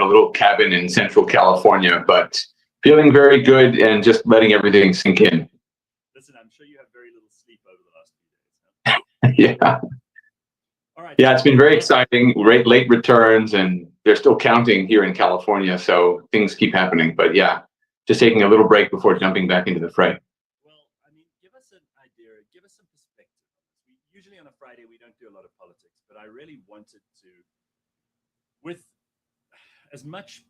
little cabin in Central California, but feeling very good and just letting everything sink in. Listen, I'm sure you have very little sleep over the last few days. Huh? Yeah. All right. Yeah, it's been very exciting. Late returns, and they're still counting here in California, so things keep happening. But yeah, just taking a little break before jumping back into the fray. Well, I mean, give us an idea, give us some perspective. Usually on a Friday, we don't do a lot of politics, but I really wanted to, with as much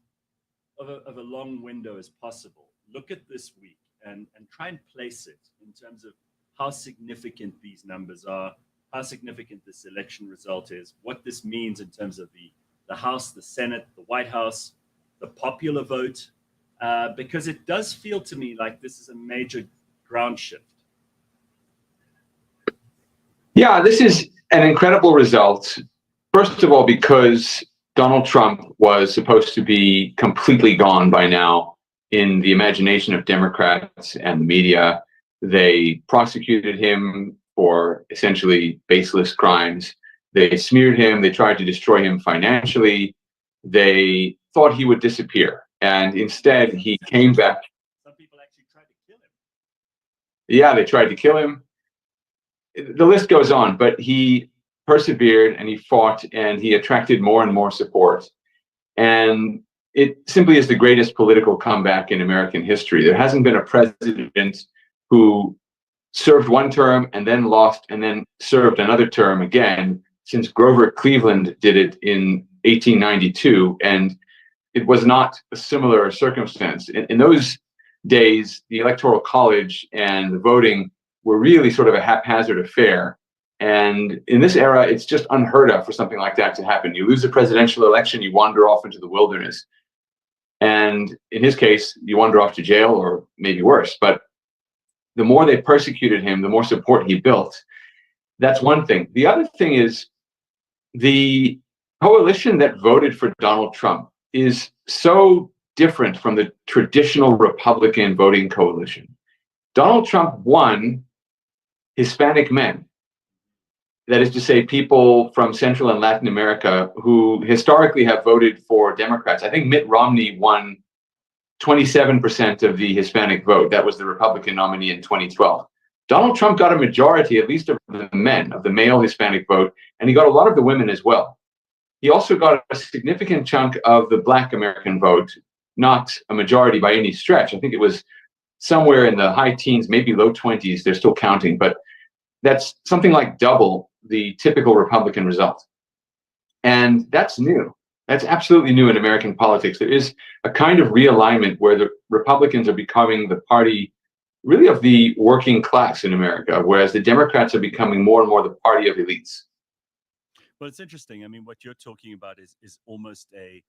of a long window as possible, look at this week and try and place it in terms of how significant these numbers are, how significant this election result is, what this means in terms of the House, the Senate, the White House, the popular vote, because it does feel to me like this is a major ground shift. Yeah, this is an incredible result. First of all, because Donald Trump was supposed to be completely gone by now in the imagination of Democrats and the media. They prosecuted him for essentially baseless crimes. They smeared him. They tried to destroy him financially. They thought he would disappear. And instead, he came back. Some people actually tried to kill him. Yeah, they tried to kill him. The list goes on, but he persevered and he fought and he attracted more and more support. And it simply is the greatest political comeback in American history. There hasn't been a president who served one term and then lost and then served another term again since Grover Cleveland did it in 1892. And it was not a similar circumstance. In those days, the Electoral College and the voting were really sort of a haphazard affair. And in this era, it's just unheard of for something like that to happen. You lose a presidential election, you wander off into the wilderness. And in his case, you wander off to jail or maybe worse. But the more they persecuted him, the more support he built. That's one thing. The other thing is the coalition that voted for Donald Trump is so different from the traditional Republican voting coalition. Donald Trump won Hispanic men. That is to say, people from Central and Latin America who historically have voted for Democrats. I think Mitt Romney won 27% of the Hispanic vote. That was the Republican nominee in 2012. Donald Trump got a majority, at least of the men, of the male Hispanic vote, and he got a lot of the women as well. He also got a significant chunk of the Black American vote, not a majority by any stretch. I think it was somewhere in the high teens, maybe low 20s. They're still counting, but that's something like double the typical Republican result. And that's new. That's absolutely new in American politics. There is a kind of realignment where the Republicans are becoming the party really of the working class in America, whereas the Democrats are becoming more and more the party of elites. Well, it's interesting. I mean, what you're talking about is almost a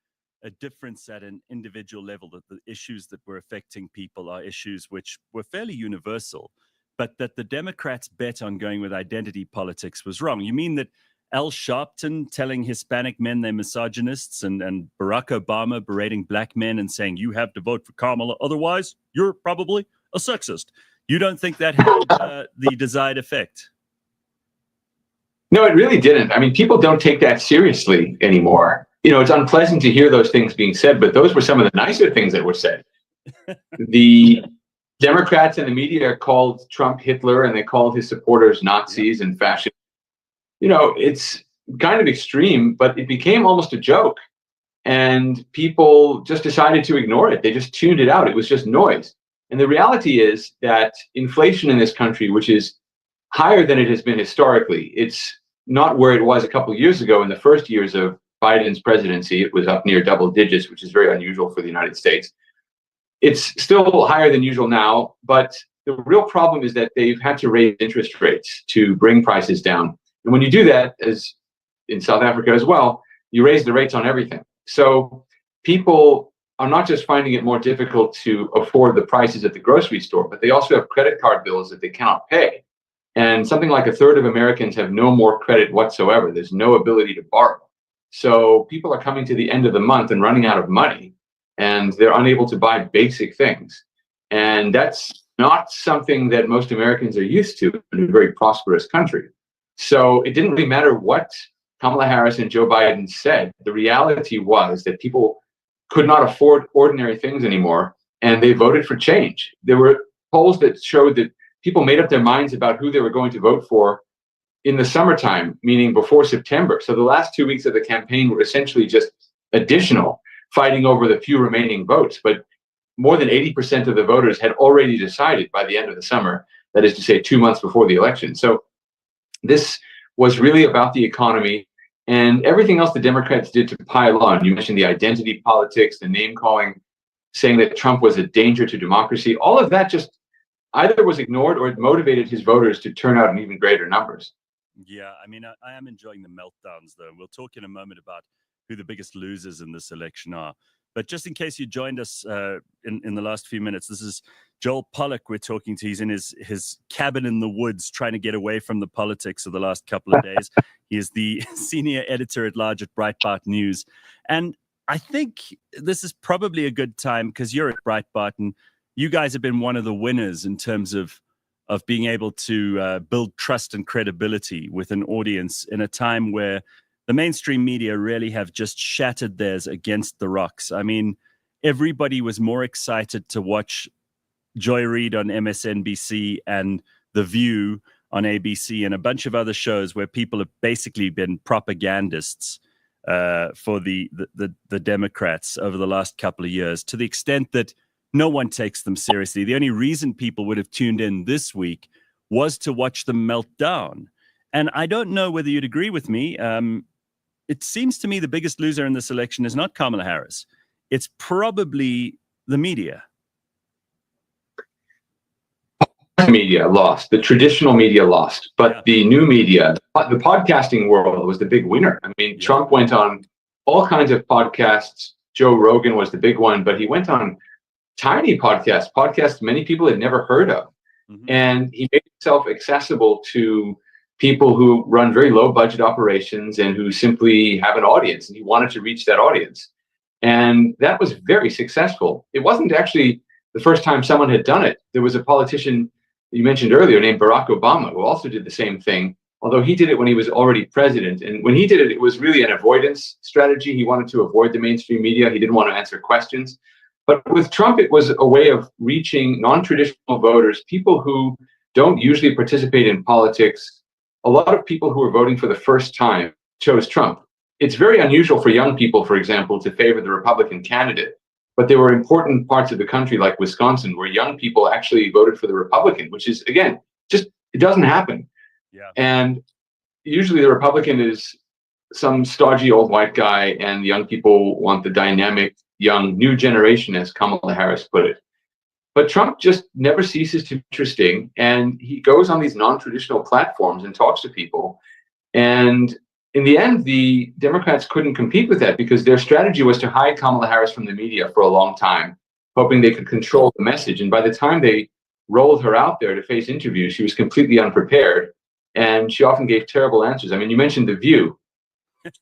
difference at an individual level, that the issues that were affecting people are issues which were fairly universal, but that the Democrats' bet on going with identity politics was wrong. You mean that Al Sharpton telling Hispanic men they're misogynists and Barack Obama berating black men and saying, you have to vote for Kamala, otherwise you're probably a sexist. You don't think that had the desired effect? No, it really didn't. I mean, people don't take that seriously anymore. You know, it's unpleasant to hear those things being said, but those were some of the nicer things that were said. The Democrats and the media called Trump Hitler, and they called his supporters Nazis and fascists. You know, it's kind of extreme, but it became almost a joke. And people just decided to ignore it. They just tuned it out. It was just noise. And the reality is that inflation in this country, which is higher than it has been historically, it's not where it was a couple of years ago in the first years of Biden's presidency. It was up near double digits, which is very unusual for the United States. It's still higher than usual now, but the real problem is that they've had to raise interest rates to bring prices down. And when you do that, as in South Africa as well, you raise the rates on everything. So people are not just finding it more difficult to afford the prices at the grocery store, but they also have credit card bills that they cannot pay. And something like a third of Americans have no more credit whatsoever. There's no ability to borrow. So people are coming to the end of the month and running out of money, and they're unable to buy basic things. And that's not something that most Americans are used to in a very prosperous country. So it didn't really matter what Kamala Harris and Joe Biden said. The reality was that people could not afford ordinary things anymore, and they voted for change. There were polls that showed that people made up their minds about who they were going to vote for in the summertime, meaning before September. So the last 2 weeks of the campaign were essentially just additional, fighting over the few remaining votes. But more than 80% of the voters had already decided by the end of the summer, that is to say, 2 months before the election. So this was really about the economy and everything else the Democrats did to pile on. You mentioned the identity politics, the name calling, saying that Trump was a danger to democracy. All of that just either was ignored or it motivated his voters to turn out in even greater numbers. Yeah, I mean, I am enjoying the meltdowns, though. We'll talk in a moment about who the biggest losers in this election are. But just in case you joined us in the last few minutes, this is Joel Pollak we're talking to. He's in his cabin in the woods trying to get away from the politics of the last couple of days. He is the senior editor-at-large at Breitbart News. And I think this is probably a good time because you're at Breitbart and you guys have been one of the winners in terms of being able to build trust and credibility with an audience in a time where the mainstream media really have just shattered theirs against the rocks. I mean, everybody was more excited to watch Joy Reid on MSNBC and The View on ABC and a bunch of other shows where people have basically been propagandists for the Democrats over the last couple of years, to the extent that no one takes them seriously. The only reason people would have tuned in this week was to watch them melt down. And I don't know whether you'd agree with me. It seems to me the biggest loser in this election is not Kamala Harris. It's probably the media. Media lost. The traditional media lost. But the new media, the podcasting world was the big winner. I mean, Trump went on all kinds of podcasts. Joe Rogan was the big one, but he went on tiny podcasts many people had never heard of. Mm-hmm. And he made himself accessible to people who run very low budget operations and who simply have an audience, and he wanted to reach that audience. And that was very successful. It wasn't actually the first time someone had done it. There was a politician you mentioned earlier named Barack Obama who also did the same thing, although he did it when he was already president. And when he did it, it was really an avoidance strategy. He wanted to avoid the mainstream media. He didn't want to answer questions. But with Trump, it was a way of reaching non-traditional voters, people who don't usually participate in politics. A lot of people who are voting for the first time chose Trump. It's very unusual for young people, for example, to favor the Republican candidate. But there were important parts of the country, like Wisconsin, where young people actually voted for the Republican, which is, again, just, it doesn't happen. Yeah. And usually the Republican is some stodgy old white guy, and young people want the dynamic, young, new generation, as Kamala Harris put it. But Trump just never ceases to be interesting, and he goes on these non-traditional platforms and talks to people. And in the end, the Democrats couldn't compete with that because their strategy was to hide Kamala Harris from the media for a long time, hoping they could control the message. And by the time they rolled her out there to face interviews, she was completely unprepared, and she often gave terrible answers. I mean, you mentioned The View.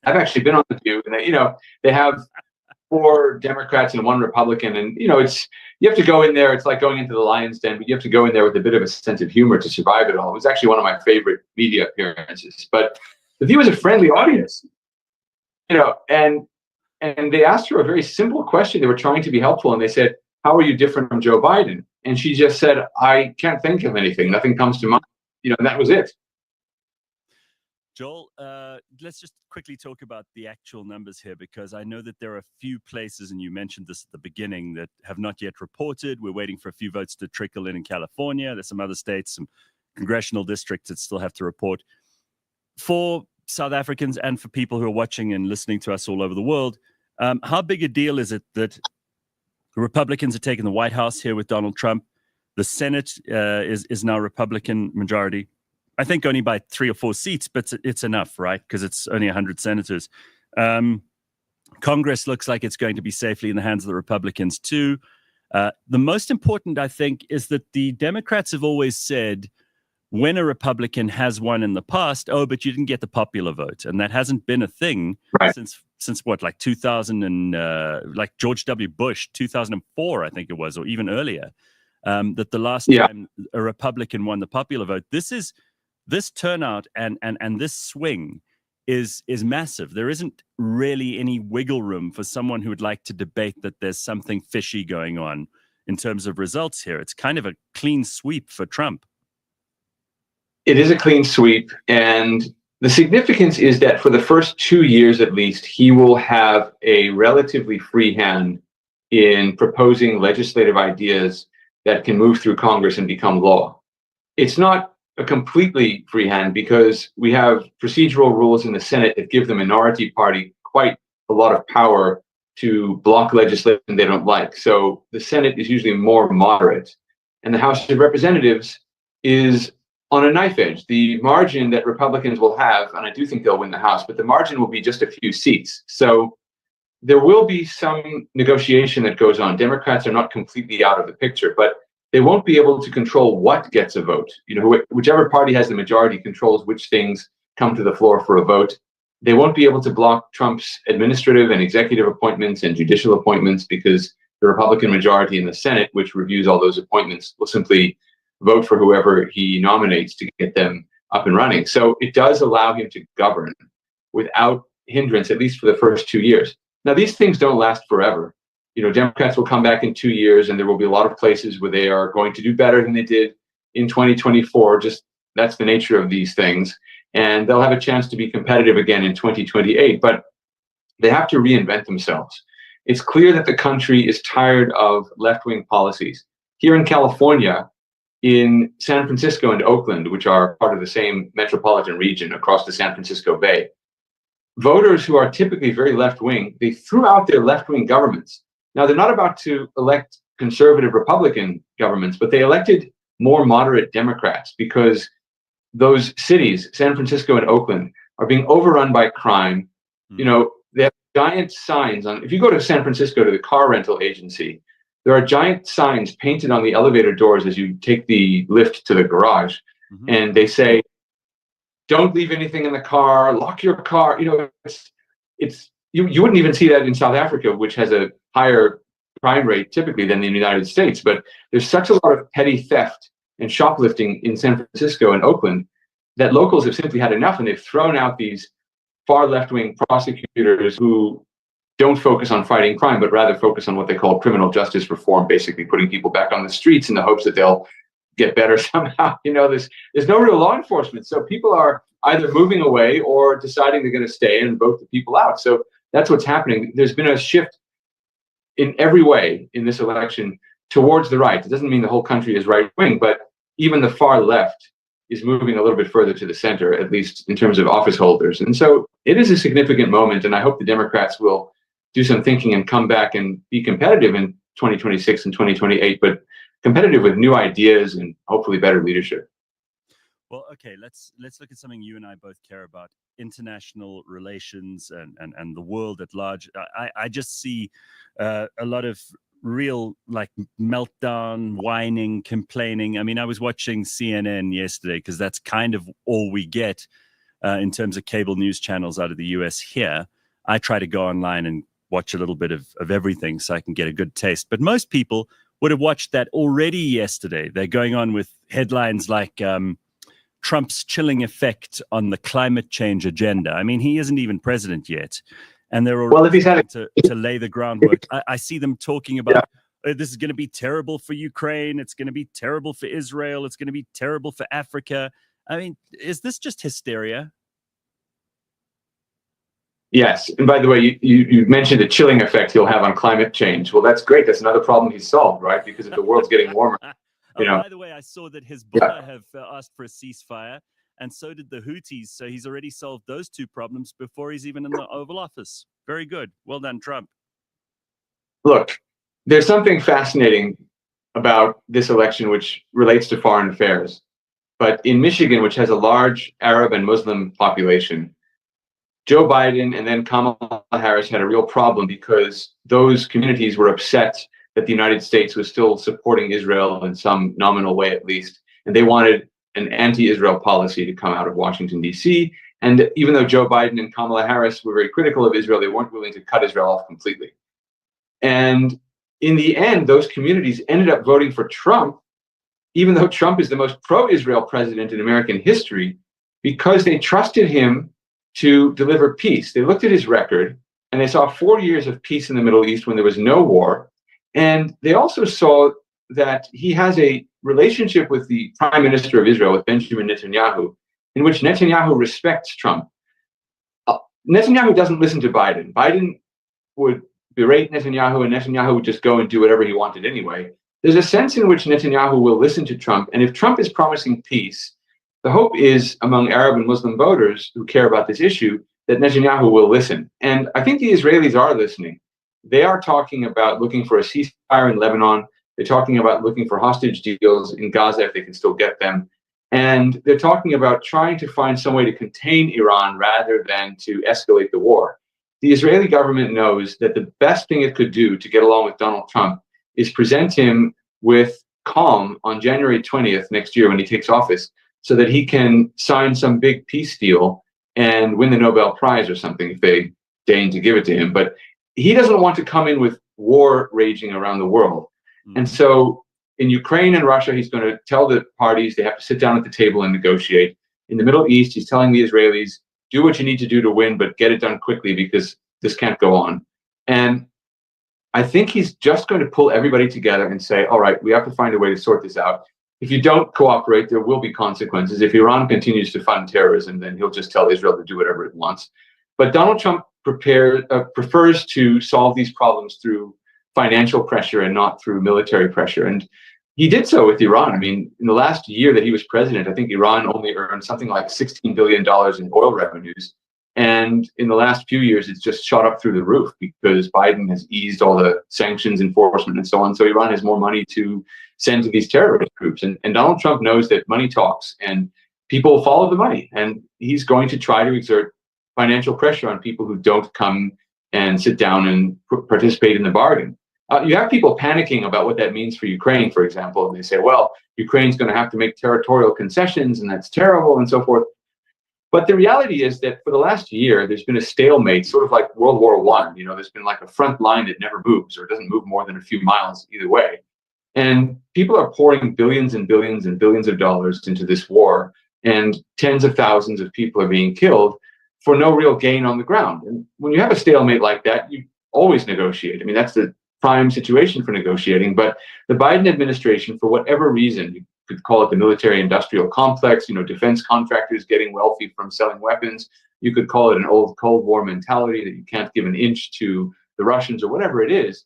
I've actually been on The View, and they have 4 Democrats and 1 Republican, and you have to go in there. It's like going into the lion's den, but you have to go in there with a bit of a sense of humor to survive it all. It was actually one of my favorite media appearances. But The View was a friendly audience, and they asked her a very simple question. They were trying to be helpful, and they said, "How are you different from Joe Biden?" And she just said, "I can't think of anything. Nothing comes to mind." And that was it. Joel, let's just quickly talk about the actual numbers here, because I know that there are a few places, and you mentioned this at the beginning, that have not yet reported. We're waiting for a few votes to trickle in California. There's some other states, some congressional districts that still have to report. For South Africans and for people who are watching and listening to us all over the world, how big a deal is it that the Republicans are taking the White House here with Donald Trump? The Senate is now Republican majority. I think only by 3 or 4 seats, but it's enough, right? Because it's only 100 senators. Congress looks like it's going to be safely in the hands of the Republicans too. The most important, I think, is that the Democrats have always said, when a Republican has won in the past, but you didn't get the popular vote. And that hasn't been a thing since what, like 2000 and like George W. Bush, 2004, I think it was, or even earlier, that the last time a Republican won the popular vote. This turnout and this swing is massive. There isn't really any wiggle room for someone who would like to debate that there's something fishy going on in terms of results here. It's kind of a clean sweep for Trump. It is a clean sweep. And the significance is that for the first 2 years, at least, he will have a relatively free hand in proposing legislative ideas that can move through Congress and become law. It's not a completely free hand because we have procedural rules in the Senate that give the minority party quite a lot of power to block legislation they don't like. So the Senate is usually more moderate, and the House of Representatives is on a knife edge. The margin that Republicans will have, and I do think they'll win the House, but the margin will be just a few seats. So there will be some negotiation that goes on. Democrats are not completely out of the picture, but they won't be able to control what gets a vote. Whichever party has the majority controls which things come to the floor for a vote. They won't be able to block Trump's administrative and executive appointments and judicial appointments because the Republican majority in the Senate, which reviews all those appointments, will simply vote for whoever he nominates to get them up and running. So it does allow him to govern without hindrance, at least for the first 2 years. Now, these things don't last forever. Democrats will come back in 2 years and there will be a lot of places where they are going to do better than they did in 2024. Just that's the nature of these things. And they'll have a chance to be competitive again in 2028, but they have to reinvent themselves. It's clear that the country is tired of left-wing policies. Here in California, in San Francisco and Oakland, which are part of the same metropolitan region across the San Francisco Bay, voters who are typically very left-wing, they threw out their left-wing governments. Now, they're not about to elect conservative Republican governments, but they elected more moderate Democrats because those cities, San Francisco and Oakland, are being overrun by crime. They have giant signs on. If you go to San Francisco to the car rental agency, there are giant signs painted on the elevator doors as you take the lift to the garage, and they say, "Don't leave anything in the car. Lock your car." It's you wouldn't even see that in South Africa, which has a higher crime rate typically than in the United States. But there's such a lot of petty theft and shoplifting in San Francisco and Oakland that locals have simply had enough, and they've thrown out these far left-wing prosecutors who don't focus on fighting crime, but rather focus on what they call criminal justice reform, basically putting people back on the streets in the hopes that they'll get better somehow. There's no real law enforcement, so people are either moving away or deciding they're going to stay and vote the people out. So that's what's happening. There's been a shift in every way in this election towards the right. It doesn't mean the whole country is right-wing, but even the far left is moving a little bit further to the center, at least in terms of office holders. And so it is a significant moment, and I hope the Democrats will do some thinking and come back and be competitive in 2026 and 2028, but competitive with new ideas and hopefully better leadership. Well, okay, let's look at something you and I both care about: international relations and the world at large. I just see a lot of real meltdown, whining, complaining. I mean, I was watching CNN yesterday because that's kind of all we get in terms of cable news channels out of the US here. I try to go online and watch a little bit of everything so I can get a good taste. But most people would have watched that already yesterday. They're going on with headlines like Trump's chilling effect on the climate change agenda. I mean, he isn't even president yet. And they're already to lay the groundwork. I see them talking about this is going to be terrible for Ukraine. It's going to be terrible for Israel. It's going to be terrible for Africa. I mean, is this just hysteria? Yes. And by the way, you mentioned the chilling effect he'll have on climate change. Well, that's great. That's another problem he's solved, right? Because if the world's getting warmer. By the way, I saw that Hezbollah have asked for a ceasefire, and so did the Houthis. So he's already solved those two problems before he's even in the Oval Office. Very good. Well done, Trump. Look, there's something fascinating about this election which relates to foreign affairs. But in Michigan, which has a large Arab and Muslim population, Joe Biden and then Kamala Harris had a real problem because those communities were upset that the United States was still supporting Israel in some nominal way, at least. And they wanted an anti-Israel policy to come out of Washington, D.C. And even though Joe Biden and Kamala Harris were very critical of Israel, they weren't willing to cut Israel off completely. And in the end, those communities ended up voting for Trump, even though Trump is the most pro-Israel president in American history, because they trusted him to deliver peace. They looked at his record and they saw 4 years of peace in the Middle East when there was no war. And they also saw that he has a relationship with the prime minister of Israel, with Benjamin Netanyahu, in which Netanyahu respects Trump. Netanyahu doesn't listen to Biden. Biden would berate Netanyahu, and Netanyahu would just go and do whatever he wanted anyway. There's a sense in which Netanyahu will listen to Trump, and if Trump is promising peace, the hope is among Arab and Muslim voters who care about this issue that Netanyahu will listen. And I think the Israelis are listening. They are talking about looking for a ceasefire in Lebanon. They're talking about looking for hostage deals in Gaza if they can still get them. And they're talking about trying to find some way to contain Iran rather than to escalate the war. The Israeli government knows that the best thing it could do to get along with Donald Trump is present him with calm on January 20th next year when he takes office, so that he can sign some big peace deal and win the Nobel Prize or something if they deign to give it to him. But he doesn't want to come in with war raging around the world. And so in Ukraine and Russia, he's going to tell the parties they have to sit down at the table and negotiate. In the Middle East, he's telling the Israelis, do what you need to do to win, but get it done quickly because this can't go on. And I think he's just going to pull everybody together and say, all right, we have to find a way to sort this out. If you don't cooperate, there will be consequences. If Iran continues to fund terrorism, then he'll just tell Israel to do whatever it wants. But Donald Trump prefers to solve these problems through financial pressure and not through military pressure. And he did so with Iran. I mean, in the last year that he was president, I think Iran only earned something like $16 billion in oil revenues. And in the last few years, it's just shot up through the roof because Biden has eased all the sanctions enforcement and so on. So Iran has more money to send to these terrorist groups. And Donald Trump knows that money talks and people follow the money. And he's going to try to exert financial pressure on people who don't come and sit down and participate in the bargain. You have people panicking about what that means for Ukraine, for example. And they say, well, Ukraine's going to have to make territorial concessions and that's terrible and so forth. But the reality is that for the last year, there's been a stalemate, sort of like World War I. You know, there's been like a front line that never moves or doesn't move more than a few miles either way. And people are pouring billions and billions and billions of dollars into this war, and tens of thousands of people are being killed for no real gain on the ground. And when you have a stalemate like that, you always negotiate. I mean, that's the prime situation for negotiating. But the Biden administration, for whatever reason, you could call it the military-industrial complex, you know, defense contractors getting wealthy from selling weapons. You could call it an old Cold War mentality that you can't give an inch to the Russians or whatever it is.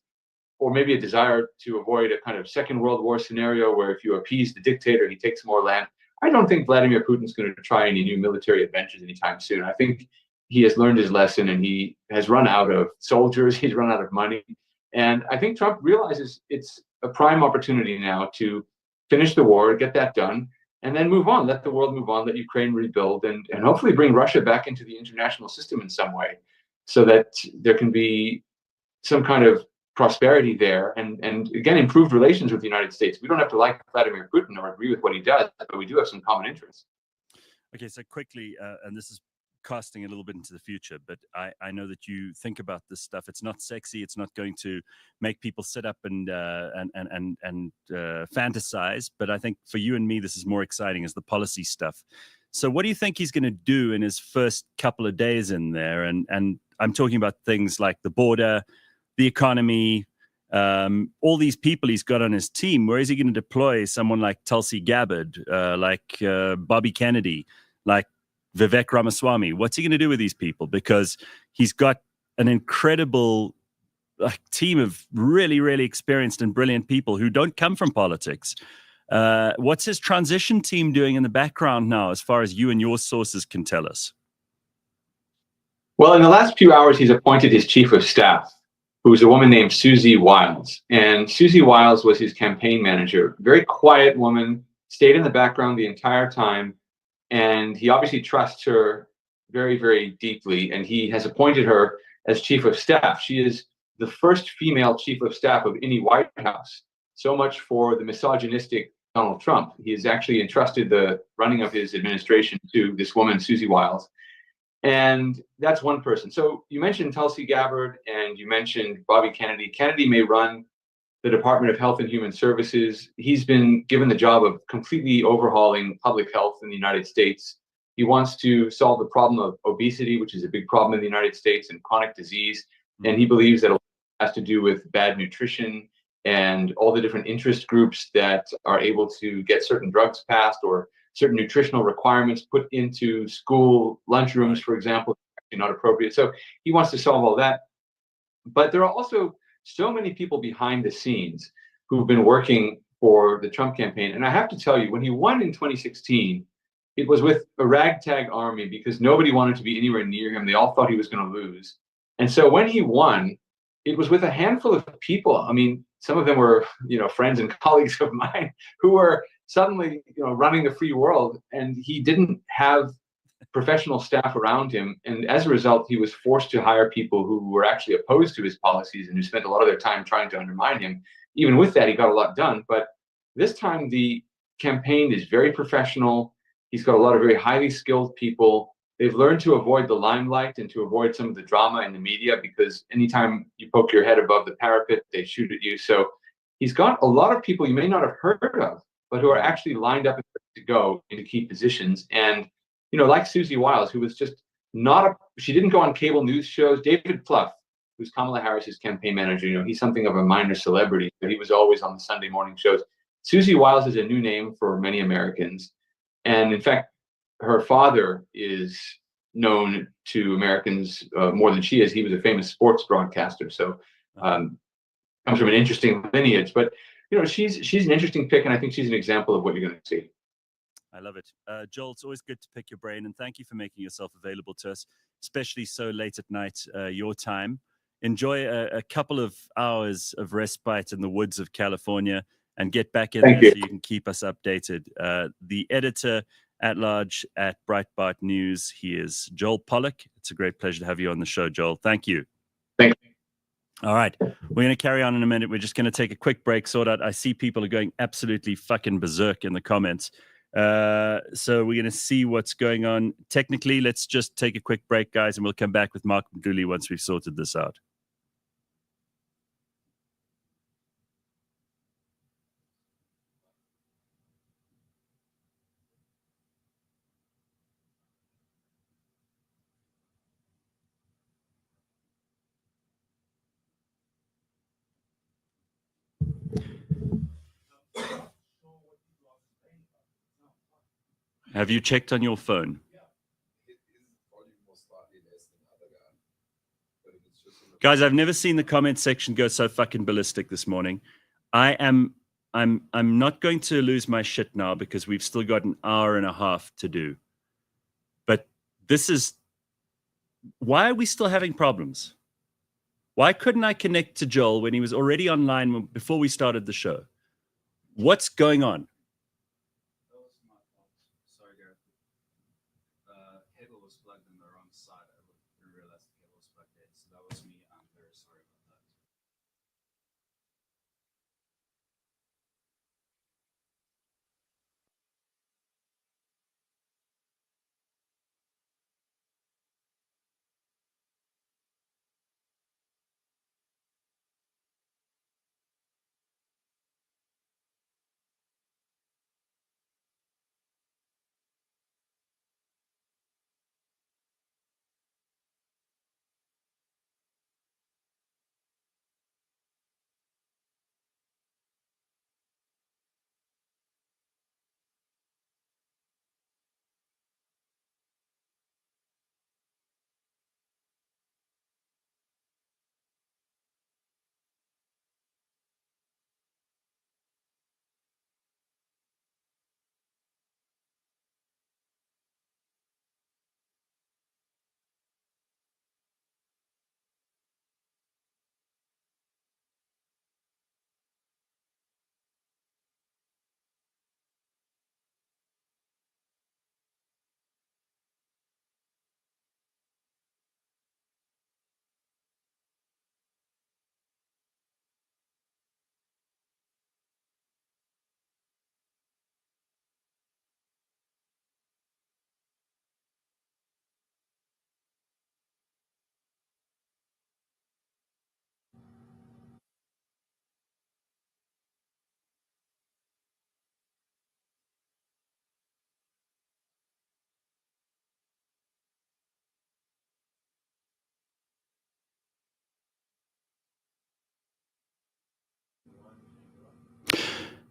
Or maybe a desire to avoid a kind of Second World War scenario where if you appease the dictator, he takes more land. I don't think Vladimir Putin's going to try any new military adventures anytime soon. I think he has learned his lesson and he has run out of soldiers. He's run out of money. And I think Trump realizes it's a prime opportunity now to finish the war, get that done, and then move on. Let the world move on, let Ukraine rebuild, and hopefully bring Russia back into the international system in some way so that there can be some kind of prosperity there and again, improved relations with the United States. We don't have to like Vladimir Putin or agree with what he does, but we do have some common interests. Okay, so quickly, and this is casting a little bit into the future, but I know that you think about this stuff. It's not sexy. It's not going to make people sit up and fantasize. But I think for you and me, this is more exciting as the policy stuff. So what do you think he's going to do in his first couple of days in there? And I'm talking about things like the border, the economy, all these people he's got on his team. Where is he going to deploy someone like Tulsi Gabbard, like Bobby Kennedy, like Vivek Ramaswamy? What's he going to do with these people? Because he's got an incredible team of really, really experienced and brilliant people who don't come from politics. What's his transition team doing in the background now, as far as you and your sources can tell us? Well, in the last few hours, he's appointed his chief of staff, who's a woman named Susie Wiles. And Susie Wiles was his campaign manager. Very quiet woman, stayed in the background the entire time. And he obviously trusts her very, very deeply. And he has appointed her as chief of staff. She is the first female chief of staff of any White House. So much for the misogynistic Donald Trump. He has actually entrusted the running of his administration to this woman, Susie Wiles. And that's one person. So you mentioned Tulsi Gabbard and you mentioned Bobby Kennedy. Kennedy may run the Department of Health and Human Services. He's been given the job of completely overhauling public health in the United States. He wants to solve the problem of obesity, which is a big problem in the United States, and chronic disease. And he believes that it has to do with bad nutrition and all the different interest groups that are able to get certain drugs passed or certain nutritional requirements put into school lunchrooms, for example, not appropriate. So he wants to solve all that. But there are also so many people behind the scenes who've been working for the Trump campaign. And I have to tell you, when he won in 2016, it was with a ragtag army because nobody wanted to be anywhere near him. They all thought he was going to lose. And so when he won, it was with a handful of people. I mean, some of them were, friends and colleagues of mine who were suddenly, running the free world. And he didn't have professional staff around him. And as a result, he was forced to hire people who were actually opposed to his policies and who spent a lot of their time trying to undermine him. Even with that, he got a lot done. But this time, the campaign is very professional. He's got a lot of very highly skilled people. They've learned to avoid the limelight and to avoid some of the drama in the media, because anytime you poke your head above the parapet, they shoot at you. So he's got a lot of people you may not have heard of, but who are actually lined up to go into key positions. And like Susie Wiles, who was just she didn't go on cable news shows. David Plouffe, who's Kamala Harris's campaign manager, he's something of a minor celebrity, but he was always on the Sunday morning shows. Susie Wiles is a new name for many Americans. And in fact, her father is known to Americans more than she is. He was a famous sports broadcaster. So comes from an interesting lineage. But, she's an interesting pick, and I think she's an example of what you're going to see. I love it. Joel, it's always good to pick your brain, and thank you for making yourself available to us, especially so late at night, your time. Enjoy a couple of hours of respite in the woods of California and get back in there so you can keep us updated. The editor at large at Breitbart News, he is Joel Pollak. It's a great pleasure to have you on the show, Joel. Thank you. Thank you. All right. We're going to carry on in a minute. We're just going to take a quick break, sort out. I see people are going absolutely fucking berserk in the comments. So we're going to see what's going on. Technically, let's just take a quick break, guys, and we'll come back with Mark Mdluli once we've sorted this out. Have you checked on your phone? Guys, I've never seen the comment section go so fucking ballistic this morning. I'm not going to lose my shit now because we've still got an hour and a half to do. But why are we still having problems? Why couldn't I connect to Joel when he was already online before we started the show? What's going on? Sorry, Gareth. Cable was plugged in the wrong side. I didn't realize the cable was plugged in. So that was me. I'm very sorry about that.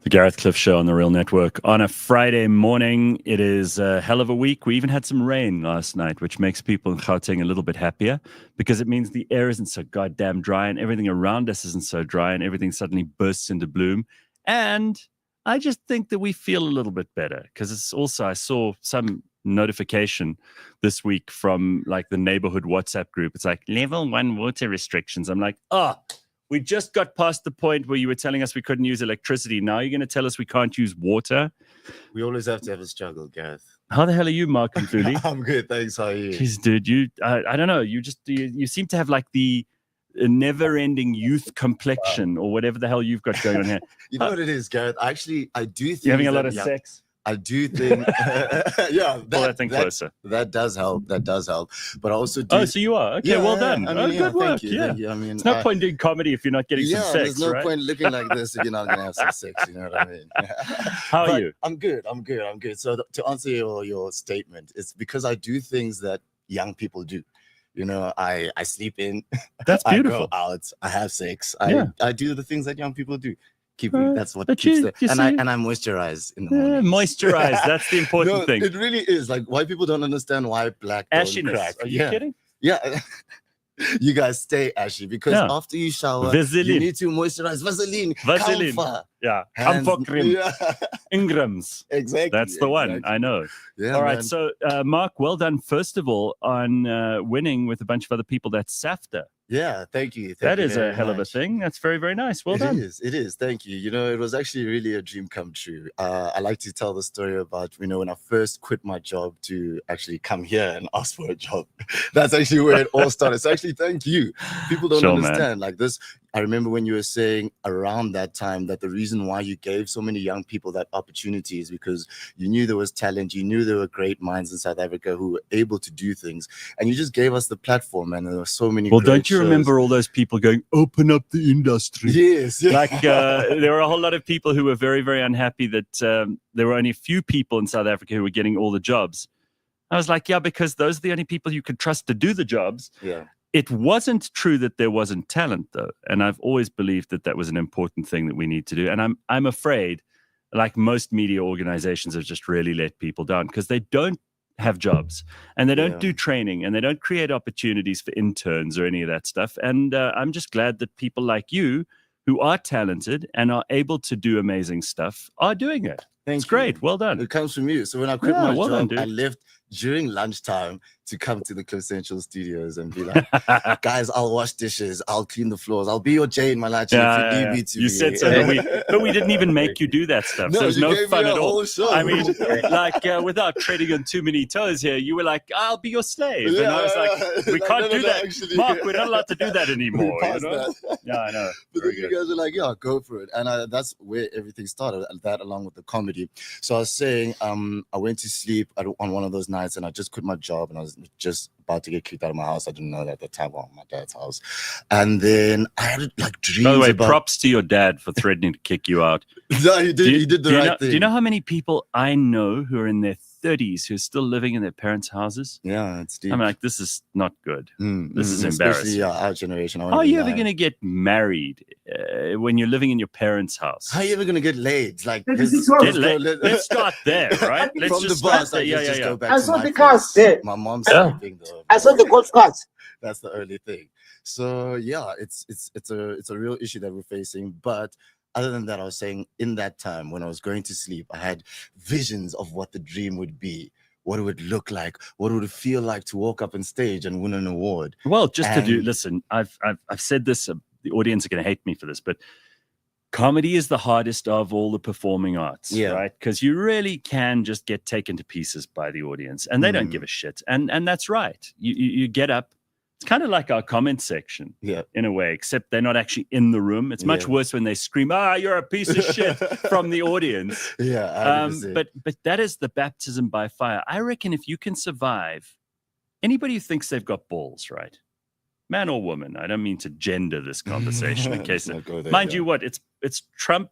The Gareth Cliff Show on the Real Network. On a Friday morning, it is a hell of a week. We even had some rain last night, which makes people in Gauteng a little bit happier because it means the air isn't so goddamn dry and everything around us isn't so dry and everything suddenly bursts into bloom. And I just think that we feel a little bit better because it's also, I saw some notification this week from like the neighborhood WhatsApp group. It's like level 1 water restrictions. I'm like, we just got past the point where you were telling us we couldn't use electricity. Now you're going to tell us we can't use water? We always have to have a struggle, Gareth. How the hell are you, Mark Mdluli? I'm good, thanks. How are you? Jeez, dude, I don't know. You seem to have like the never-ending youth complexion or whatever the hell you've got going on here. You know what it is, Gareth? Actually, I do think you're having a lot of sex. I do think, yeah, that thing closer. That does help. That does help. But I also do. Oh, so you are? Okay, well done. I mean, good work. Thank you, yeah. thank you. I mean, it's no point doing comedy if you're not getting some sex, there's no right? point looking like this if you're not going to have some sex. You know what I mean? How are you? I'm good. So to answer your statement, it's because I do things that young people do. You know, I sleep in. That's beautiful. I go out. I have sex. Yeah. I do the things that young people do. That's what but keeps you see? and I moisturize in the morning. Moisturize. That's the important thing. It really is. Like, white people don't understand why black don't Ashiness. crack. Are you kidding? Yeah. You guys stay ashy because after you shower, Vaseline. you need to moisturize. Vaseline. Comfort. Yeah. Hands- Comfort cream. Yeah. Ingrams. Exactly. That's the one. I know. Yeah, all right. man. So, Mark, well done, first of all, on winning with a bunch of other people. That's SAFTA. Yeah, thank you. That is a hell of a thing. That's very, very nice. Well done. It is. Thank you. You know, it was actually really a dream come true. I like to tell the story about, you know, when I first quit my job to actually come here and ask for a job. That's actually where it all started. So actually, thank you. People don't understand. Man. Like this, I remember when you were saying around that time that the reason why you gave so many young people that opportunity is because you knew there was talent. You knew there were great minds in South Africa who were able to do things. And you just gave us the platform. And there were so many Well, don't you remember all those people going, open up the industry? Yes. Like there were a whole lot of people who were very, very unhappy that there were only a few people in South Africa who were getting all the jobs. I was like, yeah, because those are the only people you could trust to do the jobs. Yeah. It wasn't true that there wasn't talent, though. And I've always believed that that was an important thing that we need to do. And I'm afraid, like most media organizations, have just really let people down because they don't have jobs and they don't do training and they don't create opportunities for interns or any of that stuff. And I'm just glad that people like you who are talented and are able to do amazing stuff are doing it. It's great. Well done. It comes from you. So when I quit my job, I left during lunchtime to come to the Cliff Central studios and be like, guys, I'll wash dishes, I'll clean the floors, I'll be your Jane Malachi if you need me to. You said so, but we didn't even make you do that stuff. No, there was no fun at all. Show. I mean, like without treading on too many toes here, you were like, I'll be your slave. And I was like, we can't do that. Actually, Mark, we're not allowed to do that anymore. You know? Yeah, I know. But then you guys were like, yeah, go for it. And that's where everything started, that along with the comedy. So I was saying, I went to sleep on one of those nights and I just quit my job and I was just about to get kicked out of my house. I didn't know that at the time. Well, my dad's house. And then I had like dreams. By the way, props to your dad for threatening to kick you out. No, he did the right thing. Do you know how many people I know who are in their 30s who are still living in their parents' houses? Yeah, it's deep. I'm like, this is not good. This is embarrassing. Especially our generation. How are you ever going to get married when you're living in your parents' house? How are you ever going to get laid? Like, let's start there, right? Let's from just the bus. start there. Just go back I to saw my the cars place. there. My mom's sleeping though. I saw the golf carts. That's the early thing. So yeah, it's a real issue that we're facing. But other than that, I was saying in that time when I was going to sleep, I had visions of what the dream would be, what it would look like, what it would feel like to walk up on stage and win an award. Well, listen, I've said this, the audience are going to hate me for this, but comedy is the hardest of all the performing arts, right? Because you really can just get taken to pieces by the audience and they don't give a shit. And that's right. You get up. It's kind of like our comment section in a way, except they're not actually in the room. It's much worse when they scream, you're a piece of shit from the audience. But that is the baptism by fire. I reckon if you can survive, anybody who thinks they've got balls, right? Man or woman, I don't mean to gender this conversation in case mind you what, it's Trump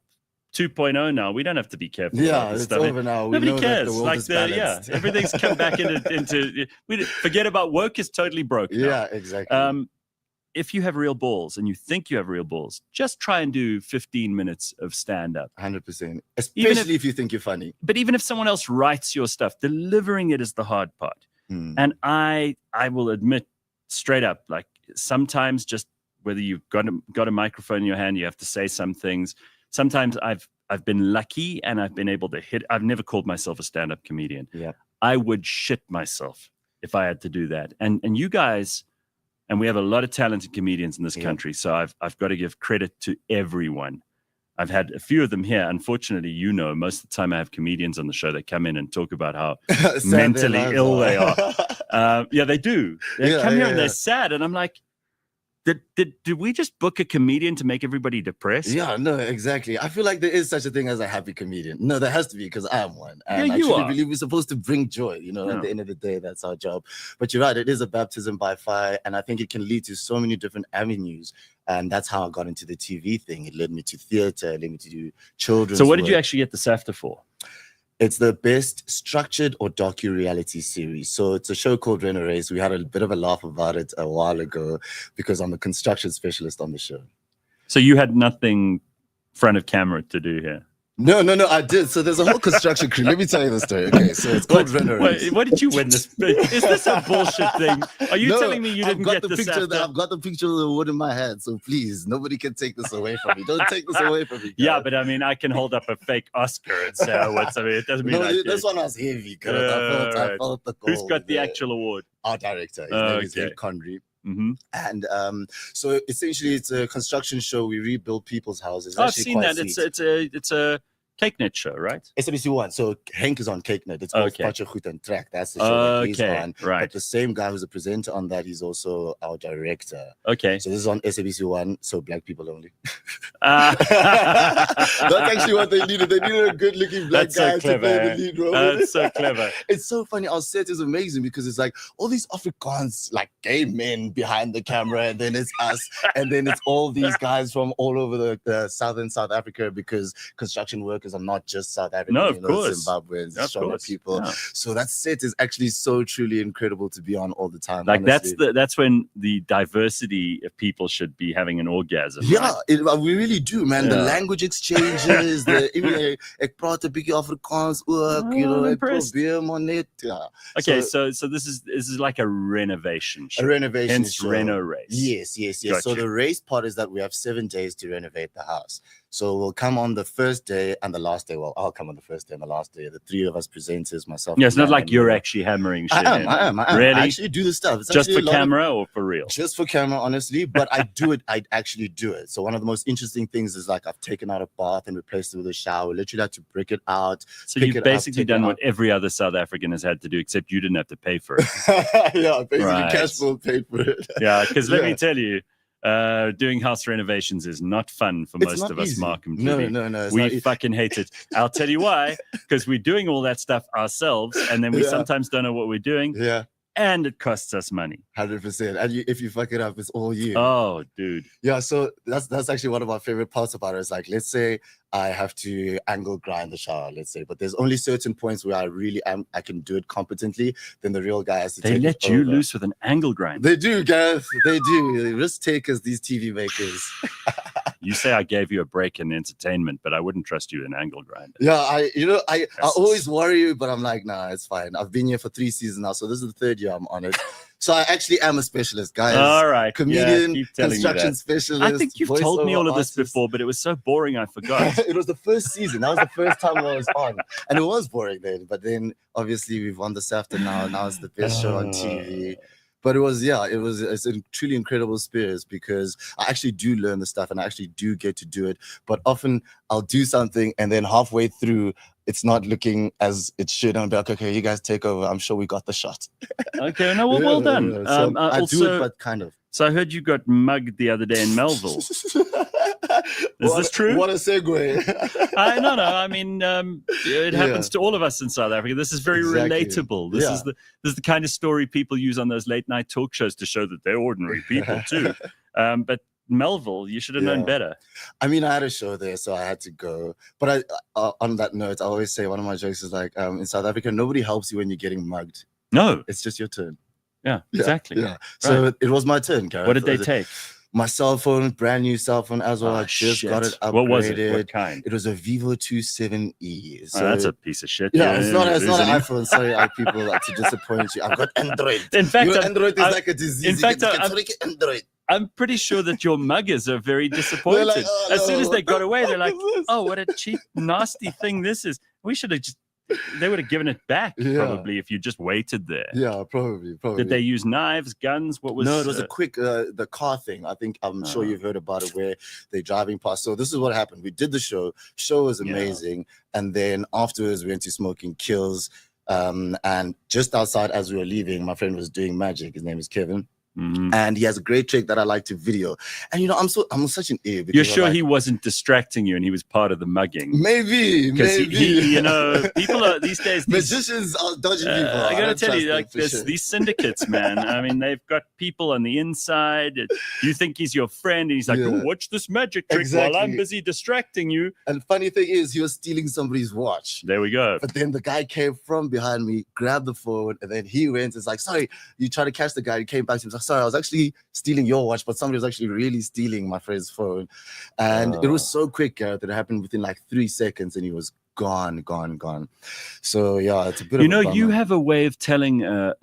2.0 now. We don't have to be careful. Yeah, it's over now. Nobody cares. Everything's come back into we forget about woke is totally broke now. Yeah, exactly. if you have real balls and you think you have real balls, just try and do 15 minutes of stand-up. 100%. Especially if you think you're funny. But even if someone else writes your stuff, delivering it is the hard part. And I will admit straight up, like sometimes just whether you've got a microphone in your hand, you have to say some things. Sometimes I've been lucky and I've been able to hit. I've never called myself a stand-up comedian. Yeah. I would shit myself if I had to do that. And you guys, and we have a lot of talented comedians in this country, so I've got to give credit to everyone. I've had a few of them here. Unfortunately, most of the time I have comedians on the show that come in and talk about how mentally ill they are. Yeah, they do. They come here and they're sad. And I'm like, did we just book a comedian to make everybody depressed? Yeah, no, exactly. I feel like there is such a thing as a happy comedian. No, there has to be, because I am one. And I truly believe we're supposed to bring joy. At the end of the day, that's our job. But you're right, it is a baptism by fire. And I think it can lead to so many different avenues. And that's how I got into the TV thing. It led me to theater, it led me to do children's So what did work. you actually get the SAFTA for? It's the best structured or docu-reality series. So it's a show called Reno Race. We had a bit of a laugh about it a while ago because I'm a construction specialist on the show. So you had nothing front of camera to do here? No, I did. So there's a whole construction crew. Let me tell you the story. Okay, so it's called Reno Race. What did you win this? Is this a bullshit thing? Are you telling me you didn't get the picture? SAFTA? I've got the picture of the wood in my hand. So please, nobody can take this away from me. Don't take this away from me. Guys. Yeah, but I mean, I can hold up a fake Oscar and say, it doesn't mean this one was heavy. I felt the Who's got the actual award? Our director. His name is Ed Conry. And so essentially, it's a construction show. We rebuild people's houses. I've seen that. It's a CakeNet show, right? SABC1. So Henk is on CakeNet. It's called Pacha Goed and Track. That's the show that he's on. Right. But the same guy who's a presenter on that, he's also our director. Okay. So this is on SABC1, so black people only. That's actually what they needed. They needed a good-looking black guy to play the lead role. That's so clever. It's so funny. Our set is amazing because it's like all these Afrikaans, like gay men behind the camera, and then it's us, and then it's all these guys from all over the southern South Africa, because construction workers are not just South African. No, of course. Zimbabweans, Shona people. Yeah. So that set is actually so truly incredible to be on all the time. Like honestly. That's when the diversity of people should be having an orgasm. Yeah, right? We really do, man. Yeah. The language exchanges, ek praat 'n bietjie Afrikaans ook, ek probeer maar net. Okay, so this is like a renovation show. A renovation Hence show. Reno Race. Yes. Gotcha. So the race part is that we have 7 days to renovate the house. So we'll come on the first day and the last day. Well, I'll come on the first day and the last day. The 3 of us presenters, myself. Yeah, it's not like you're actually hammering shit. I am. Really? I actually do the stuff. It's just for camera or for real? Just for camera, honestly. But I do it. I actually do it. So one of the most interesting things is like I've taken out a bath and replaced it with a shower. Literally had to brick it out. So you've basically done what every other South African has had to do, except you didn't have to pay for it. Yeah, basically cash flow paid for it. Yeah, because let me tell you, doing house renovations is not fun for most of us, Mark and Mdluli. No. We fucking hate it. I'll tell you why. Because we're doing all that stuff ourselves, and then we sometimes don't know what we're doing. Yeah. And it costs us money. 100%. And if you fuck it up, it's all you. Oh, dude. Yeah, so that's actually one of my favorite parts about it. Is like, let's say I have to angle grind the shower, let's say, but there's only certain points where I can do it competently. Then the real guy has to They let you loose with an angle grind. They do, guys. They do. Risk takers, these TV makers. You say I gave you a break in entertainment, but I wouldn't trust you in angle grind. Yeah, I always worry, but I'm like, nah, it's fine. I've been here for 3 seasons now, so this is the 3rd year I'm on it. So I actually am a specialist, guys. All right. Comedian, construction specialist. I think you've told me all of this before, but it was so boring I forgot. It was the first season. That was the first time I was on. And it was boring then. But then obviously we've won the SAFTA now. Now it's the best show on TV. But it's a truly incredible experience because I actually do learn the stuff and I actually do get to do it. But often I'll do something and then halfway through, it's not looking as it should. And I'll be like, okay, you guys take over. I'm sure we got the shot. Okay, no, well done. Yeah. So I do it, but kind of. So I heard you got mugged the other day in Melville. Is this true? What a segue. No. I mean, it happens to all of us in South Africa. This is very relatable. This is the kind of story people use on those late night talk shows to show that they're ordinary people too. But Melville, you should have known better. I mean, I had a show there, so I had to go. But on that note, I always say one of my jokes is like, in South Africa, nobody helps you when you're getting mugged. No. It's just your turn. Yeah, exactly. Yeah. So it was my turn, Gareth. What did they take? My cell phone, brand new cell phone as well. Oh, I just got it shit. upgraded. What was it? What kind? It was a Vivo 27E. Oh, that's a piece of shit. Yeah, it's not an isn't it? iPhone. Sorry, people, to disappoint you. I've got Android. In fact, Android is like a disease. in fact, Android. I'm pretty sure that your muggers are very disappointed. Like, oh, as soon as no, they what got the away, they're fuck like, is this? "Oh, what a cheap, nasty thing this is." We should have just. They would have given it back probably if you just waited there. Yeah, probably. Did they use knives, guns? What was? No, it was a quick the car thing. I'm sure you've heard about it, where they're driving past. So this is what happened. We did the show. Show was amazing, and then afterwards we went to Smoking Kills. And just outside as we were leaving, my friend was doing magic. His name is Kevin. Mm-hmm. And he has a great trick that I like to video. And I'm such an idiot. You're sure he wasn't distracting you and he was part of the mugging? Maybe. People are these days. Magicians are dodging people. I gotta tell you, like these syndicates, man. I mean, they've got people on the inside. You think he's your friend, and he's like, "Oh, watch this magic trick while I'm busy distracting you." And funny thing is, he was stealing somebody's watch. There we go. But then the guy came from behind me, grabbed the phone, and then he went. It's like, "Sorry, you tried to catch the guy." He came back to him. Like, "Sorry, I was actually stealing your watch, but somebody was actually really stealing my friend's phone." And it was so quick, Gareth, that it happened within like 3 seconds, and he was gone. So yeah, it's a bit. You have a way of telling a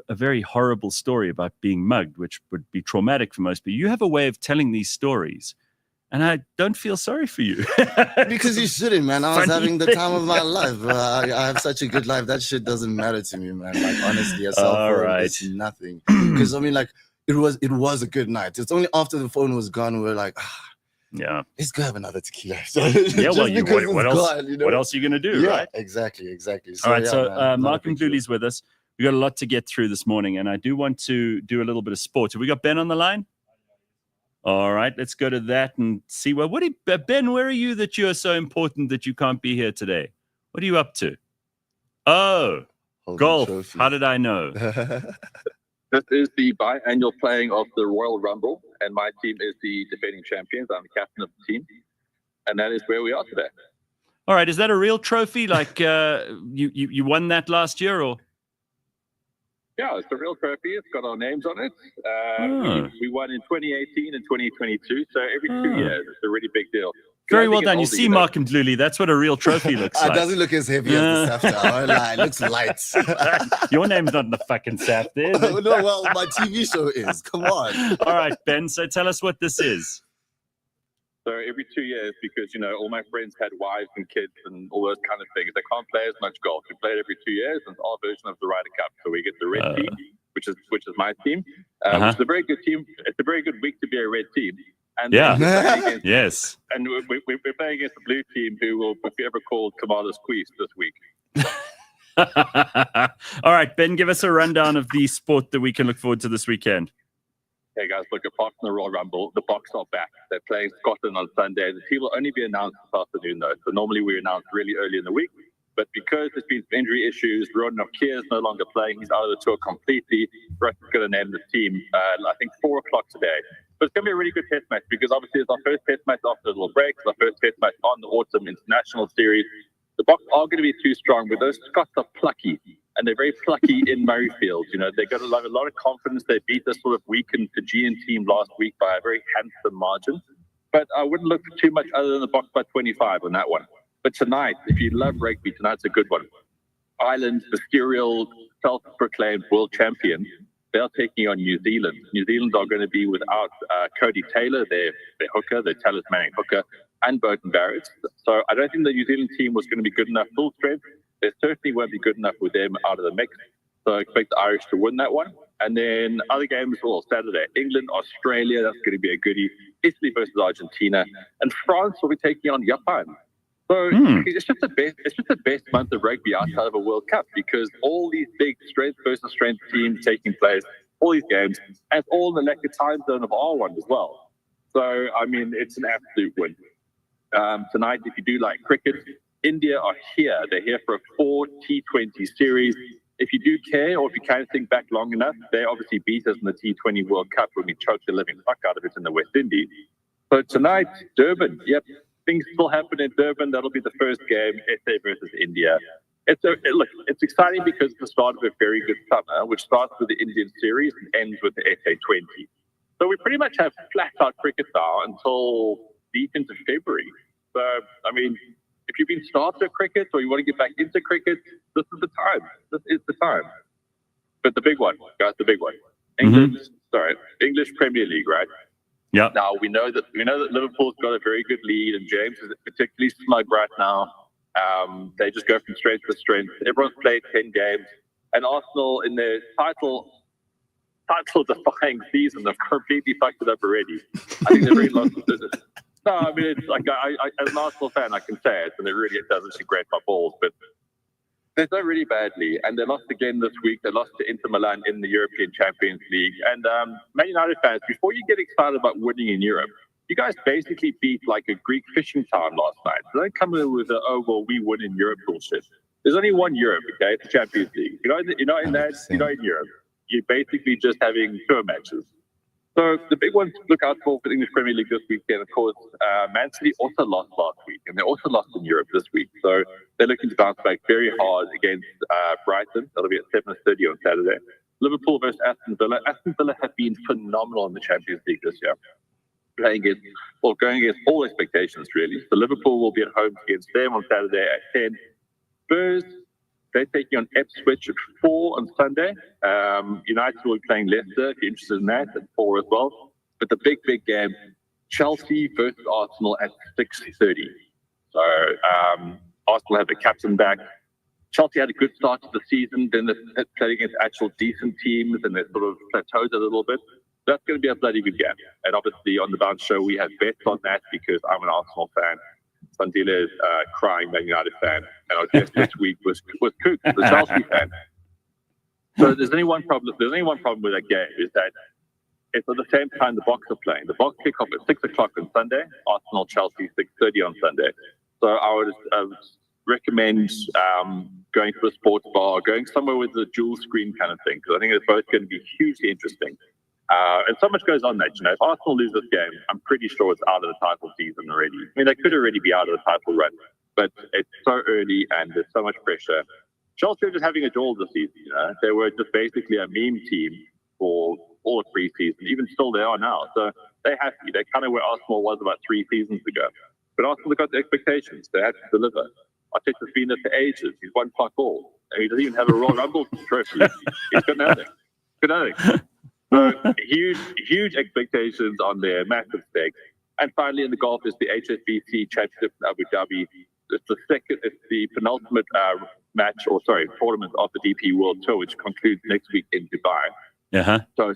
very horrible story about being mugged, which would be traumatic for most people. You have a way of telling these stories, and I don't feel sorry for you. Because you shouldn't, man. I was having the time of my life. I have such a good life. That shit doesn't matter to me, man. Like, honestly, a cell phone is nothing. Because I mean, like, it was a good night. It's only after the phone was gone, we were like, yeah, let's go have another tequila. Yeah, well, what else are you gonna do, right? Exactly. So, all right, so Mark Mdluli's with us. We got a lot to get through this morning, and I do want to do a little bit of sport. Have we got Ben on the line? All right, let's go to that and see Ben, where are you that you're so important that you can't be here today? What are you up to? Oh, golf. Trophy. How did I know? This is the biannual playing of the Royal Rumble, and my team is the defending champions. I'm the captain of the team, and that is where we are today. All right, is that a real trophy? Like you won that last year, or? Yeah, it's a real trophy. It's got our names on it. We won in 2018 and 2022, so every 2 years. It's a really big deal. Very well done. You see, Mark Mdluli, that's what a real trophy looks like. It doesn't look as heavy as the SAFTA. It looks light. Your name's not in the fucking SAFTA. No, well, my TV show is. Come on. All right, Ben, so tell us what this is. So every 2 years, because, all my friends had wives and kids and all those kind of things, they can't play as much golf. We play it every 2 years, and it's our version of the Ryder Cup. So we get the red team, which is my team. Which is a very good team. It's a very good week to be a red team. And yes. And we're playing against the blue team, who will, if you ever called Kamala Squeeze this week. All right, Ben, give us a rundown of the sport that we can look forward to this weekend. Hey guys, look, apart from the Royal Rumble, the Box are back. They're playing Scotland on Sunday. The team will only be announced this afternoon, though. So normally we announce really early in the week. But because there's been some injury issues, Ronan O'Keefe is no longer playing. He's out of the tour completely. Russ is going to name the team, I think, 4 o'clock today. But it's going to be a really good test match because obviously it's our first test match after a little break. It's our first test match on the Autumn International Series. The Box are going to be too strong, but those Scots are plucky. And they're very plucky in Murrayfield. They've got a lot of confidence. They beat this sort of weakened Fijian team last week by a very handsome margin. But I wouldn't look for too much other than the Box by 25 on that one. But tonight, if you love rugby, tonight's a good one. Ireland, the serial self-proclaimed world champion, they're taking on New Zealand. New Zealand are going to be without Cody Taylor, their hooker, their talismanic hooker, and Burton Barrett. So I don't think the New Zealand team was going to be good enough full strength. They certainly won't be good enough with them out of the mix. So I expect the Irish to win that one. And then other games, Saturday, England, Australia, that's going to be a goodie. Italy versus Argentina. And France will be taking on Japan. So it's just the best month of rugby outside of a World Cup because all these big strength versus strength teams taking place, all these games, and it's all in the lekker time zone of our one as well. So, I mean, it's an absolute win. Tonight, if you do like cricket, India are here. They're here for a 4 T20 series. If you do care, or if you can think back long enough, they obviously beat us in the T20 World Cup when we choked the living fuck out of it in the West Indies. So tonight, Durban, yep, things still happen in Durban. That'll be the first game, SA versus India. Look, it's exciting because it's the start of a very good summer, which starts with the Indian Series and ends with the SA20. So we pretty much have flat-out cricket now until deep into February. So, I mean, if you've been starter cricket or you want to get back into cricket, this is the time. This is the time. But the big one, guys, the big one. English Premier League, right? Yeah. Now we know that Liverpool's got a very good lead, and James is particularly smug right now. They just go from strength to strength. Everyone's played 10 games, and Arsenal in their title-defying season have completely fucked it up already. I think they've really lost it. No, I mean, it's like I as an Arsenal fan, I can say it, and it really doesn't grate my balls, but they've done really badly, and they lost again this week. They lost to Inter Milan in the European Champions League. And Man United fans, before you get excited about winning in Europe, you guys basically beat like a Greek fishing town last night. So don't come in with the, oh, well, we win in Europe bullshit. There's only one Europe, okay? It's the Champions League. You're not in Europe. You're basically just having tour matches. So the big ones to look out for the English Premier League this weekend, of course, Man City also lost last week, and they also lost in Europe this week. So they're looking to bounce back very hard against Brighton. That'll be at 7:30 on Saturday. Liverpool versus Aston Villa. Aston Villa have been phenomenal in the Champions League this year, going against all expectations, really. So Liverpool will be at home against them on Saturday at 10. Spurs, they're taking on Ipswich at 4 on Sunday. United will be playing Leicester, if you're interested in that, at 4 as well. But the big game, Chelsea versus Arsenal at 6:30. So Arsenal have the captain back. Chelsea had a good start to the season, then they played against actual decent teams, and they sort of plateaued a little bit. That's going to be a bloody good game. And obviously on the Bounce Show, we have bets on that because I'm an Arsenal fan. Sandile is crying Man United fan, and our guest this week was Cook, the Chelsea fan. So there's only one problem. There's only one problem with that game is that it's at the same time the Box are playing. The Box kick off at 6 o'clock on Sunday. Arsenal Chelsea 6:30 on Sunday. So I would recommend going to a sports bar, going somewhere with a dual screen kind of thing, because I think it's both going to be hugely interesting. And so much goes on that, if Arsenal lose this game, I'm pretty sure it's out of the title season already. I mean, they could already be out of the title run, but it's so early and there's so much pressure. Chelsea are just having a jaw this season, They were just basically a meme team for all of pre-season. Even still, they are now. So they have to be. They're kind of where Arsenal was about 3 seasons ago. But Arsenal have got the expectations. They have to deliver. Arteta's been there for ages. He's won fuck all. And he doesn't even have a Royal Rumble trophy. He's got nothing. So huge expectations on their massive stakes. And finally, in the golf is the HSBC Championship in Abu Dhabi. It's the penultimate tournament of the DP World Tour, which concludes next week in Dubai. So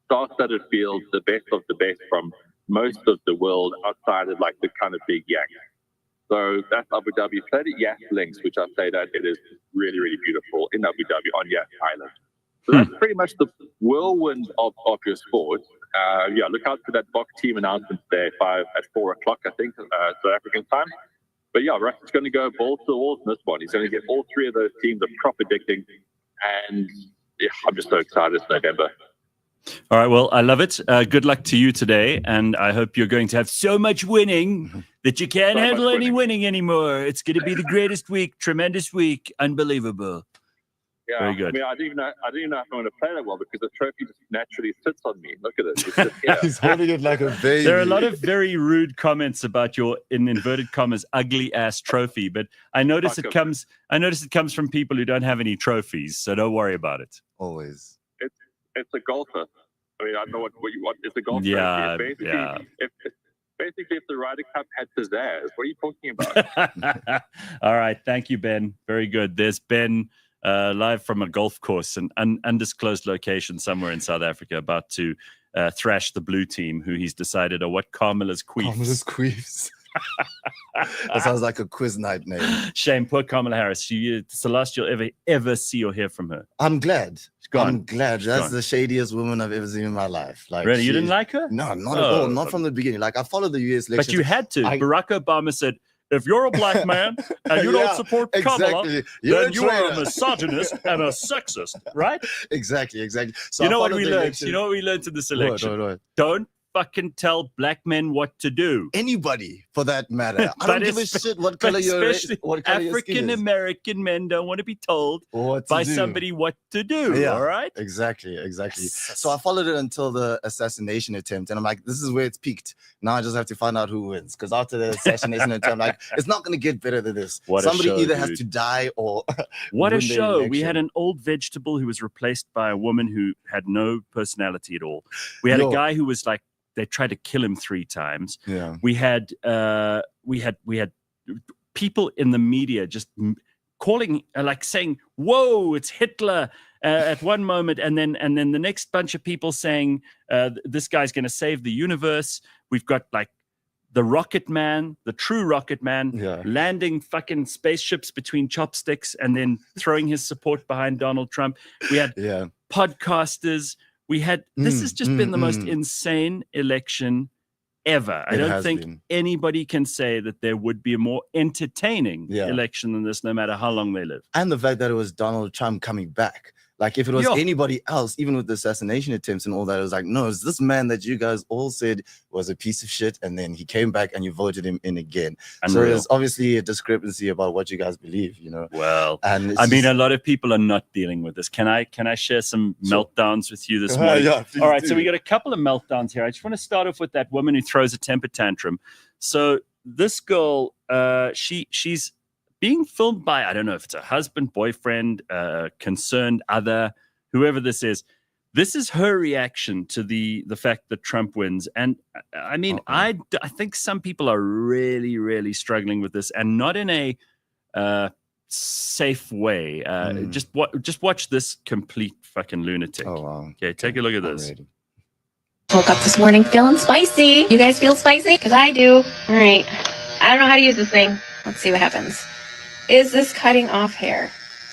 star-studded fields, the best of the best from most of the world outside of like the kind of big yak. So that's Abu Dhabi. Played at Yas Links, which I say that it is really, really beautiful in Abu Dhabi on Yas Island. So that's pretty much the whirlwind of your sport. Look out for that Box team announcement today at 4 o'clock, I think, South African time. But yeah, Russ is going to go balls to the walls in this one. He's going to get all 3 of those teams are proper addicting. And yeah, I'm just so excited. It's November. All right, well, I love it. Good luck to you today, and I hope you're going to have so much winning that you can't handle any winning anymore. It's going to be the greatest week, tremendous week, unbelievable. Yeah, very good. I mean, I didn't even know if I'm going to play that well because the trophy just naturally sits on me. Look at it. It's just, He's holding it like a baby. There are a lot of very rude comments about your, in inverted commas, ugly ass trophy, but I notice it comes from people who don't have any trophies, so don't worry about it. Always. It's a golfer. I mean, I don't know what you want. It's a golfer. Yeah, Basically, if the Ryder Cup had pizzazz, what are you talking about? All right. Thank you, Ben. Very good. There's Ben live from a golf course, an undisclosed location somewhere in South Africa, about to thrash the blue team, who he's decided are what Carmela's Queefs. Carmela's Queefs. That sounds like a quiz night name. Shame, poor Kamala Harris. It's the last you'll ever see or hear from her. I'm glad. Gone. I'm glad. That's the shadiest woman I've ever seen in my life. Like, really? You didn't like her? No, not at all. Not from the beginning. Like, I followed the US elections. But you had to. Barack Obama said, if you're a black man and you don't support Kamala, then you are a misogynist and a sexist, right? Exactly. So you know what we learned? You know what we learned in this election? What? Don't fucking tell black men what to do. Anybody, for that matter. I But don't give a shit what But color your especially what color your skin African is. American men don't want to be told Or what to by do. somebody what to do. Yeah, All right. exactly. So I followed it until the assassination attempt, and I'm like, this is where it's peaked. Now I just have to find out who wins, because after the assassination attempt, like, it's not going to get better than this. What a Somebody show, either has dude. to die or What a win the show. We had election. an old vegetable who was replaced by a woman who had no personality at all. We had a guy who was like, they tried to kill him 3 times. Yeah. We had people in the media just calling, like saying, "Whoa, it's Hitler!" At one moment, and then the next bunch of people saying, "This guy's going to save the universe." We've got like the Rocket Man, the true Rocket Man, landing fucking spaceships between chopsticks and then throwing his support behind Donald Trump. We had podcasters. We had, this has just been the most insane election ever. I don't think anybody can say that there would be a more entertaining election than this, no matter how long they live. And the fact that it was Donald Trump coming back. Like, if it was anybody else, even with the assassination attempts and all that, it was like, no, it's this man that you guys all said was a piece of shit, and then he came back and you voted him in again. Unreal. So there's obviously a discrepancy about what you guys believe, you know. Well, and I mean, a lot of people are not dealing with this. Can I share some meltdowns with you this morning? All right, so we got a couple of meltdowns here. I just want to start off with that woman who throws a temper tantrum. So this girl, she's being filmed by, I don't know if it's a husband, boyfriend, concerned other, whoever this is. This is her reaction to the fact that Trump wins. And I mean, I think some people are really, really struggling with this, and not in a safe way. Just watch this complete fucking lunatic. Oh, wow. Okay, take a look at this. Woke up this morning feeling spicy. You guys feel spicy? Because I do. All right. I don't know how to use this thing. Let's see what happens. Is this cutting off hair?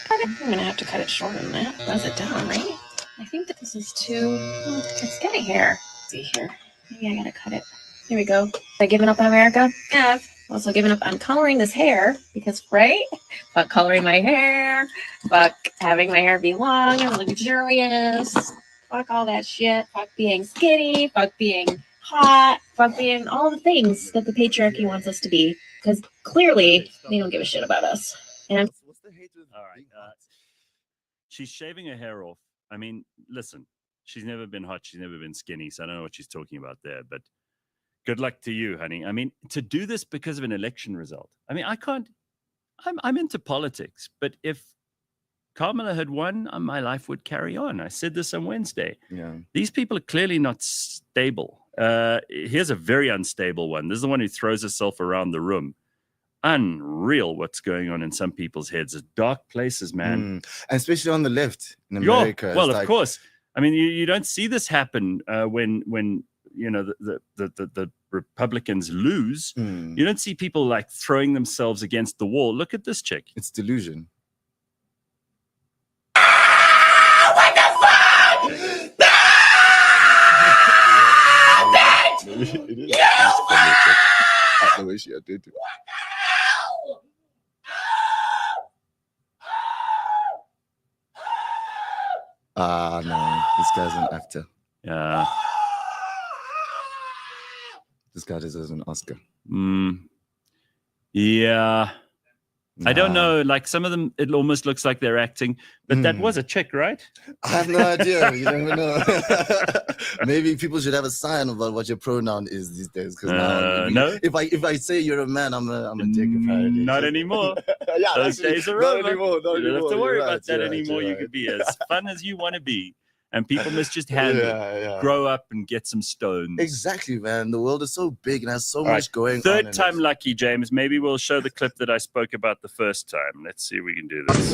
I'm going to have to cut it shorter than that. That's it down, right? I think that this is too... Oh, it's getting hair. Let's see here. Maybe I got to cut it. Here we go. Have I given up on America? Yeah. I've also given up on coloring this hair because, right? Fuck coloring my hair. Fuck having my hair be long and luxurious. Fuck all that shit. Fuck being skinny. Fuck being hot. Fuck being all the things that the patriarchy wants us to be. Because clearly, they don't give a shit about us. And what's the hate with all right. She's shaving her hair off. I mean, listen, she's never been hot. She's never been skinny. So I don't know what she's talking about there. But good luck to you, honey. I mean, to do this because of an election result. I mean, I can't. I'm into politics. But if Kamala had won, my life would carry on. I said this on Wednesday. Yeah. These people are clearly not stable. Here's a very unstable one. This is the one who throws herself around the room. Unreal what's going on in some people's heads. It's dark places, man. And especially on the left in America. Well, of course. I mean, you don't see this happen when you know the Republicans lose. You don't see people like throwing themselves against the wall. Look at this chick. It's delusion. what the fuck? The way she did it. No, this guy's an actor. Yeah. This guy deserves an Oscar. Yeah. I don't know. Like some of them, it almost looks like they're acting, but that was a chick, right? I have no idea. You never know. Maybe people should have a sign about what your pronoun is these days. Because no. If I say you're a man, I'm a dick. Not anymore. Those days are over. You don't have to worry about that anymore. You can be as fun as you want to be. And people must just grow up and get some stones. Exactly, man. The world is so big and has so much going on. Third time lucky, James. Maybe we'll show the clip that I spoke about the first time. Let's see if we can do this.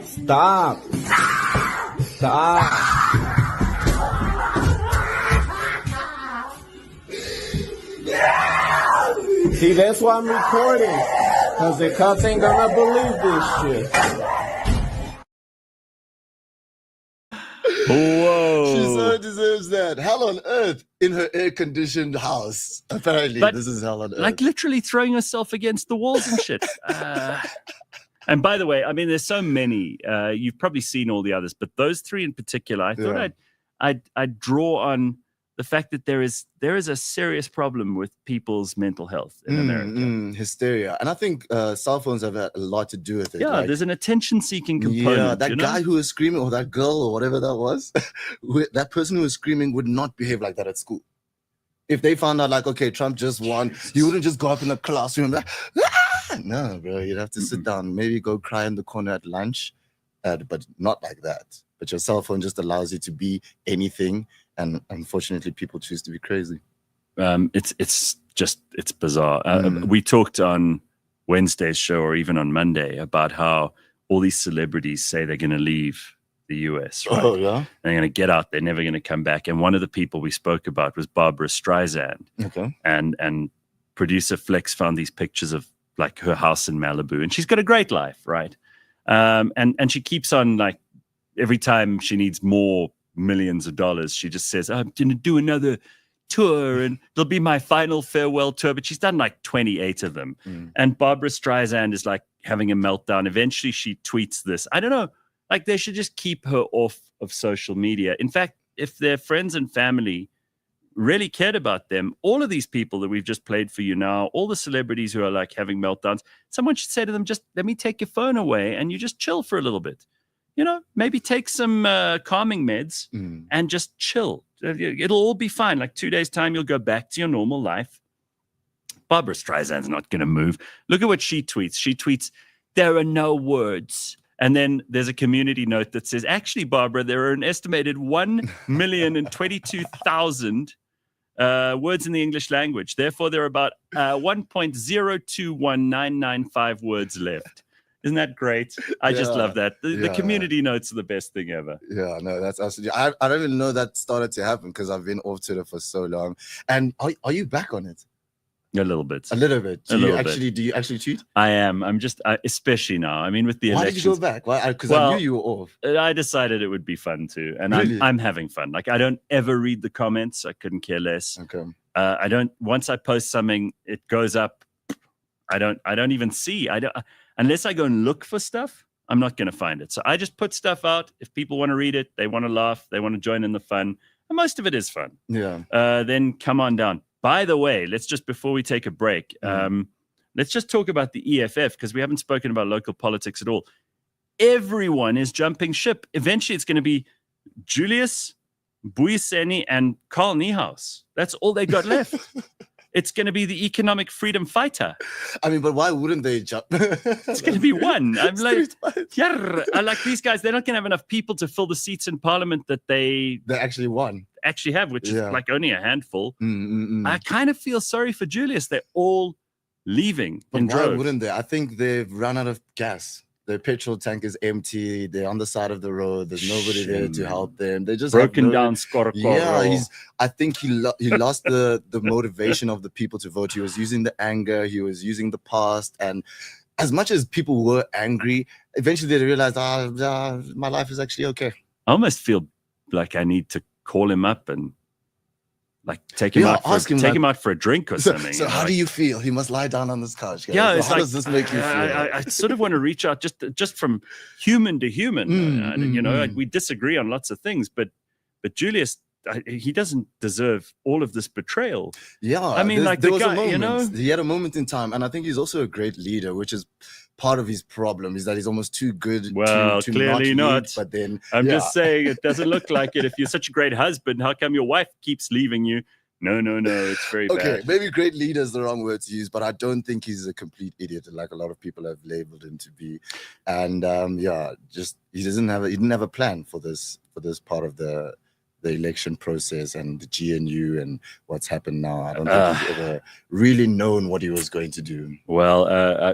Stop. Stop. See, that's why I'm recording. Because the cops ain't gonna believe this shit. Whoa. She so deserves that. Hell on earth in her air-conditioned house. Apparently, this is hell on earth. Like literally throwing herself against the walls and shit. And by the way, I mean, there's so many. You've probably seen all the others, but those three in particular, I thought I draw on the fact that there is a serious problem with people's mental health in America. Hysteria. And I think cell phones have a lot to do with it. Yeah, like, there's an attention-seeking component. Yeah, that guy who was screaming, or that girl, or whatever that was, that person who was screaming would not behave like that at school. If they found out, like, okay, Trump just won, you wouldn't just go up in the classroom like, ah! No, bro, you'd have to sit down, maybe go cry in the corner at lunch, but not like that. But your cell phone just allows you to be anything, and unfortunately, people choose to be crazy. It's bizarre. We talked on Wednesday's show, or even on Monday, about how all these celebrities say they're going to leave the US, right? Oh, yeah? And they're going to get out. They're never going to come back. And one of the people we spoke about was Barbara Streisand. Okay. And producer Flex found these pictures of like her house in Malibu, and she's got a great life, right? And she keeps on, like, every time she needs more millions of dollars, she just says, I'm going to do another tour and it'll be my final farewell tour. But she's done like 28 of them. And Barbara Streisand is like having a meltdown. Eventually she tweets this. I don't know, like, they should just keep her off of social media. In fact, if their friends and family really cared about them, all of these people that we've just played for you now, all the celebrities who are like having meltdowns, someone should say to them, just let me take your phone away and you just chill for a little bit. You know, maybe take some calming meds and just chill. It'll all be fine. Like 2 days' time, you'll go back to your normal life. Barbara Streisand's not going to move. Look at what she tweets. She tweets, there are no words. And then there's a community note that says, actually, Barbara, there are an estimated 1,022,000 words in the English language. Therefore, there are about 1.021995 words left. Isn't that great? I just love that. The community notes are the best thing ever. Yeah, no, that's absolutely. I don't even know that started to happen because I've been off Twitter for so long. And are you back on it? A little bit. A little bit. Do you actually tweet? I am. I'm just, especially now. I mean, with the elections. Why did you go back? Why? Because I knew you were off. I decided it would be fun too, and really? I'm having fun. Like, I don't ever read the comments. I couldn't care less. Okay. I don't. Once I post something, it goes up. I don't even see. Unless I go and look for stuff, I'm not going to find it. So I just put stuff out. If people want to read it, they want to laugh, they want to join in the fun, and most of it is fun. Yeah. Then come on down. By the way, before we take a break, let's just talk about the EFF, because we haven't spoken about local politics at all. Everyone is jumping ship. Eventually, it's going to be Julius, Buyiseni, and Carl Niehaus. That's all they got left. It's going to be the economic freedom fighter. I mean, but why wouldn't they jump? It's going to be one. I'm like, yeah, I like these guys. They're not going to have enough people to fill the seats in parliament that they actually have, which is like only a handful. I kind of feel sorry for Julius. They're all leaving in droves. Why wouldn't they? I think they've run out of gas. Their petrol tank is empty. They're on the side of the road. There's nobody there to help them. They just broken down scorpion. Yeah, I think he lost the motivation of the people to vote. He was using the anger. He was using the past. And as much as people were angry, eventually they realized, my life is actually okay. I almost feel like I need to call him up and like take him out for a drink or something. So how do you feel? He must lie down on this couch. Guys. Yeah, how does this make you feel? I sort of want to reach out just from human to human. We disagree on lots of things, but Julius, he doesn't deserve all of this betrayal. Yeah, I mean, like the guy, he had a moment in time, and I think he's also a great leader, which is part of his problem, is that he's almost too good. Well, to clearly not. Lead, but then I'm just saying, it doesn't look like it. If you're such a great husband, how come your wife keeps leaving you? No, it's very bad. Okay, maybe great leader is the wrong word to use, but I don't think he's a complete idiot, like a lot of people have labeled him to be. And he didn't have a plan for this part of the election process and the GNU and what's happened now. I don't think he's ever really known what he was going to do. Well,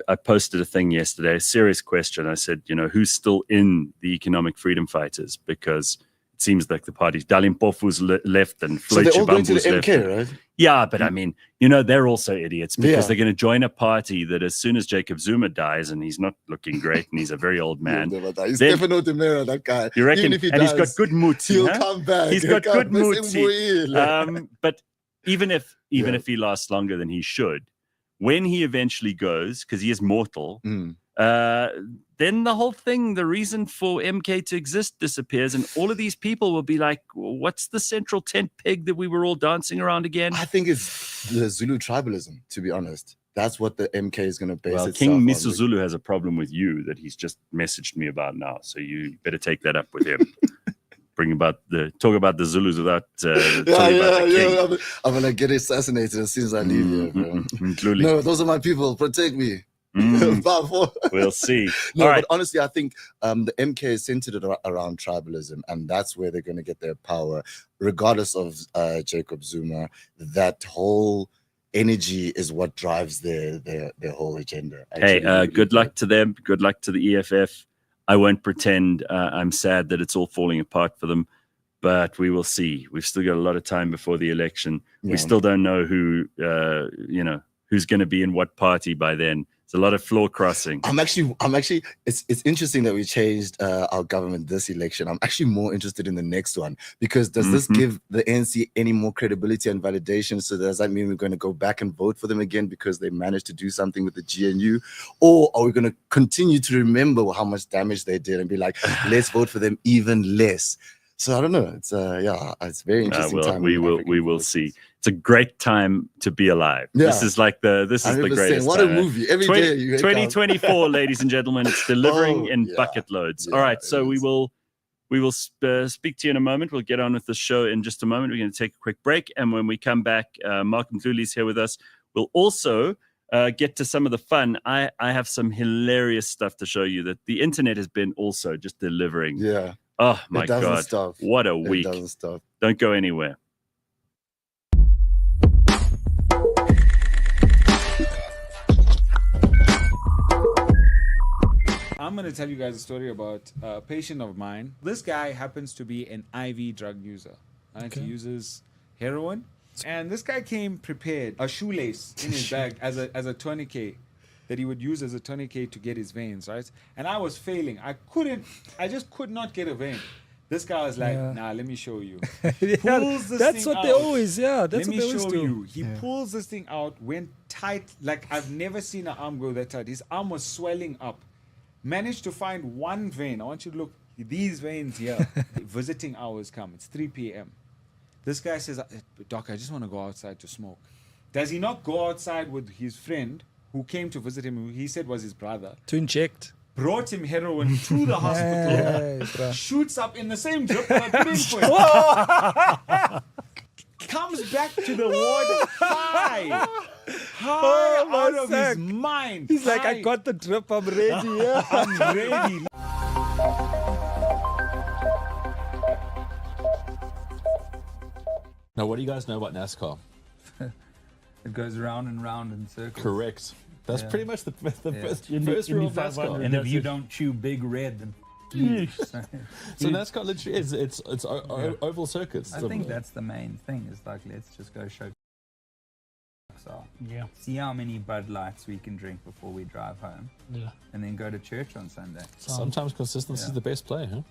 I posted a thing yesterday, a serious question. I said, who's still in the economic freedom fighters? Because it seems like the parties, Dalimpofu's left and Floyd So they're all going to the left. MK, right? Yeah, but I mean, they're also idiots because they're going to join a party that as soon as Jacob Zuma dies, and he's not looking great and he's a very old man. He's Stefano De Mera, that guy. You reckon? Even if he and dies, he's got good muti. He'll come back. He's got good muti. But even if he lasts longer than he should, when he eventually goes, because he is mortal, then the whole thing, the reason for MK to exist disappears, and all of these people will be like, what's the central tent peg that we were all dancing around again? I think it's the Zulu tribalism, to be honest. That's what the MK is going to base Well, itself King on. Misuzulu has a problem with you that he's just messaged me about now, so you better take that up with him. Talk about the Zulus without talking about the king. I'm gonna get assassinated as soon as I leave here, bro. Mdluli. No, those are my people. Protect me. We'll see. No, All right. but honestly, I think the MK is centered around tribalism, and that's where they're going to get their power, regardless of Jacob Zuma. That whole energy is what drives their whole agenda. Hey, good luck to them. Good luck to the EFF. I won't pretend I'm sad that it's all falling apart for them, but we will see. We've still got a lot of time before the election. Yeah. We still don't know who, who's going to be in what party by then. It's a lot of floor crossing. I'm actually. It's interesting that we changed our government this election. I'm actually more interested in the next one, because does this give the ANC any more credibility and validation? So does that mean we're going to go back and vote for them again because they managed to do something with the GNU, or are we going to continue to remember how much damage they did and be like, let's vote for them even less? So I don't know. It's it's a very interesting time. We will see. It's a great time to be alive. Yeah. This is the greatest. What a movie! Every day, 2024, ladies and gentlemen, it's delivering in bucket loads. Yeah, all right, so we will speak to you in a moment. We'll get on with the show in just a moment. We're going to take a quick break, and when we come back, Mark Mdluli's here with us. We'll also get to some of the fun. I have some hilarious stuff to show you that the internet has been also just delivering. Yeah. Oh my God! Stop. What a week! It doesn't stop. Don't go anywhere. I'm going to tell you guys a story about a patient of mine. This guy happens to be an IV drug user. Right? He uses heroin. And this guy came prepared, a shoelace in his bag as a tourniquet that he would use as a tourniquet to get his veins, right? And I was failing. I just could not get a vein. This guy was like, nah, let me show you. That's what they always, that's what they always do. He pulls this thing out, went tight, like I've never seen an arm go that tight. His arm was swelling up. Managed to find one vein. I want you to look, these veins here. Visiting hours come. It's 3 p.m. This guy says, Doc, I just want to go outside to smoke. Does he not go outside with his friend who came to visit him, who he said was his brother? To inject. Brought him heroin to the hospital. Shoots up in the same drip that I put in for him. Comes back to the ward high out of his mind. He's like, I got the drip, I'm ready. I'm ready. Now, what do you guys know about NASCAR? It goes round and round in circles. Correct. That's pretty much the first rule of NASCAR. And if you don't chew Big Red, then so NASCAR literally is it's oval circuits. I think that's the main thing. Is like, let's just go show. See how many Bud Lights we can drink before we drive home. And then go to church on Sunday. Sometimes consistency is the best play, huh?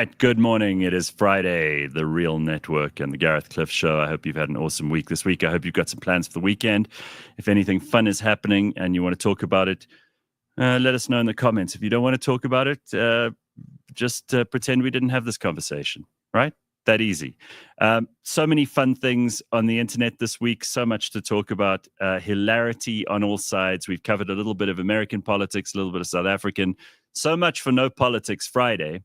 right, good morning. It is Friday, the Real Network and the Gareth Cliff Show. I hope you've had an awesome week this week. I hope you've got some plans for the weekend. If anything fun is happening and you want to talk about it, let us know in the comments. If you don't want to talk about it, just pretend we didn't have this conversation, right? That easy. So many fun things on the internet this week, so much to talk about. Hilarity on all sides. We've covered a little bit of American politics, a little bit of South African. So much for No Politics Friday.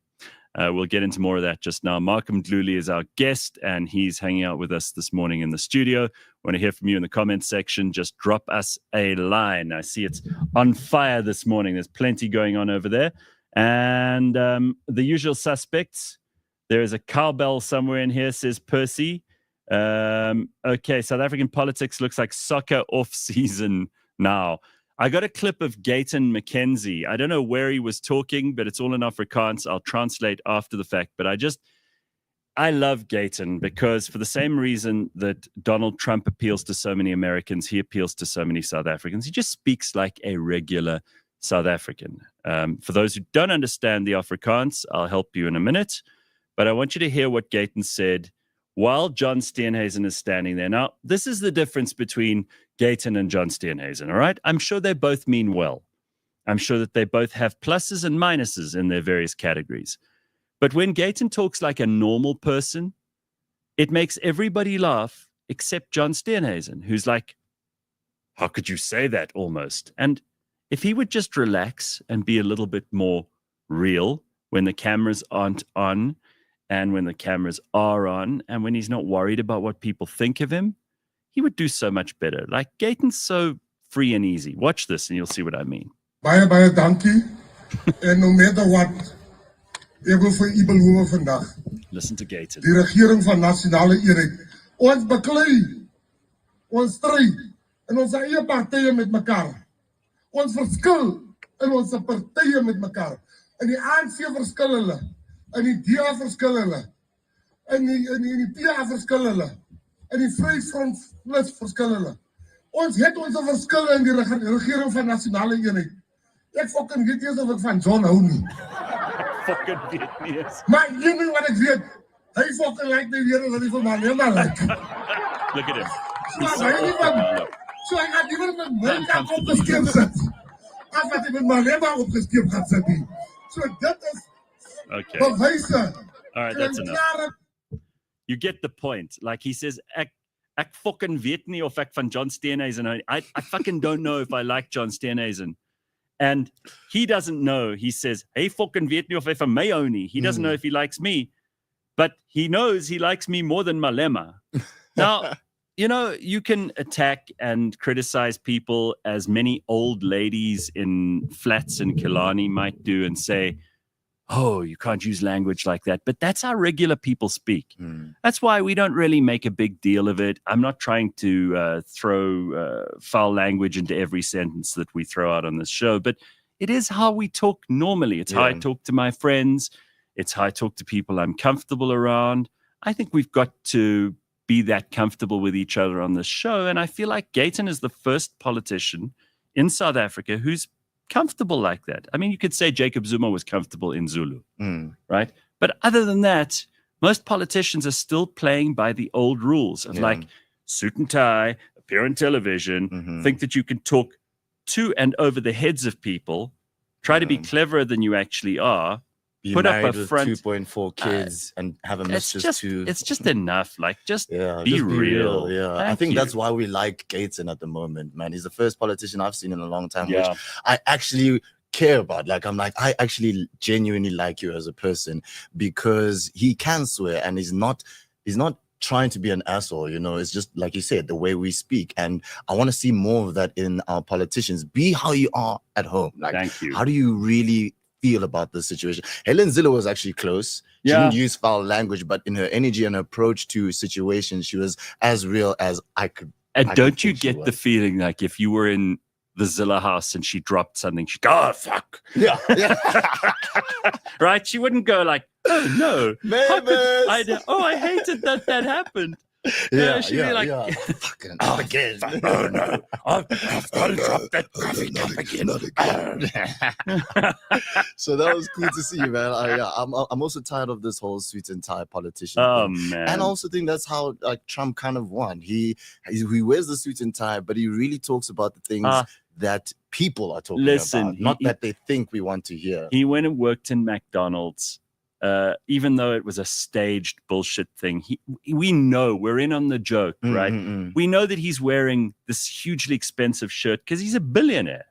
We'll get into more of that just now. Mdluli is our guest, and he's hanging out with us this morning in the studio. Want to hear from you in the comments section. Just drop us a line. I see it's on fire this morning. There's plenty going on over there. And the usual suspects. There is a cowbell somewhere in here, says Percy. Okay, South African politics looks like soccer off-season now. I got a clip of Gayton McKenzie. I don't know where he was talking, but it's all in Afrikaans. I'll translate after the fact. But I love Gayton because for the same reason that Donald Trump appeals to so many Americans, he appeals to so many South Africans. He just speaks like a regular South African. For those who don't understand the Afrikaans, I'll help you in a minute. But I want you to hear what Gayton said while John Steenhuisen is standing there. Now, this is the difference between Gayton and John Steenhuisen, all right? I'm sure they both mean well. I'm sure that they both have pluses and minuses in their various categories. But when Gayton talks like a normal person, it makes everybody laugh except John Steenhuisen, who's like, how could you say that almost? And if he would just relax and be a little bit more real when the cameras aren't on, and when the cameras are on, and when he's not worried about what people think of him, he would do so much better. Like, Gayton's so free and easy. Watch this and you'll see what I mean. Baie dankie. En no matter what, ek wil vir u beloof vandag. Listen to Gayton. Die regering van nasionale eenheid. Ons beklei, ons stry in ons eie partye met mekaar. Ons verskil in ons partye met mekaar. In die ANC verskil hulle. En die DA verskil hulle. En die PA verskil hulle. En die Vryheidsfront Plus verskil hulle. Ons het ons verskille in die regering van nasionale eenheid. Ek fucking weet nie of ek van John hou nie. Fucking weet nie eens. Maar jy weet wat ek weet. Hy fucking like my weer as hy vir Malema like. Look at him. So hy gaat liever met my kant opgeskeep sit. As wat hy met Malema opgeskeep gaat sit nie. So dit is okay. All right, that's enough. You get the point. Like he says, ek fucking weet nie of ek van John Steenhuisen. I fucking don't know if I like John Steenhuisen. And he doesn't know. He says, hey, fucking weet nie of hy van my hou nie. He doesn't know if he likes me. But he knows he likes me more than Malema. Now, you know, you can attack and criticize people as many old ladies in flats in Killarney might do and say, oh, you can't use language like that. But that's how regular people speak. That's why we don't really make a big deal of it. I'm not trying to throw foul language into every sentence that we throw out on this show, but it is how we talk normally. It's how I talk to my friends. It's how I talk to people I'm comfortable around. I think we've got to be that comfortable with each other on this show. And I feel like Gayton is the first politician in South Africa who's comfortable like that. I mean, you could say Jacob Zuma was comfortable in Zulu, right? But other than that, most politicians are still playing by the old rules of like suit and tie, appear on television, think that you can talk to and over the heads of people, try to be cleverer than you actually are, put up a front 2.4 kids and have a mistress too. It's just enough. Like, just be real. Yeah, I think that's why we like Gayton at the moment, man. He's the first politician I've seen in a long time, which I actually care about. Like, I'm like, I actually genuinely like you as a person because he can swear and he's not trying to be an asshole, you know. It's just like you said, the way we speak, and I want to see more of that in our politicians. Be how you are at home. Like, thank you. How do you really feel about the situation? Helen Zille was actually close. She didn't use foul language, but in her energy and approach to situations, she was as real as I could. And don't you get the feeling like if you were in the Zilla house and she dropped something, she'd go, oh, fuck. Yeah. Right? She wouldn't go like, oh, no. I hated that happened. She'd be like, fucking not again. Oh no, I've got to drop that coffee cup again. So that was cool to see, man. I'm also tired of this whole suit and tie politician thing. Man. And I also think that's how Trump kind of won. He wears the suit and tie, but he really talks about the things that people are talking about, not that they think we want to hear. He went and worked in McDonald's. Even though it was a staged bullshit thing, we know we're in on the joke, right? We know that he's wearing this hugely expensive shirt because he's a billionaire,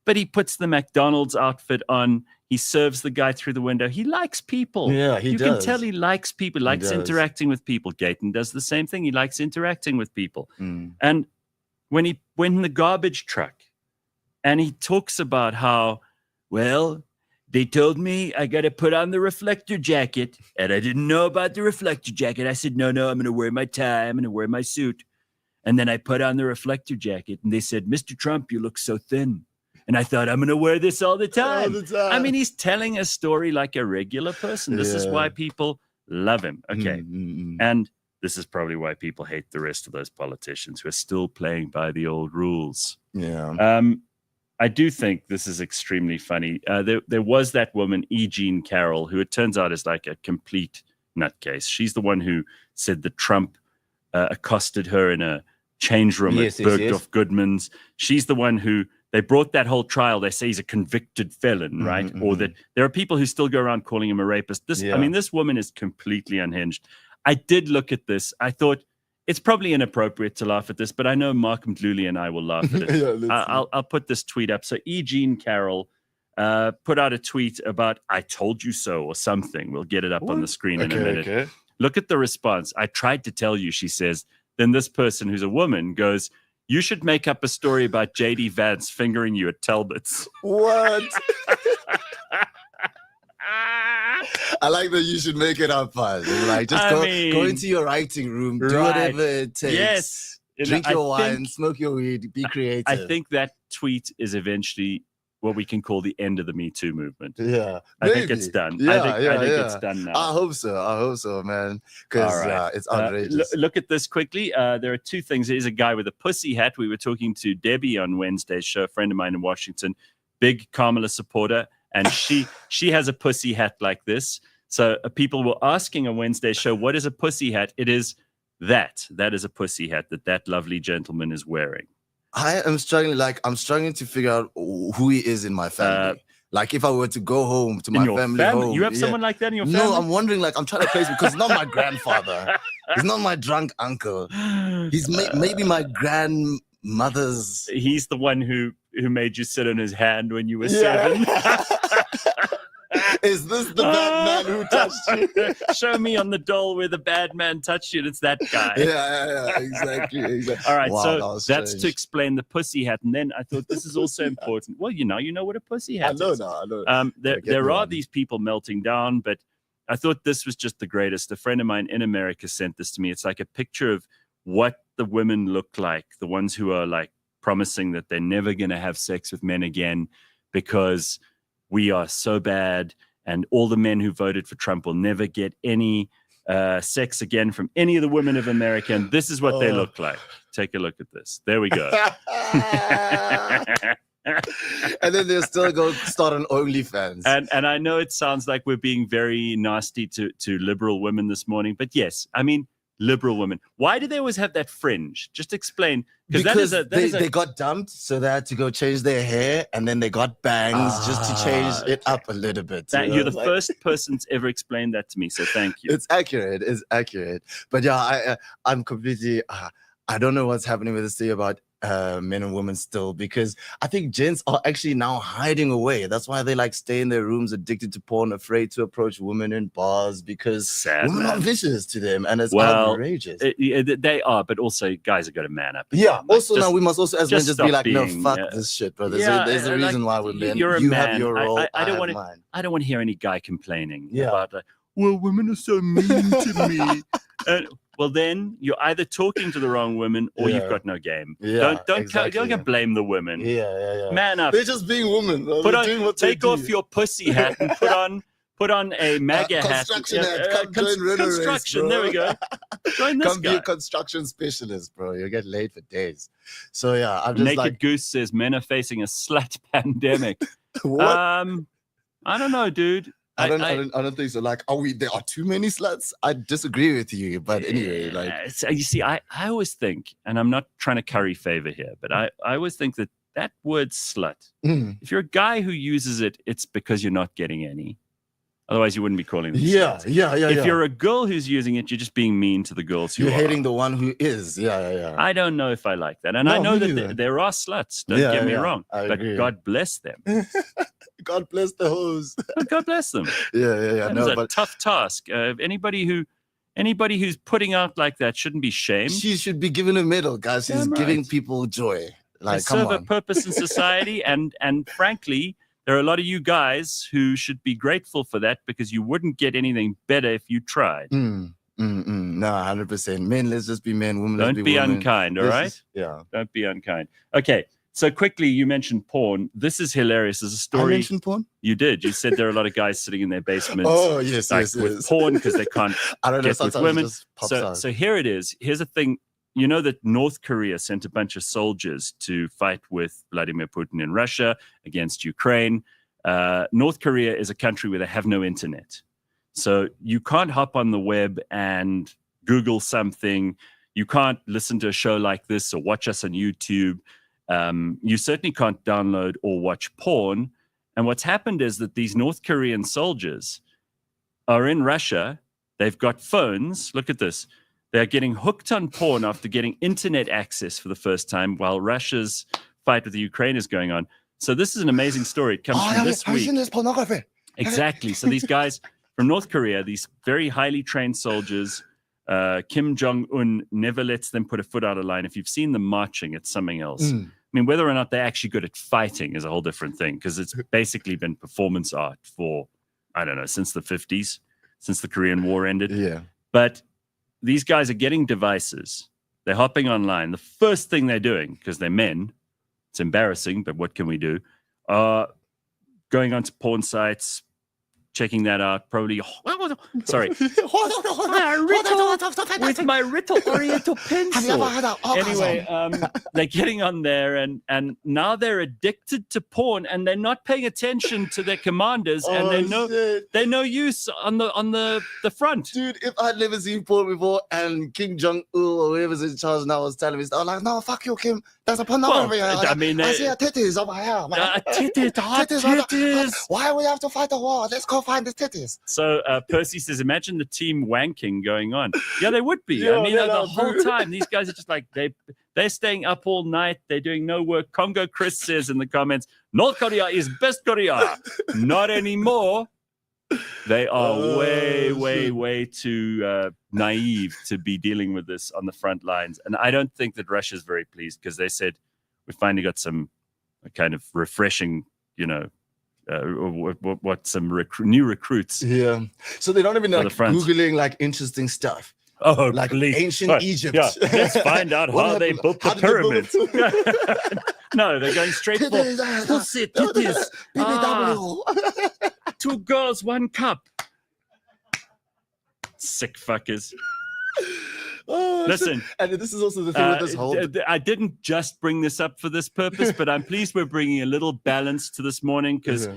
but he puts the McDonald's outfit on. He serves the guy through the window. He likes people. Yeah, you can tell he likes people, likes interacting with people. Gayton does the same thing. He likes interacting with people. And when he went in the garbage truck and he talks about how, well, they told me I got to put on the reflector jacket, and I didn't know about the reflector jacket. I said, no, I'm going to wear my tie. I'm going to wear my suit. And then I put on the reflector jacket, and they said, Mr. Trump, you look so thin. And I thought, I'm going to wear this all the time. I mean, he's telling a story like a regular person. This is why people love him. Okay. And this is probably why people hate the rest of those politicians who are still playing by the old rules. Yeah. I do think this is extremely funny. There was that woman, E. Jean Carroll, who it turns out is like a complete nutcase. She's the one who said that Trump accosted her in a change room at Bergdorf Goodman's. She's the one who they brought that whole trial. They say he's a convicted felon, right? Or that there are people who still go around calling him a rapist. I mean, this woman is completely unhinged. I did look at this. I thought, it's probably inappropriate to laugh at this, but I know Mark Mdluli and I will laugh at it. I'll put this tweet up. So E. Jean Carroll put out a tweet about, I told you so, or something. We'll get it up on the screen in a minute. Look at the response. I tried to tell you, she says. Then this person, who's a woman, goes, you should make up a story about J.D. Vance fingering you at Talbot's. What? I like that you should make it up, fun. Like, just go into your writing room, do whatever it takes. Yes. Drink your wine, smoke your weed, be creative. I think that tweet is eventually what we can call the end of the Me Too movement. Yeah. I think it's done. I think it's done now. I hope so, man. Because it's outrageous. Look at this quickly. There are two things. There's a guy with a pussy hat. We were talking to Debbie on Wednesday's show, a friend of mine in Washington, big Kamala supporter. And she has a pussy hat like this. So people were asking on Wednesday's show, what is a pussy hat? It is that. That is a pussy hat that lovely gentleman is wearing. I am struggling. I'm struggling to figure out who he is in my family. Like if I were to go home to my family home. You have someone like that in your family? No, I'm wondering, I'm trying to place because he's not my grandfather. He's not my drunk uncle. He's maybe my grandmother's. He's the one who made you sit on his hand when you were 7. Is this the bad man who touched you? Show me on the doll where the bad man touched you. It's that guy. Yeah, exactly. All right, wow, so that's to explain the pussy hat. And then I thought this is also important. Well, you know what a pussy hat is. I know. There are these people melting down, but I thought this was just the greatest. A friend of mine in America sent this to me. It's like a picture of what the women look like, the ones who are like promising that they're never going to have sex with men again because we are so bad, and all the men who voted for Trump will never get any sex again from any of the women of America. And this is what they look like. Take a look at this. There we go. And then they'll still go start an OnlyFans. And I know it sounds like we're being very nasty to liberal women this morning, but yes, I mean, liberal women. Why do they always have that fringe? Just explain. Because they got dumped, so they had to go change their hair, and then they got bangs just to change it up a little bit. You're the first person to ever explain that to me, so thank you. It's accurate. But yeah, I'm completely... I don't know what's happening with this thing about men and women still, because I think gents are actually now hiding away. That's why they stay in their rooms addicted to porn, afraid to approach women in bars, because women are vicious to them, and it's outrageous. They are, but also guys have got to man up. Yeah. Also, now we must also as men just be like, no, fuck this shit, brother. There's a reason why we're men. You're a man. Have your role. I don't want to hear any guy complaining about well, women are so mean to me. Well, then you're either talking to the wrong women or you've got no game. Yeah, don't blame the women. Yeah. Man up. They're just being women. Take off your pussy hat and put put on a MAGA hat. Construction hat. Come join Renner Race, construction. bro. There we go. Join this Come be guy. a construction specialist, bro. You'll get laid for days. So yeah, I'm just Naked like, Goose says men are facing a slut pandemic. what? I don't know, dude. I don't think so. Like, there are too many sluts? I disagree with you, but anyway, like, so you see, I always think, and I'm not trying to curry favor here, but I always think that word slut, if you're a guy who uses it, it's because you're not getting any. Otherwise, you wouldn't be calling them sluts. If you're a girl who's using it, you're just being mean to the girls who you're are. hating the one who is. Yeah. I don't know if I like that. And I know that there are sluts. Don't get me wrong. I but agree. God bless them. God bless the hoes. God bless them. Yeah. That is a tough task. Anybody who's putting out like that shouldn't be shamed. She should be given a medal, guys. She's giving people joy. Like, they serve a purpose in society, and frankly, there are a lot of you guys who should be grateful for that because you wouldn't get anything better if you tried. No, 100%. Men, let's just be men. Women, let's be women. Don't be unkind, all right? Don't be unkind. Okay, so quickly, you mentioned porn. This is hilarious. There's a story. I mentioned porn? You did. You said there are a lot of guys sitting in their basements. Oh, yes, with porn because they can't I don't know, get with women. It just pops out. So here it is. Here's the thing. You know that North Korea sent a bunch of soldiers to fight with Vladimir Putin in Russia against Ukraine. North Korea is a country where they have no internet. So you can't hop on the web and Google something. You can't listen to a show like this or watch us on YouTube. You certainly can't download or watch porn. And what's happened is that these North Korean soldiers are in Russia. They've got phones. Look at this. They're getting hooked on porn after getting internet access for the first time while Russia's fight with the Ukraine is going on. So this is an amazing story. It comes from this week. This pornography. Exactly. So these guys from North Korea, these very highly trained soldiers, Kim Jong-un never lets them put a foot out of line. If you've seen them marching, it's something else. I mean, whether or not they're actually good at fighting is a whole different thing because it's basically been performance art for, I don't know, since the 50s, since the Korean War ended. Yeah. But these guys are getting devices. They're hopping online. The first thing they're doing, because they're men, it's embarrassing, but what can we do? Going onto porn sites, checking that out, probably, sorry. With my Riddle Oriental pencil. Anyway, they're getting on there and now they're addicted to porn and they're not paying attention to their commanders and they're no use on the front. Dude, if I'd never seen porn before and Kim Jong-un or whoever's in charge now was telling me, I was like, no, fuck you, Kim. There's a pornography. I mean, I see a titties over here. Titties. Why we have to fight the war? Let's go find the titties. So Percy says, imagine the team wanking going on. Yeah, they would be. I mean, the whole time, these guys are just like, they're staying up all night. They're doing no work. Congo Chris says in the comments, North Korea is best Korea. Not anymore. They are way too naive to be dealing with this on the front lines. And I don't think that Russia's very pleased because they said, we finally got some kind of refreshing, some new recruits. Yeah. So they don't even like Googling like interesting stuff. Oh, like please. ancient Egypt. Yeah. Let's find out how they built the pyramids. No, they're going straight for pussy titties. BBW. 2 girls, 1 cup. Sick fuckers. Listen, and this is also the thing with this whole. I didn't just bring this up for this purpose, but I'm pleased we're bringing a little balance to this morning because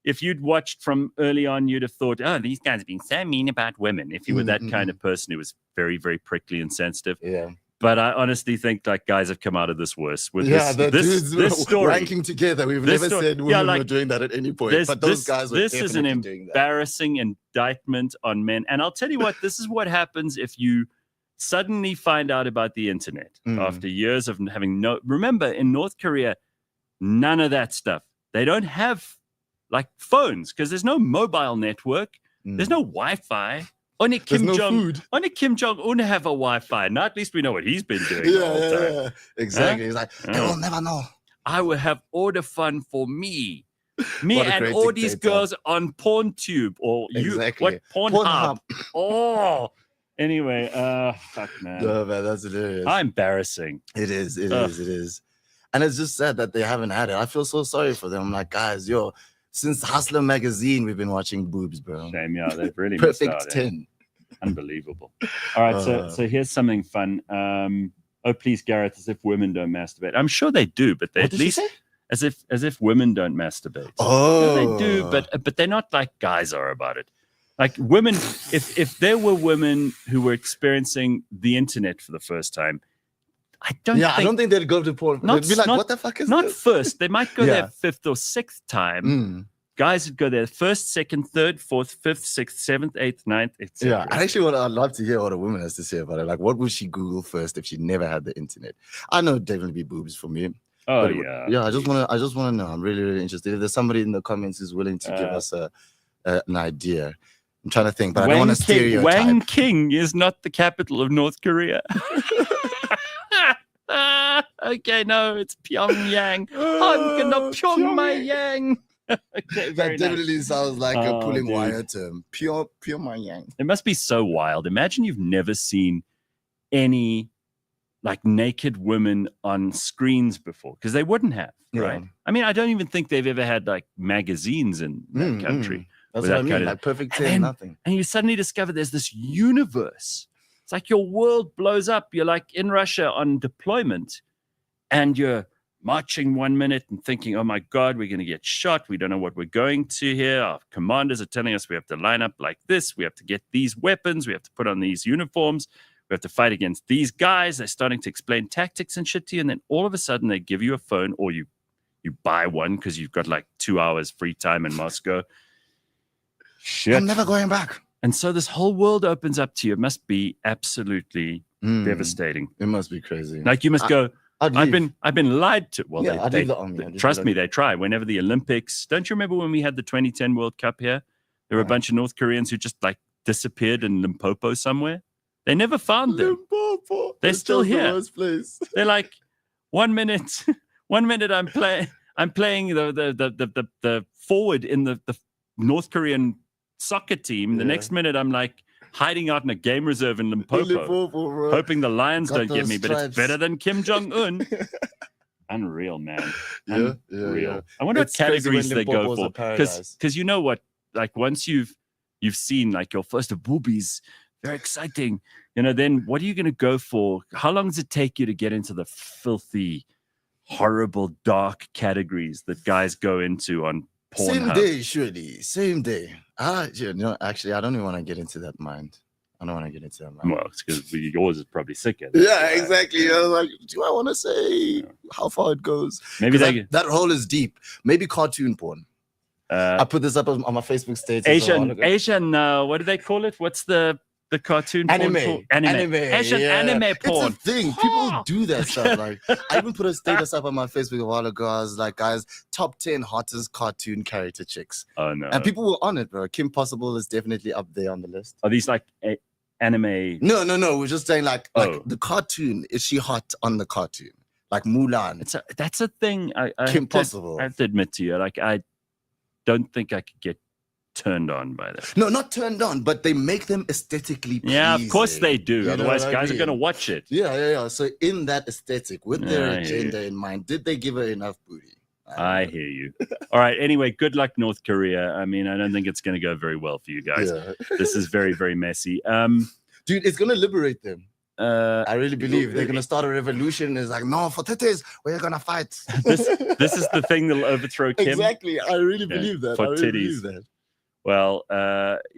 if you'd watched from early on, you'd have thought, oh, these guys are being so mean about women. If you were that kind of person who was very, very prickly and sensitive. Yeah. But I honestly think like guys have come out of this worse with this story. Ranking together, we've never said women were doing that at any point. But those guys were this is an doing that. embarrassing indictment on men. And I'll tell you what, this is what happens if you suddenly find out about the internet after years of having no. Remember, in North Korea, none of that stuff. They don't have like phones because there's no mobile network. There's no Wi-Fi. Only Kim Jong-un have a Wi-Fi. Now at least we know what he's been doing. Yeah. Exactly. He's like, they will never know. I will have order fun for me. Me and all these girls on PornTube or Pornhub. Oh, anyway, fuck man. No, man, that's hilarious. How embarrassing. It is. And it's just sad that they haven't had it. I feel so sorry for them. I'm like, guys, Since Hustler magazine, we've been watching boobs, bro. Shame, yeah, they've really missed Perfect out, 10. Unbelievable. All right, so here's something fun. Oh, please, Gareth, as if women don't masturbate. I'm sure they do, but they What at did she least say? as if women don't masturbate. Oh, they do, but they're not like guys are about it. Like women, if there were women who were experiencing the internet for the first time, I don't think they'd go to porn. They'd be like, what the fuck is not this? first. They might go Yeah. there fifth or sixth time. Guys would go there first, second, third, fourth, fifth, sixth, seventh, eighth, ninth, etc. Yeah, I'd love to hear what a woman has to say about it. Like, what would she Google first if she never had the internet? I know it'd definitely be boobs for me. Oh, but yeah. Yeah, I just wanna know. I'm really, really interested. If there's somebody in the comments who's willing to give us an idea. I'm trying to think, but I don't want to stereotype. Wangking is not the capital of North Korea. Okay, no, it's Pyongyang. I'm gonna pyong my yang. Okay, that definitely sounds like a pulling wire term. Pure my yang. It must be so wild. Imagine you've never seen any like naked women on screens before, because they wouldn't have, right? I mean, I don't even think they've ever had like magazines in that country. That's what I mean. Like perfect 10, nothing. And you suddenly discover there's this universe. It's like your world blows up. You're like in Russia on deployment, and you're marching 1 minute and thinking, oh my God, we're going to get shot. We don't know what we're going to here. Our commanders are telling us we have to line up like this. We have to get these weapons. We have to put on these uniforms. We have to fight against these guys. They're starting to explain tactics and shit to you. And then all of a sudden they give you a phone, or you buy one because you've got like 2 hours free time in Moscow. Shit. I'm never going back. And so this whole world opens up to you. It must be absolutely devastating. It must be crazy. Like you must go, I've been lied to. Well, yeah, trust me, they try. Whenever the Olympics, don't you remember when we had the 2010 World Cup here? There were a bunch of North Koreans who just like disappeared in Limpopo somewhere. They never found them. Limpopo. They're still here. The worst place. They're like, 1 minute I'm playing the forward in the North Korean soccer team. The next minute I'm like hiding out in a game reserve in Limpopo, hoping the Lions don't get me, but it's better than Kim Jong-un. Unreal, man. Unreal. I wonder what categories they go for. Because you know what, like once you've seen like your first boobies, very exciting. You know, then what are you going to go for? How long does it take you to get into the filthy, horrible, dark categories that guys go into on Pornhub? Same day, surely. Same day. Actually, I don't even want to get into that mind. I don't want to get into that mind. Well, it's because yours is probably sicker. Yeah, exactly. I was like, do I want to say how far it goes? Maybe that hole is deep. Maybe cartoon porn. I put this up on my Facebook status. Asian. What do they call it? What's the cartoon anime. Porn? Anime. Asian anime porn. It's a thing. People do that stuff. Like I even put a status up on my Facebook a while ago. I was like, guys, top 10 hottest cartoon character chicks. Oh no. And people were on it, bro. Kim Possible is definitely up there on the list. Are these like anime? No. We're just saying like the cartoon. Is she hot on the cartoon? Like Mulan. That's a thing. Kim Possible. I have to admit to you, like I don't think I could get turned on by that. No, not turned on, but they make them aesthetically pleasing. Yeah, of course they do. You Otherwise, guys are going to watch it. Yeah. So in that aesthetic, with their agenda in mind, did they give her enough booty? I hear you. All right. Anyway, good luck, North Korea. I mean, I don't think it's going to go very well for you guys. Yeah. This is very, very messy. Dude, it's going to liberate them. I really believe they're going to start a revolution. It's like, no, for titties, we're going to fight. This is the thing that'll overthrow Kim. Exactly. I really believe that. For titties. Well,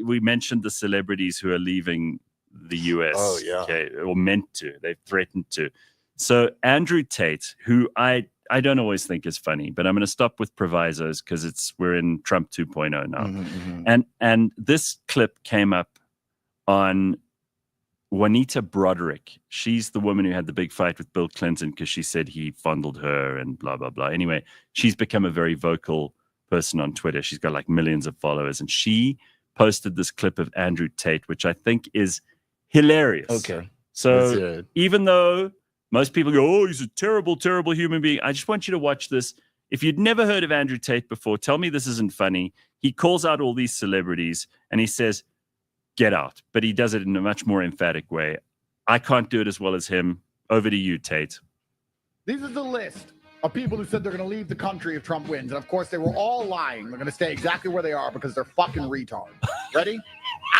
we mentioned the celebrities who are leaving the US. Oh, yeah. Okay, or meant to. They've threatened to. So Andrew Tate, who I don't always think is funny, but I'm going to stop with provisos because we're in Trump 2.0 now. Mm-hmm. And this clip came up on Juanita Broderick. She's the woman who had the big fight with Bill Clinton because she said he fondled her and blah, blah, blah. Anyway, she's become a very vocal person on Twitter. She's got like millions of followers, and she posted this clip of Andrew Tate, which I think is hilarious. Okay. So even though most people go, oh, he's a terrible, terrible human being, I just want you to watch this. If you'd never heard of Andrew Tate before, tell me this isn't funny. He calls out all these celebrities and he says, get out. But he does it in a much more emphatic way. I can't do it as well as him. Over to you, Tate. This is the list of people who said they're going to leave the country if Trump wins. And of course, they were all lying. They're going to stay exactly where they are because they're fucking retards. Ready?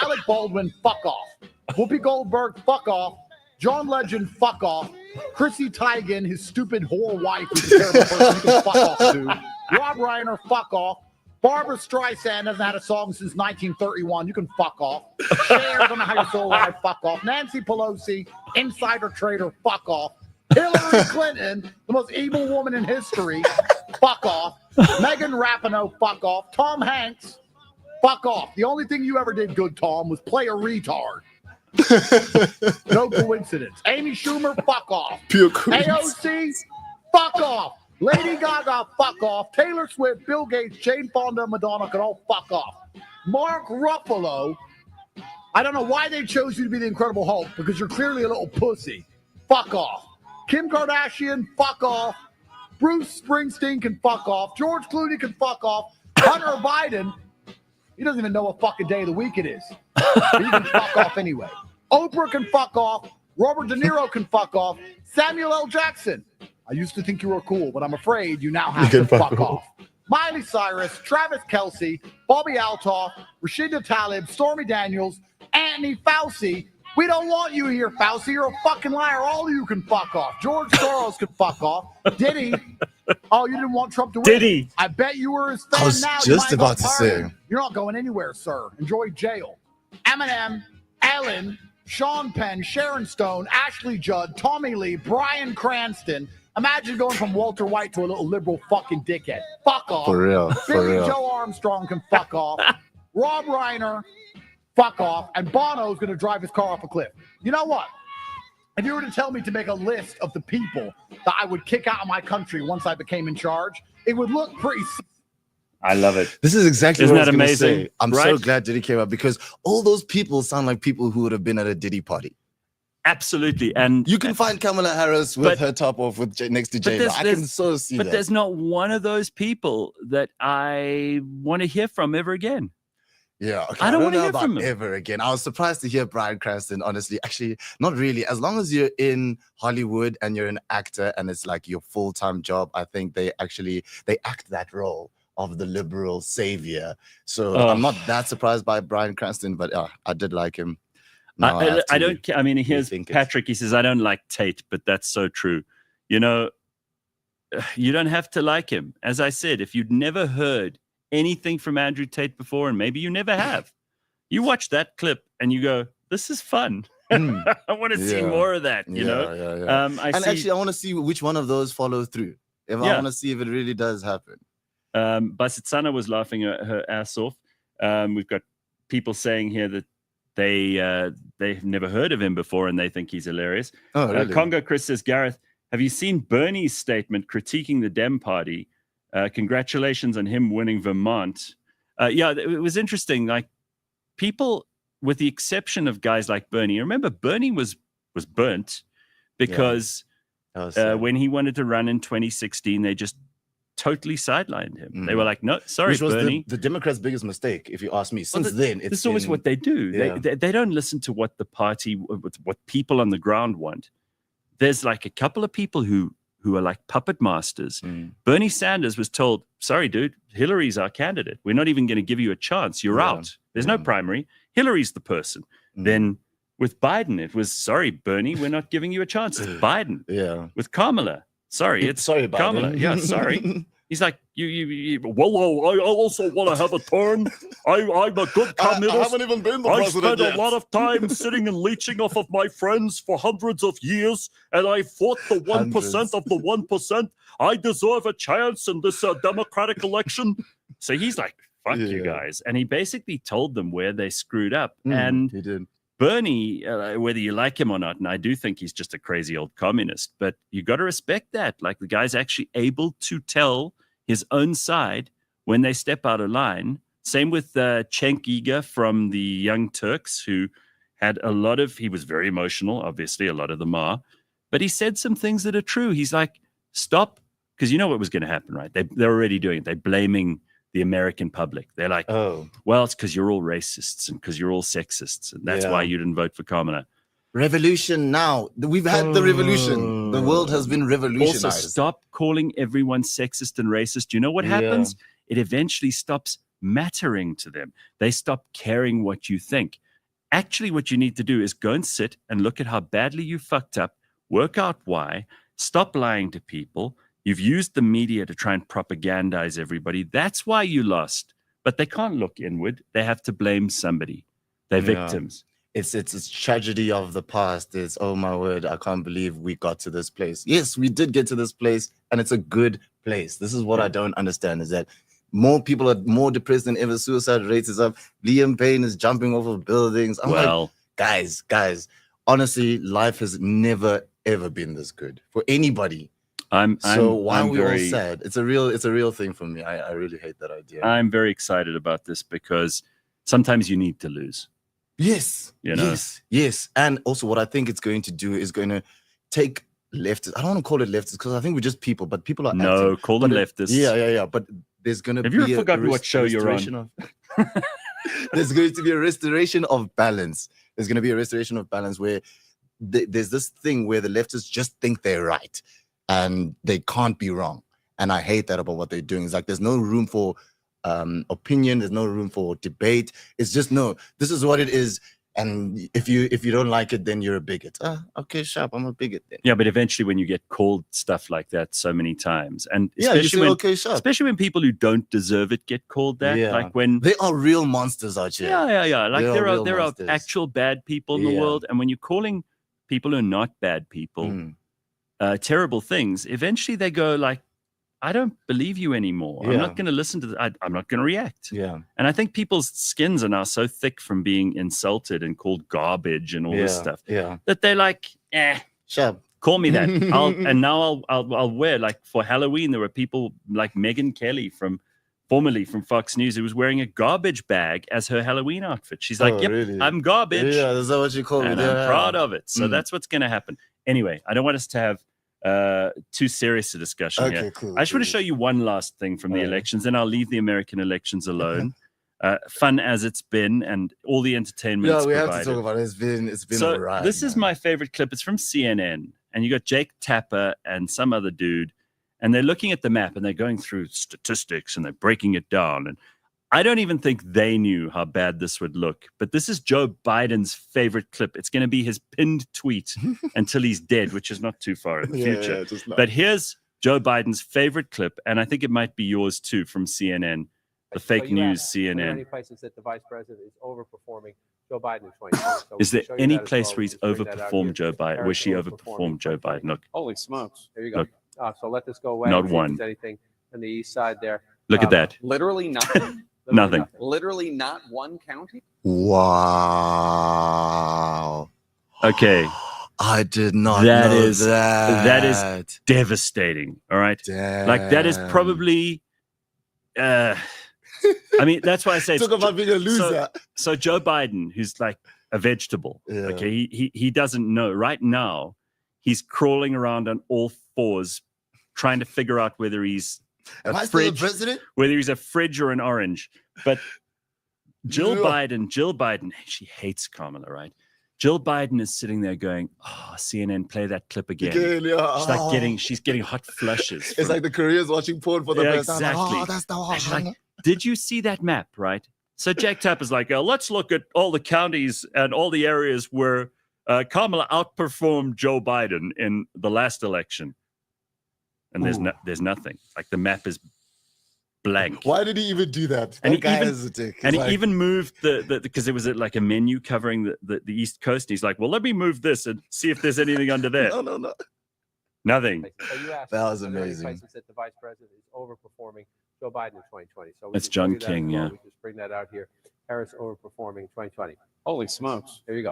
Alec Baldwin, fuck off. Whoopi Goldberg, fuck off. John Legend, fuck off. Chrissy Teigen, his stupid whore wife, who's a terrible person, he can fuck off too. Rob Reiner, fuck off. Barbara Streisand hasn't had a song since 1931. You can fuck off. Cher, I don't know how you're still alive. Fuck off. Nancy Pelosi, insider trader. Fuck off. Hillary Clinton, the most evil woman in history. Fuck off. Megan Rapinoe. Fuck off. Tom Hanks. Fuck off. The only thing you ever did good, Tom, was play a retard. No coincidence. Amy Schumer. Fuck off. Pure coincidence. AOC. Fuck off. Lady Gaga, fuck off. Taylor Swift, Bill Gates, Jane Fonda, Madonna can all fuck off. Mark Ruffalo, I don't know why they chose you to be the Incredible Hulk because you're clearly a little pussy. Fuck off. Kim Kardashian, fuck off. Bruce Springsteen can fuck off. George Clooney can fuck off. Hunter Biden, he doesn't even know what fucking day of the week it is. But he can fuck off anyway. Oprah can fuck off. Robert De Niro can fuck off. Samuel L. Jackson. I used to think you were cool, but I'm afraid you now have to fuck off. Miley Cyrus, Travis Kelce, Bobby Altoff, Rashida Tlaib, Stormy Daniels, Anthony Fauci. We don't want you here, Fauci. You're a fucking liar. All of you can fuck off. George Soros can fuck off. Diddy. Oh, you didn't want Trump to win? Diddy. I bet you were his fan I was now. just about to say. You're not going anywhere, sir. Enjoy jail. Eminem, Ellen, Sean Penn, Sharon Stone, Ashley Judd, Tommy Lee, Bryan Cranston. Imagine going from Walter White to a little liberal fucking dickhead. Fuck off. For real. Billy Joe Armstrong can fuck off. Rob Reiner, fuck off. And Bono's going to drive his car off a cliff. You know what? If you were to tell me to make a list of the people that I would kick out of my country once I became in charge, it would look pretty. I love it. This is exactly Isn't what I that was gonna amazing? say. I'm Right? so glad Diddy came up because all those people sound like people who would have been at a Diddy party. Absolutely. And you can find Kamala Harris with her top off with next to J-Lo. I can so see but that. there's not one of those people that I want to hear from ever again. Yeah, okay. I don't want to know hear about from him. ever again. I was surprised to hear Bryan Cranston, honestly. Actually, not really. As long as you're in Hollywood and you're an actor and it's like your full-time job, I think they act that role of the liberal savior. So I'm not that surprised by Bryan Cranston, but I did like him. I don't care. I mean, here's Patrick. He says, I don't like Tate, but that's so true. You know, you don't have to like him. As I said, if you'd never heard anything from Andrew Tate before, and maybe you never have, you watch that clip and you go, this is fun. I want to see more of that, you know? Actually, I want to see which one of those follow through. I want to see if it really does happen. Basitsana was laughing her ass off. We've got people saying here that they've never heard of him before and they think he's hilarious. Oh, really? Congo Chris says, Gareth, have you seen Bernie's statement critiquing the Dem Party? Congratulations on him winning Vermont. Yeah, it was interesting. Like, people, with the exception of guys like Bernie, remember Bernie was burnt because when he wanted to run in 2016, they just totally sidelined him. They were like, no, sorry, Which was Bernie. the Democrats' biggest mistake, if you ask me. Since then, it's this is always what they do. Yeah. They don't listen to what the party, what people on the ground want. There's like a couple of people who are like puppet masters. Bernie Sanders was told, sorry, dude, Hillary's our candidate. We're not even going to give you a chance. You're out. There's no primary. Hillary's the person. Then with Biden, it was, sorry, Bernie, we're not giving you a chance. It's Biden. Yeah. With Kamala, sorry, it's sorry, Biden. Kamala. Yeah, sorry. He's like, well, I also want to have a turn. I'm a good communist. I haven't even been the I president spent yet. a lot of time sitting and leeching off of my friends for hundreds of years, and I fought the 1% of the 1%. I deserve a chance in this democratic election. So he's like, fuck you guys. And he basically told them where they screwed up. And he did. Bernie, whether you like him or not, and I do think he's just a crazy old communist, but you got to respect that. Like, the guy's actually able to tell his own side when they step out of line. Same with Cenk Uygur from the Young Turks, who had he was very emotional, obviously, a lot of them are, but he said some things that are true. He's like, stop, because you know what was going to happen, right? They're already doing it. They're blaming the American public. They're like, well, it's because you're all racists and because you're all sexists, and that's why you didn't vote for Kamala. Revolution now. We've had the revolution. The world has been revolutionized. Also, stop calling everyone sexist and racist. You know what happens? It eventually stops mattering to them. They stop caring what you think. Actually, what you need to do is go and sit and look at how badly you fucked up, work out why, stop lying to people. You've used the media to try and propagandize everybody. That's why you lost. But they can't look inward. They have to blame somebody. They're victims. It's tragedy of the past. It's, oh my word, I can't believe we got to this place. Yes, we did get to this place, and it's a good place. This is what I don't understand, is that more people are more depressed than ever. Suicide rates is up. Liam Payne is jumping off of buildings. I'm like, guys, honestly, life has never, ever been this good for anybody. Why are we all sad? It's a real thing for me. I really hate that idea. I'm very excited about this because sometimes you need to lose. Yes, you know? yes. And also what I think it's going to do is going to take leftists. I don't want to call it leftists because I think we're just people, but people are call them leftists. Yeah. But there's going to be Have you forgotten what show you're on? There's going to be a restoration of balance. There's going to be a restoration of balance where there's this thing where the leftists just think they're right and they can't be wrong. And I hate that about what they're doing. It's like there's no room for opinion. There's no room for debate. It's just, no, this is what it is. And if you don't like it, then you're a bigot. Okay, sharp. I'm a bigot then. Yeah, but eventually when you get called stuff like that so many times, and especially when people who don't deserve it get called that, like when they are real monsters out here. Yeah. Like there are actual bad people in the world, and when you're calling people who are not bad people terrible things, eventually they go like, I don't believe you anymore. I'm not going to listen to I'm not going to react. Yeah. And I think people's skins are now so thick from being insulted and called garbage and all this stuff that they're like, sure, call me that. I'll wear, like for Halloween, there were people like Megyn Kelly formerly from Fox News who was wearing a garbage bag as her Halloween outfit. She's like, yep, really? I'm garbage. Yeah, that's what you call me. And I'm proud of it. So that's what's going to happen. Anyway, I don't want us to have too serious a discussion here. Cool, I just want to show you one last thing from the elections, then I'll leave the American elections alone. Fun as it's been, and all the entertainment. Yeah, we have to talk about it. It's been so a ride. This is my favorite clip. It's from CNN, and you got Jake Tapper and some other dude, and they're looking at the map and they're going through statistics and they're breaking it down. And I don't even think they knew how bad this would look, but this is Joe Biden's favorite clip. It's going to be his pinned tweet until he's dead, which is not too far in the future. But here's Joe Biden's favorite clip, and I think it might be yours too, from CNN, the fake news CNN. Any places that the vice president is overperforming Joe Biden in 2020. So is there any place where he's overperformed Joe Biden? Where she overperformed Joe Biden? Look. Holy smokes. There you go. So let this go away. Not one. Anything on the east side there. Look at that. Literally nothing. Nothing. Literally not one county. Wow. Okay. I did not know that. That is devastating. All right. Damn. Like that is probably I mean, that's why I say talk about being a loser. So Joe Biden, who's like a vegetable, okay, he doesn't know. Right now, he's crawling around on all fours, trying to figure out whether he's president? Whether he's a fridge or an orange. But Jill Biden, she hates Kamala, right? Jill Biden is sitting there going, "Oh, CNN, play that clip again." She's getting hot flushes. It's like the Koreans watching porn for the first time. Exactly. Oh, that's the one. Like, did you see that map, right? So Jack Tapper's like, let's look at all the counties and all the areas where Kamala outperformed Joe Biden in the last election. And there's nothing. Like the map is blank. Why did he even do that? And he even moved the because there was like a menu covering the East Coast. He's like, well, let me move this and see if there's anything under there. No. Nothing. So you asked, that was amazing. Places that the vice president is overperforming Joe Biden in 2020. So that's John King, We just bring that out here. Harris overperforming 2020. Holy smokes. There you go.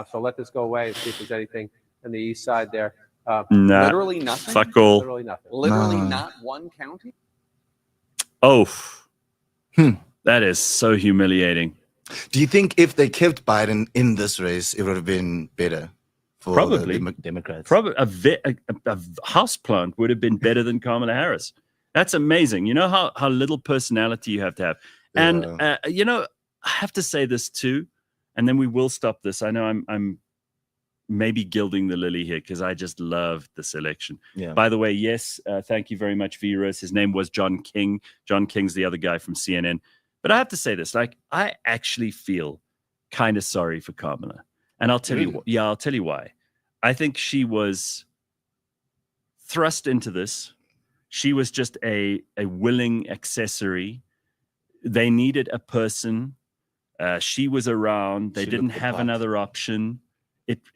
So let this go away and see if there's anything on the east side there. Literally nothing. Fuck all. Literally nothing. Literally not one county. Oh, that is so humiliating. Do you think if they kept Biden in this race, it would have been better for probably the Democrats? Probably a houseplant would have been better than Kamala Harris. That's amazing. You know how little personality you have to have. And you know, I have to say this too, and then we will stop this. I know I'm maybe gilding the lily here because I just loved the selection. Yeah. By the way, yes, thank you very much, Virus. His name was John King. John King's the other guy from CNN. But I have to say this, like, I actually feel kind of sorry for Kamala. And I'll tell you, I'll tell you why. I think she was thrust into this. She was just a willing accessory. They needed a person. She was around. They didn't have another option.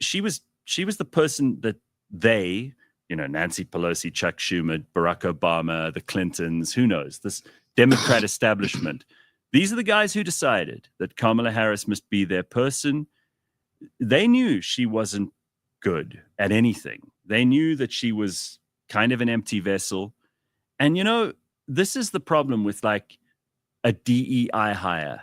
She was the person that they, Nancy Pelosi, Chuck Schumer, Barack Obama, the Clintons, who knows, this Democrat establishment. These are the guys who decided that Kamala Harris must be their person. They knew she wasn't good at anything. They knew that she was kind of an empty vessel. And, this is the problem with like a DEI hire.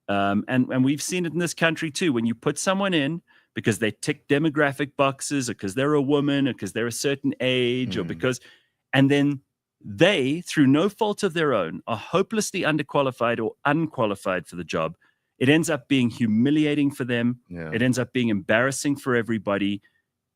And we've seen it in this country too. When you put someone in because they tick demographic boxes or because they're a woman or because they're a certain age or because, and then they, through no fault of their own, are hopelessly underqualified or unqualified for the job. It ends up being humiliating for them. Yeah. It ends up being embarrassing for everybody.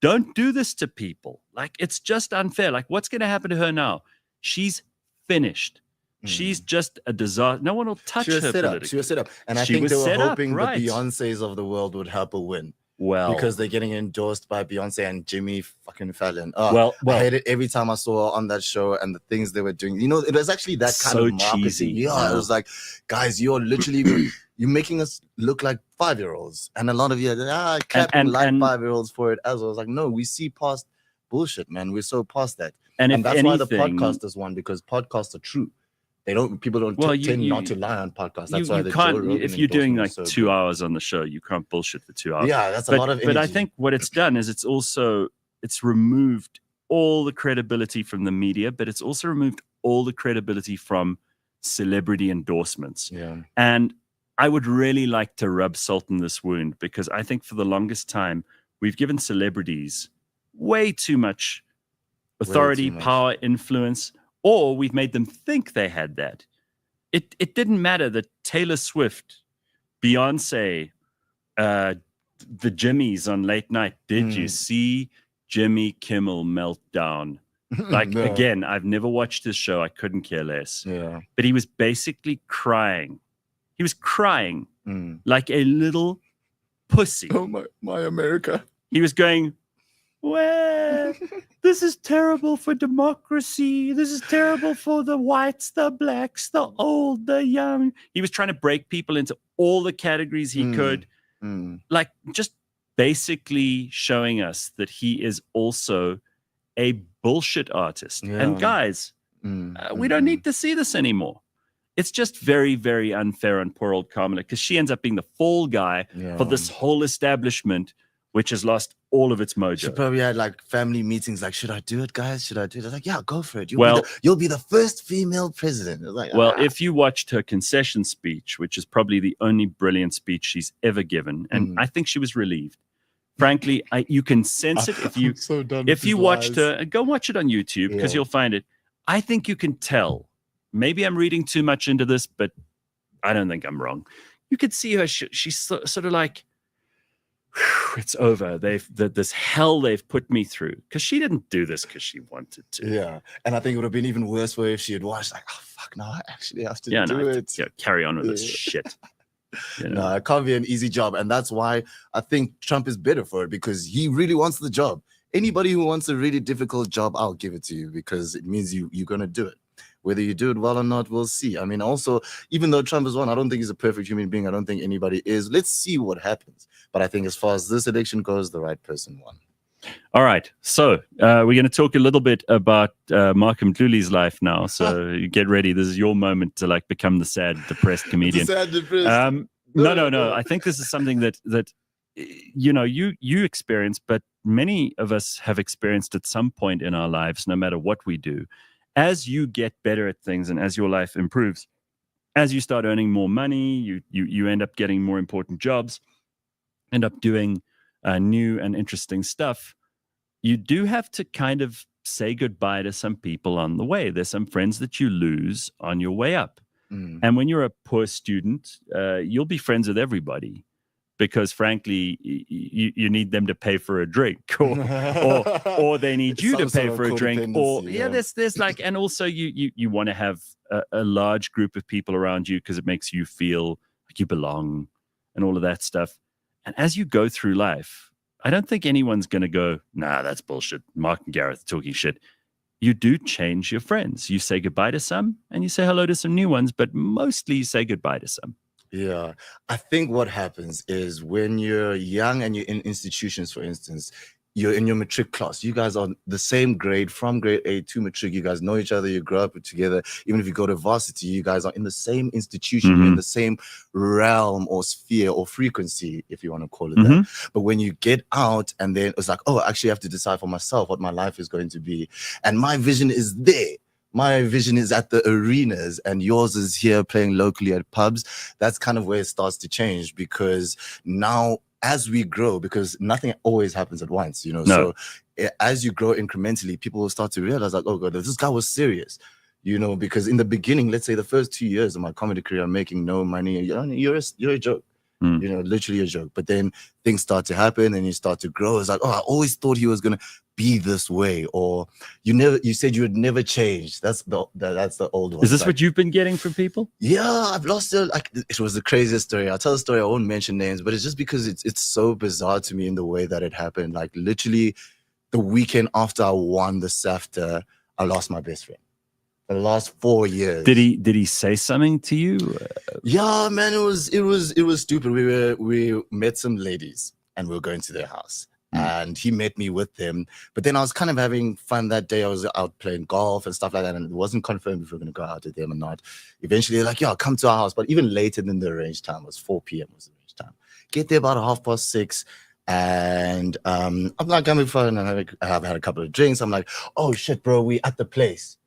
Don't do this to people. Like, it's just unfair. Like, what's going to happen to her now? She's finished. She's just a disaster. No one will touch her politically. She was set up. And I think they were hoping the Beyoncés of the world would help her win. Well, because they're getting endorsed by Beyonce and Jimmy fucking Fallon. Well, I hate it every time I saw her on that show and the things they were doing. It was actually that kind of marketing. Cheesy. Yeah, it was like, guys, you're literally you're making us look like 5-year-olds, and a lot of you are clapping like 5-year-olds for it as well. I was like, no, we see past bullshit, man. We're so past that, and that's why the podcasters won, because podcasts are true. People don't tend not to lie on podcasts. That's why if you're doing like 2 hours on the show, you can't bullshit for 2 hours. Yeah, that's a lot of energy. But I think what it's done is it's removed all the credibility from the media, but it's also removed all the credibility from celebrity endorsements. Yeah. And I would really like to rub salt in this wound, because I think for the longest time, we've given celebrities way too much authority, power, influence, or we've made them think they had that. It didn't matter that Taylor Swift, Beyonce, the Jimmys on late night. Did you see Jimmy Kimmel melt down? Like, No. Again, I've never watched his show. I couldn't care less. Yeah. But he was basically crying. He was crying like a little pussy. Oh, my America. He was going, well, this is terrible for democracy. This is terrible for the whites, the blacks, the old, the young. He was trying to break people into all the categories he could. Like, just basically showing us that he is also a bullshit artist. Yeah. And guys, we don't need to see this anymore. It's just very, very unfair on poor old Kamala, because she ends up being the fall guy for this whole establishment, which has lost all of its mojo. She probably had like family meetings, like, should I do it, guys? Should I do it? I was like, yeah, go for it. You'll be the first female president. It was like, if you watched her concession speech, which is probably the only brilliant speech she's ever given, and I think she was relieved. Frankly, you can sense it if you watched her. Go watch it on YouTube, because you'll find it. I think you can tell. Maybe I'm reading too much into this, but I don't think I'm wrong. You could see her. She's sort of like, it's over. This hell they've put me through, because she didn't do this because she wanted to. Yeah, and I think it would have been even worse for her if she had watched, like, oh fuck, no, I actually have to do it. Carry on with this shit. No, it can't be an easy job, and that's why I think Trump is better for it, because he really wants the job. Anybody who wants a really difficult job, I'll give it to you, because it means you're gonna do it. Whether you do it well or not, we'll see. I mean, also, even though Trump is one, I don't think he's a perfect human being. I don't think anybody is. Let's see what happens. But I think as far as this election goes, the right person won. All right. So we're going to talk a little bit about Mark Mdluli's life now. So you get ready. This is your moment to like become the sad, depressed comedian. Sad, depressed. No. I think this is something that you experience, but many of us have experienced at some point in our lives, no matter what we do. As you get better at things and as your life improves, as you start earning more money, you end up getting more important jobs, end up doing new and interesting stuff. You do have to kind of say goodbye to some people on the way. There's some friends that you lose on your way up. And when you're a poor student, you'll be friends with everybody. because frankly, you need them to pay for a drink, or they need you to pay for a drink, or there's like, and also you want to have a large group of people around you because it makes you feel like you belong and all of that stuff. And as you go through life, I don't think anyone's going to go, nah, that's bullshit. Mark and Gareth talking shit. You do change your friends. You say goodbye to some and you say hello to some new ones, but mostly you say goodbye to some. Yeah, I think what happens is when you're young and you're in institutions, for instance, you're in your matric class. You guys are the same grade from grade 8 to matric. You guys know each other. You grow up together. Even if you go to varsity, you guys are in the same institution, you're in the same realm or sphere or frequency, if you want to call it that. But when you get out and then it's like, oh, I actually have to decide for myself what my life is going to be. And my vision is there. My vision is at the arenas and yours is here playing locally at pubs. That's kind of where it starts to change, because now as we grow, because nothing always happens at once, you know. No. So as you grow incrementally, people will start to realize like, oh God, this guy was serious, you know, because in the beginning, let's say the first 2 years of my comedy career, I'm making no money. You're a joke. You know, literally a joke. But then things start to happen and you start to grow. It's like, oh, I always thought he was gonna be this way, or you said you would never change. That's the old one. Is this what you've been getting from people? Yeah, I've lost it. Like, it was the craziest story. I'll tell the story. I won't mention names, but it's just because it's so bizarre to me in the way that it happened. Like literally, the weekend after I won the SAFTA, I lost my best friend. The last 4 years. Did he say something to you? Yeah, man, it was stupid. We met some ladies and we were going to their house. And he met me with them. But then I was kind of having fun that day. I was out playing golf and stuff like that. And it wasn't confirmed if we were going to go out with them or not. Eventually, they're like, yeah, come to our house. But even later than the arranged time, was 4 p.m. was the arranged time. Get there about 6:30. And I'm like, having fun. And I've had a couple of drinks. I'm like, oh, shit, bro, we at the place.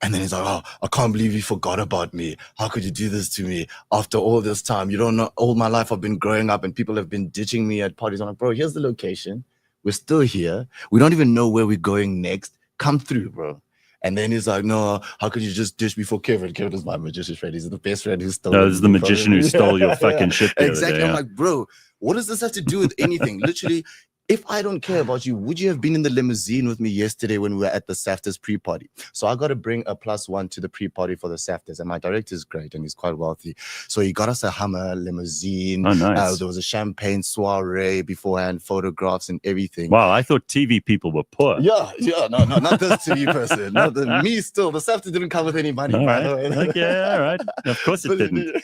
And then he's like, oh, I can't believe you forgot about me. How could you do this to me after all this time? You don't know, all my life I've been growing up and people have been ditching me at parties. I'm like, bro, here's the location. We're still here. We don't even know where we're going next. Come through, bro. And then he's like, no, how could you just ditch me for Kevin? Kevin is my magician friend. He's the best friend who stole. No, this is the magician who stole your fucking shit. Exactly. I'm like, bro, what does this have to do with anything? Literally, if I don't care about you, would you have been in the limousine with me yesterday when we were at the SAFTAs pre-party? So I got to bring a +1 to the pre-party for the SAFTAs. And my director is great and he's quite wealthy. So he got us a Hummer limousine. Oh, nice. There was a champagne soiree beforehand, photographs and everything. Wow, I thought TV people were poor. Yeah, no, not this TV person. Not me still. The SAFTA didn't come with any money, all by right. the way. Okay, all right. Of course it didn't.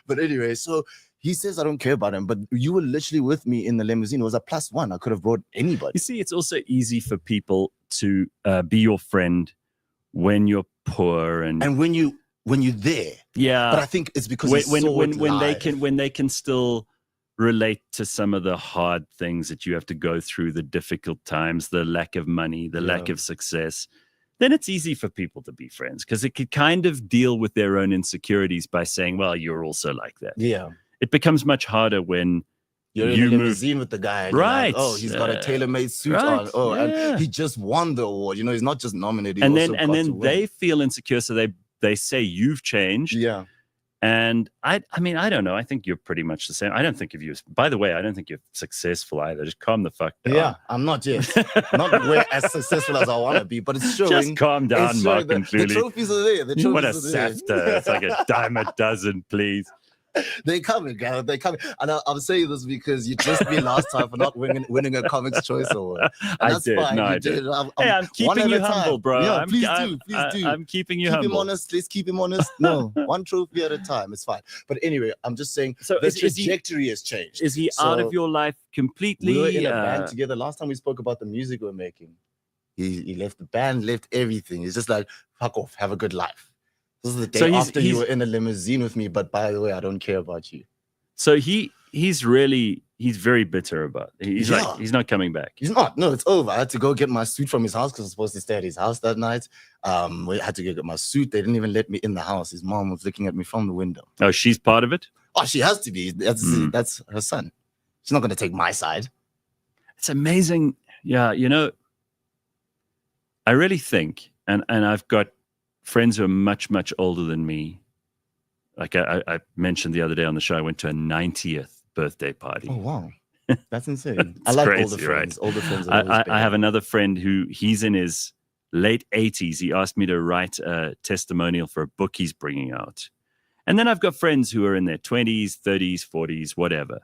But anyway, so he says I don't care about him, but you were literally with me in the limousine. It was a +1. I could have brought anybody. You see, it's also easy for people to be your friend when you're poor and when you're there. Yeah, but I think it's because when they can still relate to some of the hard things that you have to go through, the difficult times, the lack of money, the lack of success. Then it's easy for people to be friends because it could kind of deal with their own insecurities by saying, well, you're also like that. Yeah. It becomes much harder when you're in a limousine with the guy. Right. Like, oh, he's got a tailor-made suit on. Oh, and he just won the award. You know, he's not just nominated. And then they feel insecure, so they say you've changed. Yeah. And I mean, I don't know. I think you're pretty much the same. I don't think of you as, by the way, I don't think you're successful either. Just calm the fuck down. Yeah, I'm not yet. Not as successful as I want to be, but it's showing. Just calm down, Mark and Mdluli. The trophies are there. What a SAFTA. It's like a dime a dozen, please. They're coming, Gareth. They're coming. And I'm saying this because you just me last time for not winning a Comics Choice Award. I did. Fine. No, I did. I'm keeping you humble, bro. Yeah, please do. I'm keeping you humble. Keep him honest. Let's keep him honest. No, one trophy at a time. It's fine. But anyway, I'm just saying the trajectory has changed. Is he out of your life completely? We were in a band together. Last time we spoke about the music we're making. He left the band, left everything. He's just like, fuck off, have a good life. This is the day after you were in a limousine with me, but by the way, I don't care about you. So he's very bitter about it. He's like, he's not coming back. He's not. No, it's over. I had to go get my suit from his house because I was supposed to stay at his house that night. We had to go get my suit. They didn't even let me in the house. His mom was looking at me from the window. Oh, she's part of it? Oh, she has to be. That's her son. She's not going to take my side. It's amazing. Yeah, you know, I really think, and I've got friends who are much, much older than me. Like I mentioned the other day on the show, I went to a 90th birthday party. Oh wow, that's insane. I It's like crazy, older friends. right? Older friends. Are always I have another friend who he's in his late 80s. He asked me to write a testimonial for a book he's bringing out. And then I've got friends who are in their 20s, 30s, 40s, whatever.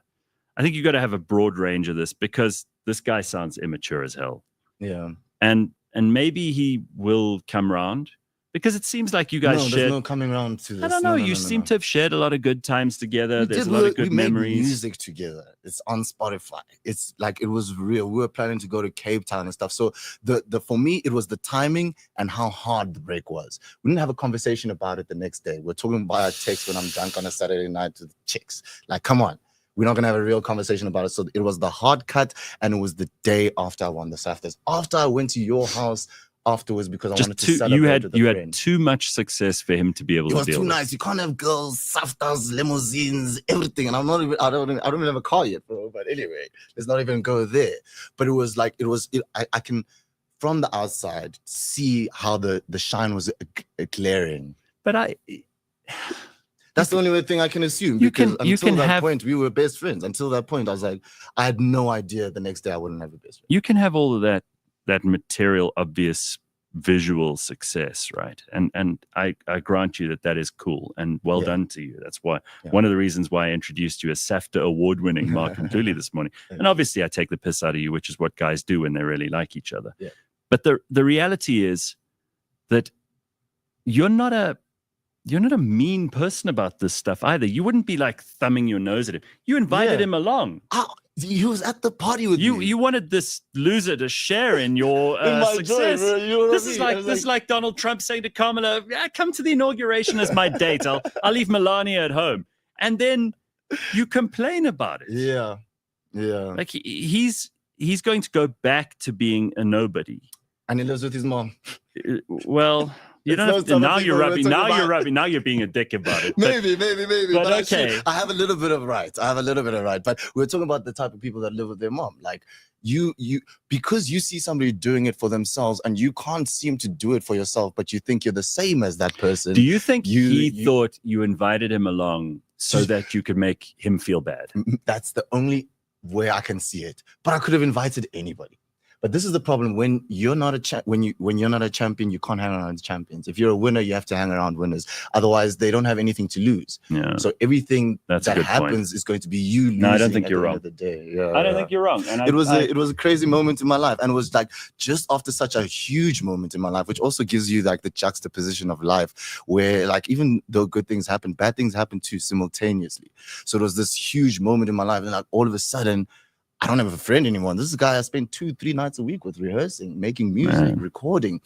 I think you've got to have a broad range of this because this guy sounds immature as hell. Yeah. And maybe he will come around because it seems like you guys no, shared. there's no coming around to this. I don't know. You seem to have shared a lot of good times together. There's a lot of good we memories. made music together. It's on Spotify. It's like it was real. We were planning to go to Cape Town and stuff. So the for me, it was the timing and how hard the break was. We didn't have a conversation about it the next day. We're talking by a text when I'm drunk on a Saturday night with chicks. Like, come on. We're not going to have a real conversation about it. So it was the hard cut, and it was the day after I won the SAFTAs. After I went to your house afterwards because I wanted to celebrate with a you friend. had too much success for him to be able It to was deal too with. nice. You can't have girls, SAFTAs, limousines, everything. And I don't even have a car yet, bro. But anyway, let's not even go there. But it was like I can from the outside see how the shine was glaring. But that's the only thing I can assume. Until that point, we were best friends. Until that point, I was like, I had no idea the next day I wouldn't have a best friend. You can have all of that material, obvious visual success, right? And I grant you that is cool and well done to you. That's why one of the reasons why I introduced you as SAFTA award-winning Mark Mdluli this morning. And obviously I take the piss out of you, which is what guys do when they really like each other. Yeah. But the reality is that you're not a mean person about this stuff either. You wouldn't be like thumbing your nose at him. You invited him along. He was at the party with you. me. You wanted this loser to share in your in my success. Joy, you know this is like Donald Trump saying to Kamala, "Come to the inauguration as my date. I'll leave Melania at home." And then you complain about it. Yeah. Like he's going to go back to being a nobody. And he lives with his mom. Well. You don't have to, now you're rubbing. Now you're being a dick about it. Maybe. But okay. I have a little bit of right. But we're talking about the type of people that live with their mom. Like you because you see somebody doing it for themselves and you can't seem to do it for yourself, but you think you're the same as that person. Do you think he thought you invited him along so that you could make him feel bad? That's the only way I can see it. But I could have invited anybody. But this is the problem when you're not when you're not a champion, you can't hang around champions. If you're a winner, you have to hang around winners. Otherwise, they don't have anything to lose. Yeah. So everything that happens is going to be you losing. No, I don't think you're wrong. At the end of the day. Yeah, I don't think you're wrong. And it was a crazy moment in my life, and it was like just after such a huge moment in my life, which also gives you like the juxtaposition of life, where like even though good things happen, bad things happen too simultaneously. So it was this huge moment in my life, and like all of a sudden, I don't have a friend anymore. This is a guy I spent 2-3 nights a week with, rehearsing, making music, recording.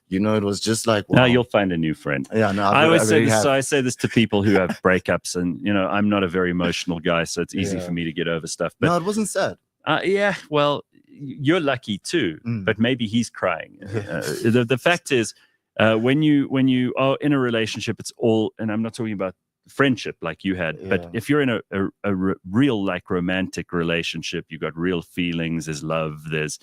You know, it was just like, wow. Now you'll find a new friend. Yeah, no, I always say this. So I say this to people who have breakups, and you know, I'm not a very emotional guy, so it's easy for me to get over stuff. But no, it wasn't sad. Yeah, well, you're lucky too, but maybe he's crying. The fact is, when you are in a relationship, it's all, and I'm not talking about friendship like you had, but if you're in a real like romantic relationship, you've got real feelings, there's love, there's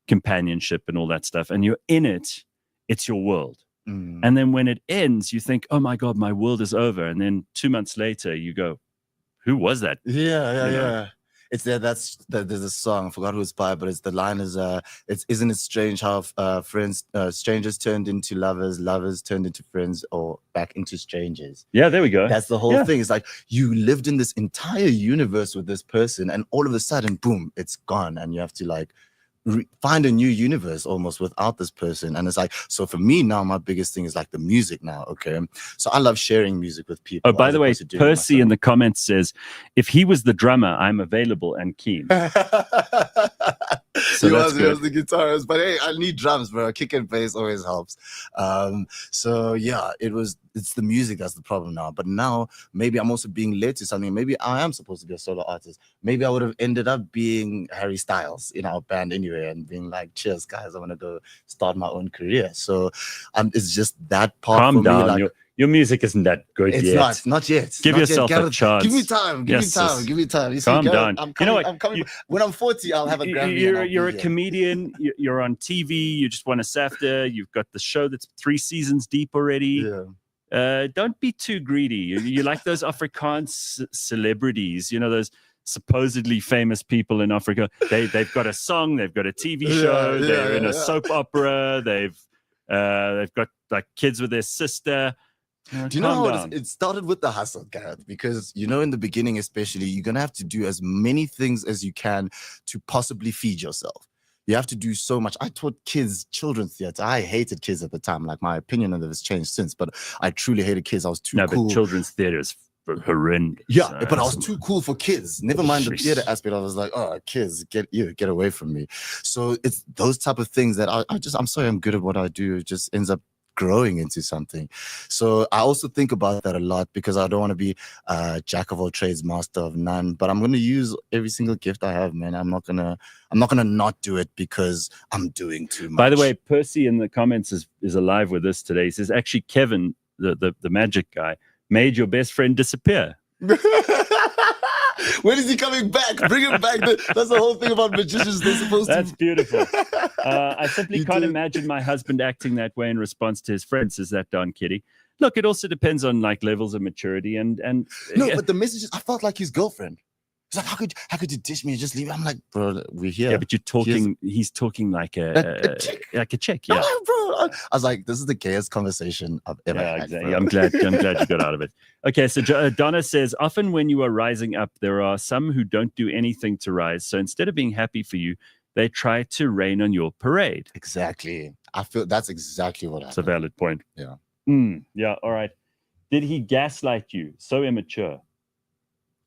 companionship and all that stuff, and you're in it, it's your world. And then when it ends, you think, oh my God, my world is over. And then 2 months later you go, who was that? Yeah. It's there. There's a song. I forgot who it's by, but the line is isn't it strange how strangers turned into lovers, lovers turned into friends, or back into strangers. Yeah, there we go. That's the whole thing. It's like you lived in this entire universe with this person, and all of a sudden, boom, it's gone, and you have to like find a new universe almost without this person. And it's like, so for me now, my biggest thing is like the music now. Okay, so I love sharing music with people. Oh, by the way, Percy in the comments says, if he was the drummer, I'm available and keen. So he was the guitarist, but hey, I need drums, bro. Kick and bass always helps. So yeah, it's the music that's the problem now. But now maybe I'm also being led to something. Maybe I am supposed to be a solo artist. Maybe I would have ended up being Harry Styles in our band anyway, and being like, cheers guys, I want to go start my own career. So it's just that part. Calm for down. Me, like, your music isn't that good yet. Not yet. Give yourself a chance. Give me time. Give me time. You see, calm down. You know what? I'm coming. When I'm 40, I'll have a Grammy. You're a comedian. You're on TV. You just won a SAFTA. You've got the show that's 3 seasons deep already. Yeah. Don't be too greedy. You like those Afrikaans celebrities. You know, those supposedly famous people in Africa. They've got a song, they've got a TV show, they're in a soap opera, they've got like kids with their sister. Do you know how it started with the hustle, Gareth? Because, you know, in the beginning, especially, you're going to have to do as many things as you can to possibly feed yourself. You have to do so much. I taught children's theater. I hated kids at the time. Like, my opinion on it has changed since, but I truly hated kids. I was too cool. But children's theater is horrendous. Yeah, but I was too cool for kids. Never mind the theater aspect. I was like, oh, kids, get away from me. So it's those type of things that I'm sorry, I'm good at what I do. It just ends up growing into something. So I also think about that a lot because I don't want to be jack of all trades, master of none, but I'm going to use every single gift I have, man. I'm not gonna not do it because I'm doing too much. By the way, Percy in the comments is alive with us today. He says, actually, Kevin, the magic guy, made your best friend disappear. When is he coming back? Bring him back. That's the whole thing about magicians. They're supposed That's beautiful. I simply can't imagine my husband acting that way in response to his friends. Is that Don Kitty? Look, it also depends on like levels of maturity and no, but the message is, I felt like his girlfriend. He's like, how could you ditch me and just leave? I'm like, bro, we're here. Yeah, but he's talking like a chick. Yeah, oh, bro. I was like, this is the gayest conversation I've ever had. Exactly. I'm glad you got out of it. Okay, so Donna says, often when you are rising up, there are some who don't do anything to rise. So instead of being happy for you, they try to rain on your parade. Exactly. I feel that's exactly what happened. It's a valid point. Yeah. Yeah. All right. Did he gaslight you? So immature.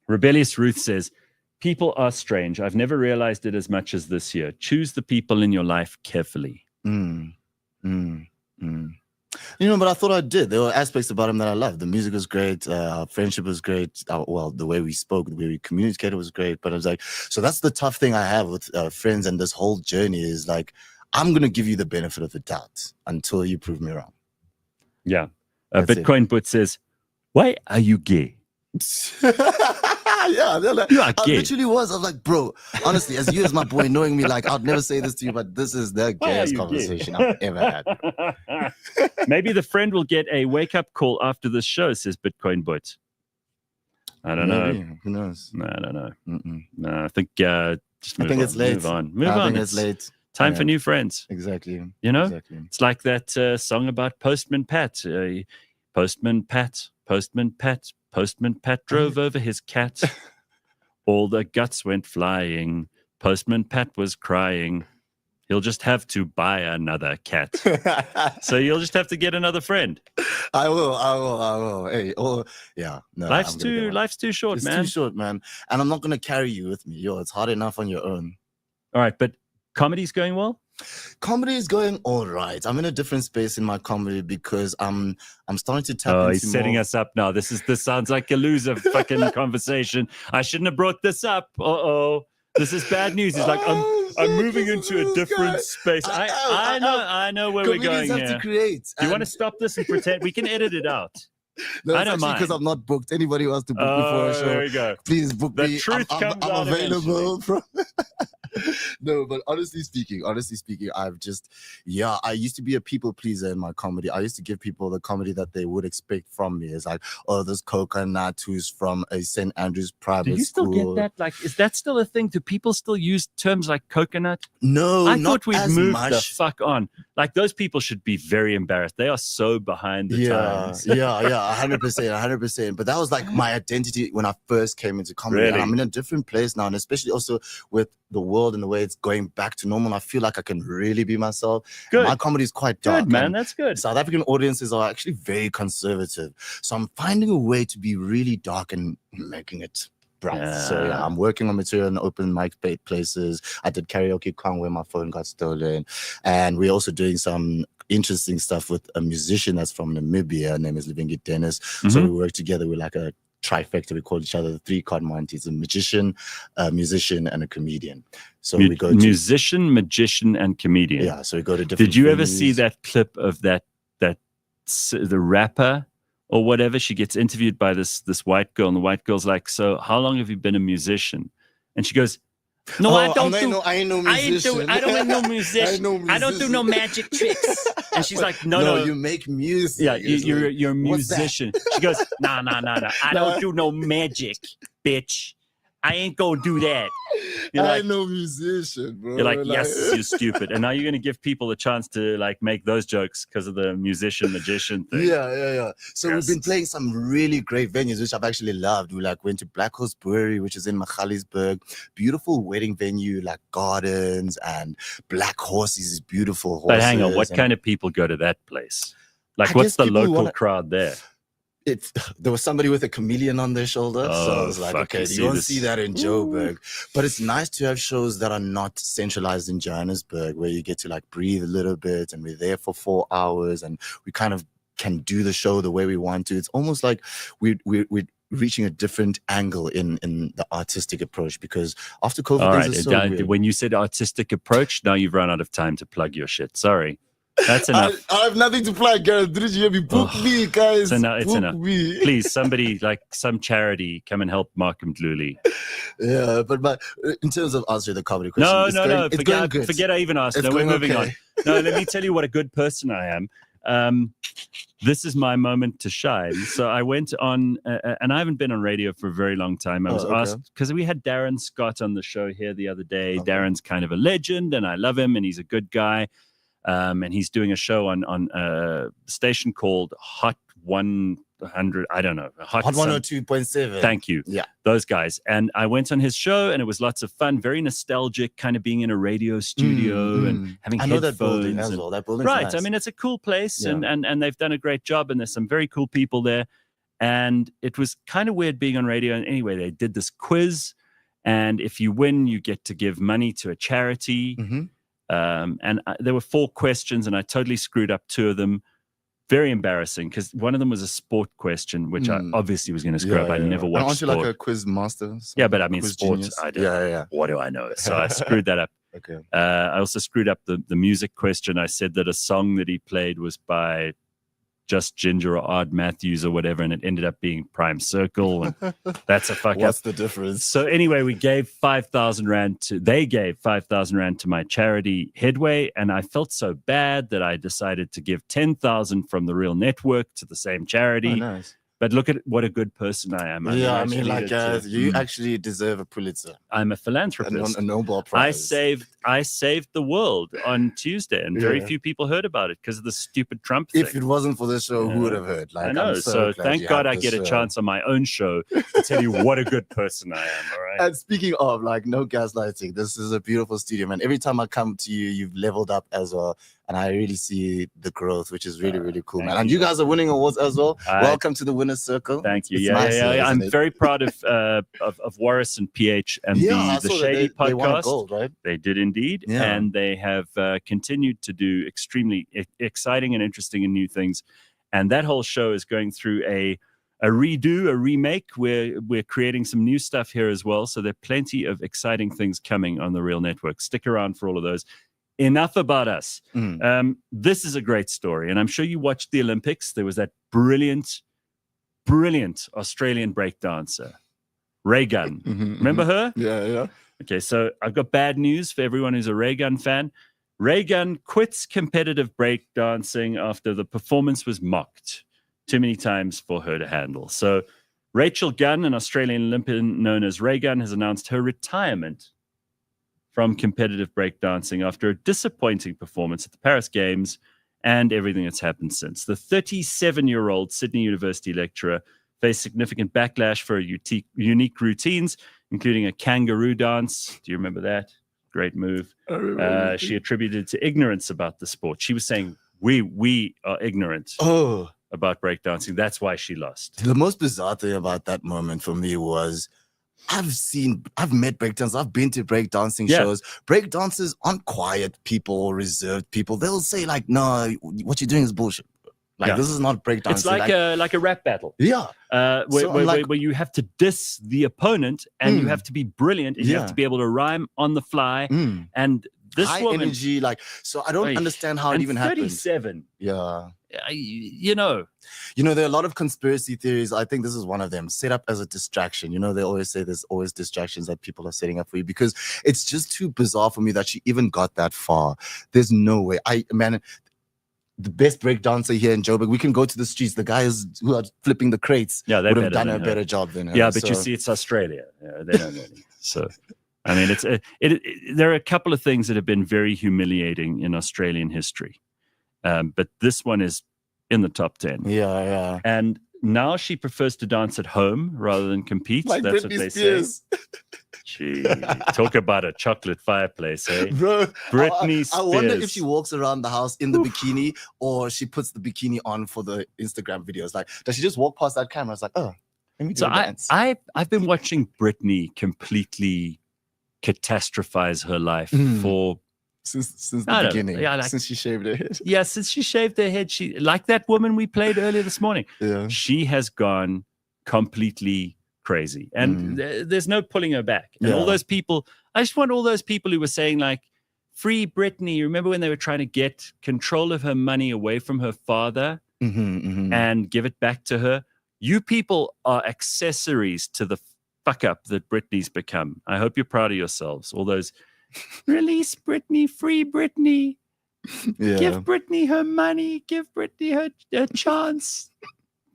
Rebellious Ruth says, people are strange. I've never realized it as much as this year. Choose the people in your life carefully. You know, but I thought I did. There were aspects about him that I loved. The music was great. Our friendship was great. Well, the way we spoke, the way we communicated was great. But I was like, so that's the tough thing I have with friends and this whole journey is like, I'm going to give you the benefit of the doubt until you prove me wrong. Yeah. Bitcoin Bot says, why are you gay? Yeah, like, you are gay. I literally was. I was like, bro, honestly, as you as my boy, knowing me, like, I'd never say this to you, but this is the gayest conversation I've ever had. Maybe the friend will get a wake-up call after this show, says Bitcoin Bot. I don't know. Who knows? No, I don't know. No, I think just move I think on. it's late. Move on. Move on. It's late. Time for new friends. Exactly. You know? Exactly. It's like that song about Postman Pat. Postman Pat, Postman Pat, Postman Pat drove over his cat. All the guts went flying. Postman Pat was crying. He'll just have to buy another cat. So you'll just have to get another friend. I will. Hey, yeah. No, life's too short, man. It's too short, man. And I'm not gonna carry you with me. It's hard enough on your own. All right, but comedy's going well? Comedy is going all right. I'm in a different space in my comedy because I'm starting to tap into he's setting us up now. This sounds like a loser fucking conversation. I shouldn't have brought this up. This is bad news. He's like, I'm moving into a different space. I know where we're going have here. To create. Do you want to stop this and pretend? We can edit it out. No, I don't mind because I'm not booked. Anybody who wants to book me for a show, there we go. Please book the me. Truth I'm comes out available. No, but honestly speaking, I've just, I used to be a people pleaser in my comedy. I used to give people the comedy that they would expect from me. It's like, oh, this coconut who's from a St. Andrew's private school. Do you still get that? Like, is that still a thing? Do people still use terms like coconut? No, I not thought we'd as moved much. the fuck on. Like, those people should be very embarrassed. They are so behind the times. 100%. But that was like my identity when I first came into comedy. Really? And I'm in a different place now, and especially also with the world and the way it's going back to normal. I feel like I can really be myself. Good. My comedy is quite dark. Good, man. and That's good. South African audiences are actually very conservative. So I'm finding a way to be really dark and making it bright. So I'm working on material in open mic places. I did karaoke Kong where my phone got stolen. And we're also doing some interesting stuff with a musician that's from Namibia. Her name is Livingi Dennis. So we work together. We're like a trifecta. We call each other the three card Monty. It's a magician, a musician, and a comedian. So we go to musician, magician, and comedian. Yeah. So we go to different. Did you ever venues. see that clip of the rapper or whatever? She gets interviewed by this white girl, and the white girl's like, "So how long have you been a musician?" And she goes, "No, I don't do. I ain't no musician. I don't know musician. I don't do no magic tricks." And she's like, "No, you make music. Yeah, you're a musician." She goes, "No. I don't do no magic, bitch. I ain't gonna do that. You're I like, know musician, bro. you're like, yes, you're stupid. And now you're gonna give people a chance to like make those jokes because of the musician magician thing. Yeah. So we've been playing some really great venues, which I've actually loved. We like went to Black Horse Brewery, which is in Magaliesburg. Beautiful wedding venue, like gardens and Black Horses is beautiful horses. But hang on, what kind of people go to that place? Like, what's the local crowd there? There was somebody with a chameleon on their shoulder. So I was like, okay, you won't see that in Joburg. But it's nice to have shows that are not centralized in Johannesburg, where you get to like breathe a little bit, and we're there for 4 hours and we kind of can do the show the way we want to. It's almost like we're reaching a different angle in the artistic approach, because after COVID, all right, things are so weird. when you said artistic approach, now you've run out of time to plug your shit. Sorry. That's enough. I have nothing to plug, Gareth. Did you hear me? Book me, guys. It's enough. Me. Please, somebody, like some charity, come and help Mark Mdluli. Yeah, but in terms of answering the comedy question, no. Good. Forget I even asked. It's No, we're moving okay. on. No, let me tell you what a good person I am. This is my moment to shine. So I went on, and I haven't been on radio for a very long time. I was asked, because we had Darren Scott on the show here the other day. Okay. Darren's kind of a legend, and I love him, and he's a good guy. And he's doing a show on a station called Hot 100. I don't know. Hot 102.7. Thank you. Yeah. Those guys. And I went on his show, and it was lots of fun, very nostalgic, kind of being in a radio studio and having headphones. I know that building as well. That building's right. Nice. I mean, it's a cool place, and they've done a great job, and there's some very cool people there. And it was kind of weird being on radio. And anyway, they did this quiz, and if you win, you get to give money to a charity. Mm-hmm. And there were 4 questions, and I totally screwed up 2 of them. Very embarrassing, because one of them was a sport question, which I obviously was going to screw up. I never watched Aren't you sport. like a quiz master? Yeah, but I mean, sports. Genius. I don't. Yeah. What do I know? So I screwed that up. Okay. I also screwed up the music question. I said that a song that he played was by Just Ginger or Odd Matthews or whatever, and it ended up being Prime Circle, and that's a fuck up. What's the difference? So anyway, they gave 5,000 Rand to my charity Headway, and I felt so bad that I decided to give 10,000 from the Real Network to the same charity. Oh, nice. But look at what a good person I am. You actually deserve a Pulitzer. I'm a philanthropist. A Nobel Prize. I saved the world on Tuesday, and very few people heard about it because of the stupid Trump thing. If it wasn't for this show, who would have heard? I know. So thank God I get a chance on my own show to tell you what a good person I am. All right. And speaking of no gaslighting, this is a beautiful studio, man. Every time I come to you, you've leveled up as well. And I really see the growth, which is really, really cool, man. And you guys are winning awards as well. Welcome to the winner's circle. Thank you. I'm very proud of Warris and PH and the Shady podcast. They won gold, right? They did indeed. Yeah. And they have continued to do extremely exciting and interesting and new things. And that whole show is going through a remake. We're creating some new stuff here as well. So there are plenty of exciting things coming on the Real Network. Stick around for all of those. Enough about us. This is a great story, and I'm sure you watched the Olympics. There was that brilliant Australian breakdancer, Ray Gunn. Remember her? Yeah. Okay, so I've got bad news for everyone who's a Ray Gunn fan. Ray Gunn quits competitive breakdancing after the performance was mocked too many times for her to handle. So Rachel Gunn, an Australian Olympian known as Ray Gunn, has announced her retirement from competitive breakdancing after a disappointing performance at the Paris Games and everything that's happened since. The 37-year-old Sydney University lecturer faced significant backlash for her unique routines, including a kangaroo dance. Do you remember that? Great move. She attributed it to ignorance about the sport. She was saying, we are ignorant about breakdancing. That's why she lost. The most bizarre thing about that moment for me was I've met breakdancers. I've been to breakdancing shows. Breakdancers aren't quiet people or reserved people. They'll say like, no, what you're doing is bullshit. Like, this is not breakdancing. It's like a rap battle. Yeah. Where you have to diss the opponent and you have to be brilliant and you have to be able to rime on the fly. And this high woman, energy, so I don't understand how it even happened. 37. Yeah. You know, there are a lot of conspiracy theories. I think this is one of them. Set up as a distraction. They always say there's always distractions that people are setting up for you, because it's just too bizarre for me that she even got that far. There's no way. the best break dancer here in Joburg. We can go to the streets. The guys who are flipping the crates Yeah, they would have done a better job than her. Yeah, but you see, it's Australia. They don't really. So, I mean, there are a couple of things that have been very humiliating in Australian history, but this one is in the top 10. Yeah. And now she prefers to dance at home rather than compete. Like That's Britney what they Spears. say. Gee, talk about a chocolate fireplace, eh? Bro, Britney Spears. I wonder if she walks around the house in the bikini or she puts the bikini on for the Instagram videos. Like, does she just walk past that camera? It's like, oh, let me do a dance. I've been watching Britney completely catastrophize her life for since the beginning. Yeah, since she shaved her head. Yeah, since she shaved her head, she like that woman we played earlier this morning. Yeah, she has gone completely crazy, and there's no pulling her back. And all those people, I just want all those people who were saying like, "Free Britney." Remember when they were trying to get control of her money away from her father and give it back to her? You people are accessories to the fuck up that Britney's become. I hope you're proud of yourselves. All those release Britney, free Britney, give Britney her money, give Britney her chance.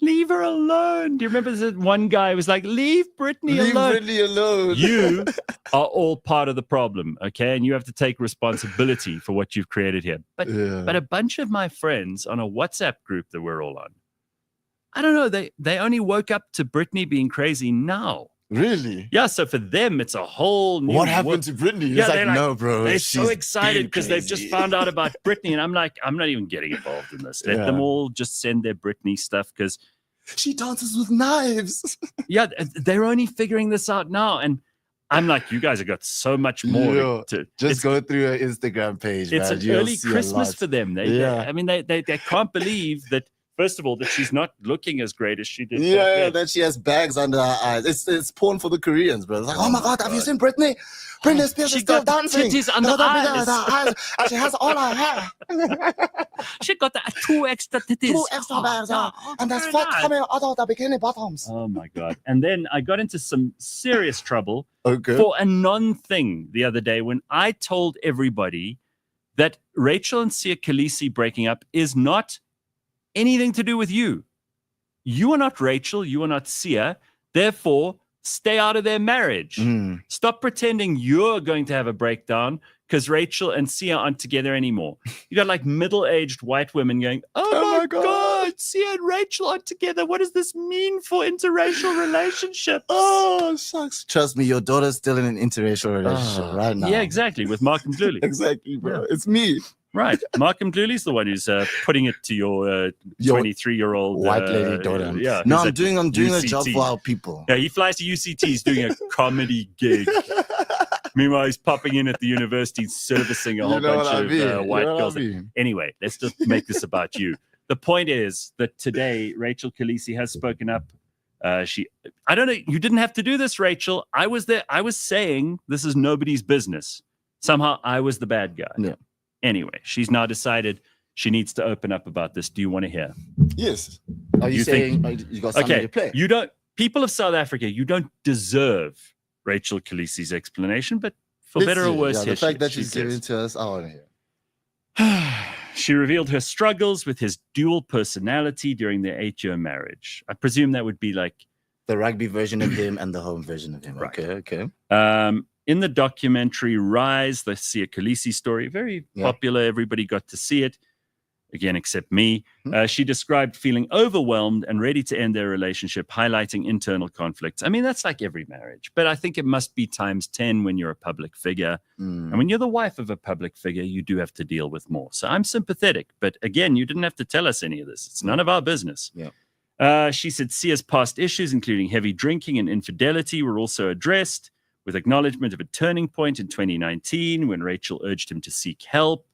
Leave her alone. Do you remember that one guy was like, leave Britney alone? Leave Britney alone. You are all part of the problem, okay? And you have to take responsibility for what you've created here. But a bunch of my friends on a WhatsApp group that we're all on, I don't know, they only woke up to Britney being crazy now. Really? Yeah, so for them, it's a whole new... What happened to Britney? Yeah, like, no, bro. They're so excited because they've just found out about Britney. And I'm like, I'm not even getting involved in this. Let them all just send their Britney stuff because... She dances with knives. Yeah, they're only figuring this out now. And I'm like, you guys have got so much more to... Just go through her Instagram page, It's man. an early Christmas for them. They can't believe that... First of all, that she's not looking as great as she did. That she has bags under her eyes. It's porn for the Koreans, bro. It's like, oh my God, have you seen Britney? Britney Spears is still dancing. Titties under eyes. And she has all her hair. She got two extra titties. Two extra bags, and there's fat coming out of the bikini bottoms. Oh my God. And then I got into some serious trouble for a non-thing the other day when I told everybody that Rachel and Sia Khaleesi breaking up is not anything to do with you. You are not Rachel. You are not Sia. Therefore, stay out of their marriage. Stop pretending you're going to have a breakdown because Rachel and Sia aren't together anymore. You got like middle-aged white women going, oh my God, Sia and Rachel aren't together. What does this mean for interracial relationships? Oh, sucks. Trust me, your daughter's still in an interracial relationship right now. Yeah, exactly. With Mark Mdluli. Exactly, bro. It's me. Right. Mark Mdluli's the one who's putting it to your 23-year-old white lady daughter. Yeah. No, I'm doing a job for our people. Yeah, he flies to UCT. He's doing a comedy gig. Meanwhile, he's popping in at the university servicing a whole bunch of white girls. Anyway, let's just make this about you. The point is that today, Rachel Khaleesi has spoken up. I don't know. You didn't have to do this, Rachel. I was there. I was saying this is nobody's business. Somehow I was the bad guy. Yeah. Anyway, she's now decided she needs to open up about this. Do you want to hear? Yes. Are you saying you got something to play? You don't. People of South Africa, you don't deserve Rachel Khaleesi's explanation, but for better or worse, the fact that she's giving it to us, I want to hear. She revealed her struggles with his dual personality during their 8-year marriage. I presume that would be like the rugby version of him and the home version of him. Right. Okay. In the documentary Rise, the Sia Khaleesi story, very popular. Everybody got to see it. Again, except me. She described feeling overwhelmed and ready to end their relationship, highlighting internal conflicts. I mean, that's like every marriage, but I think it must be times 10 when you're a public figure. And when you're the wife of a public figure, you do have to deal with more. So I'm sympathetic. But again, you didn't have to tell us any of this. It's none of our business. She said Sia's past issues, including heavy drinking and infidelity, were also addressed, with acknowledgement of a turning point in 2019 when Rachel urged him to seek help.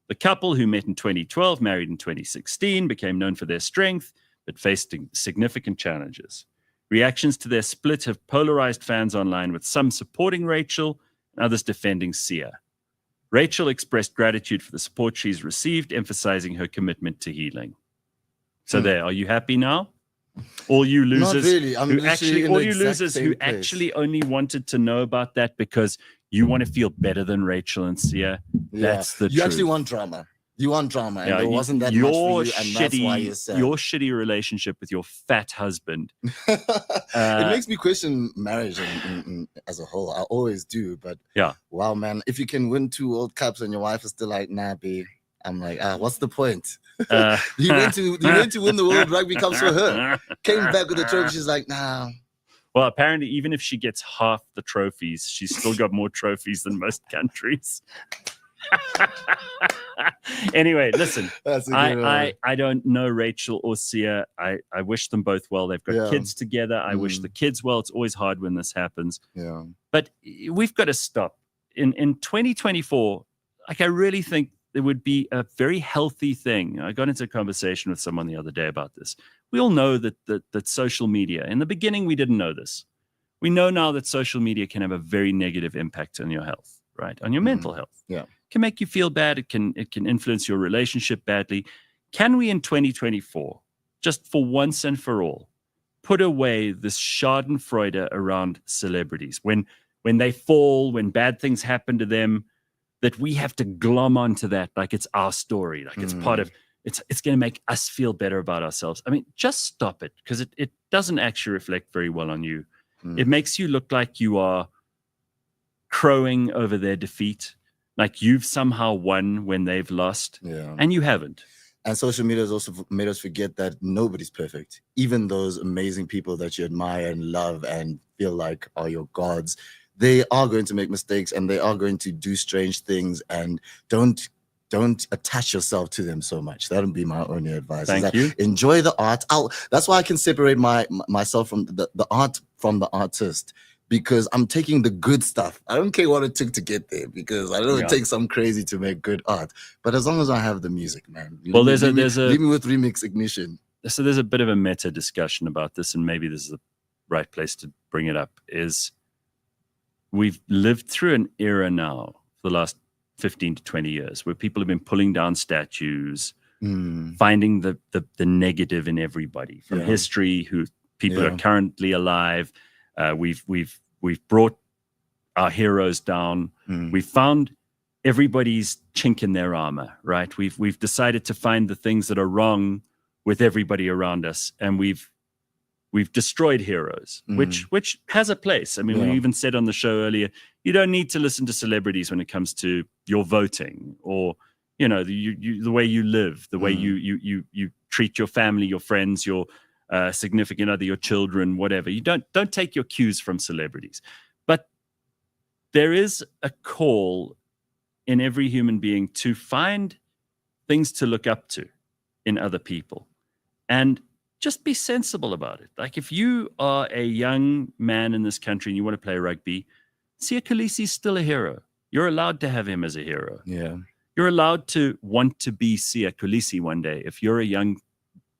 The couple, who met in 2012, married in 2016, became known for their strength, but faced significant challenges. Reactions to their split have polarized fans online, with some supporting Rachel and others defending Sia. Rachel expressed gratitude for the support she's received, emphasizing her commitment to healing. So there, are you happy now? All you losers, who actually only wanted to know about that because you want to feel better than Rachel and Sia. That's the truth. You actually want drama. You want drama, and there wasn't that much for you, and that's why you're sad. Your shitty relationship with your fat husband. It makes me question marriage as a whole. I always do, but yeah, wow, man, if you can win 2 World Cups and your wife is still like, nah, babe, I'm like, what's the point? You went to win the World Rugby Cups for her. Came back with the trophy. She's like, nah. Well, apparently, even if she gets half the trophies, she's still got more trophies than most countries. Anyway, listen, I don't know Rachel or Sia. I wish them both well. They've got kids together. I wish the kids well. It's always hard when this happens. Yeah. But we've got to stop. In 2024, like I really think there would be a very healthy thing. I got into a conversation with someone the other day about this. We all know that social media, in the beginning, we didn't know this. We know now that social media can have a very negative impact on your health, right? On your mental health. Yeah. It can make you feel bad. It can influence your relationship badly. Can we in 2024, just for once and for all, put away this schadenfreude around celebrities? When they fall, when bad things happen to them, that we have to glom onto that like it's our story, like it's part of, it's going to make us feel better about ourselves. I mean, just stop it, because it doesn't actually reflect very well on you. It makes you look like you are crowing over their defeat, like you've somehow won when they've lost, and you haven't. And social media has also made us forget that nobody's perfect. Even those amazing people that you admire and love and feel like are your gods, they are going to make mistakes and they are going to do strange things, and don't attach yourself to them so much. That would be my only advice. Thank you. Enjoy the art. That's why I can separate myself from the art from the artist, because I'm taking the good stuff. I don't care what it took to get there, because I know it takes some crazy to make good art. But as long as I have the music, man. Well, leave me with Remix Ignition. So there's a bit of a meta discussion about this, and maybe this is the right place to bring it up, is we've lived through an era now for the last 15 to 20 years where people have been pulling down statues, finding the negative in everybody from history, who people are currently alive. We've brought our heroes down. We've found everybody's chink in their armor, right? We've decided to find the things that are wrong with everybody around us, and we've destroyed heroes, which has a place. I mean, we even said on the show earlier, you don't need to listen to celebrities when it comes to your voting, or the way you live, the way you treat your family, your friends, your significant other, your children, whatever. You don't take your cues from celebrities. But there is a call in every human being to find things to look up to in other people, and just be sensible about it. Like, if you are a young man in this country and you want to play rugby, Sia Khaleesi's still a hero. You're allowed to have him as a hero. Yeah. You're allowed to want to be Sia Khaleesi one day if you're a young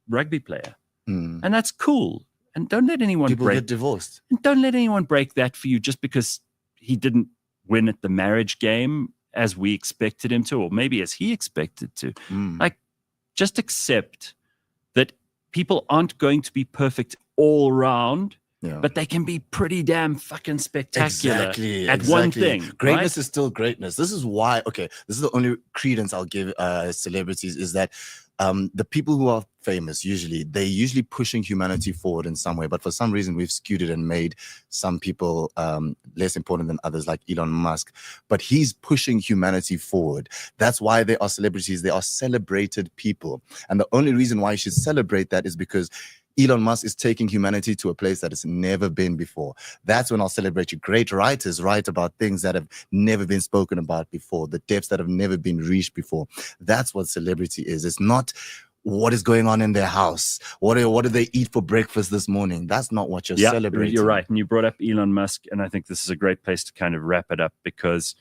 rugby player. And that's cool. And don't let anyone get divorced. And don't let anyone break that for you just because he didn't win at the marriage game as we expected him to, or maybe as he expected to. Like, just accept that people aren't going to be perfect all around, but they can be pretty damn fucking spectacular at one thing. Greatness is still greatness. This is why, this is the only credence I'll give celebrities, is that the people who are famous, they're usually pushing humanity forward in some way, but for some reason we've skewed it and made some people less important than others, like Elon Musk. But he's pushing humanity forward. That's why they are celebrities. They are celebrated people. And the only reason why you should celebrate that is because Elon Musk is taking humanity to a place that it's never been before. That's when I'll celebrate you. Great writers write about things that have never been spoken about before, the depths that have never been reached before. That's what celebrity is. It's not what is going on in their house. What did they eat for breakfast this morning? That's not what you're celebrating. You're right. And you brought up Elon Musk, and I think this is a great place to kind of wrap it up, because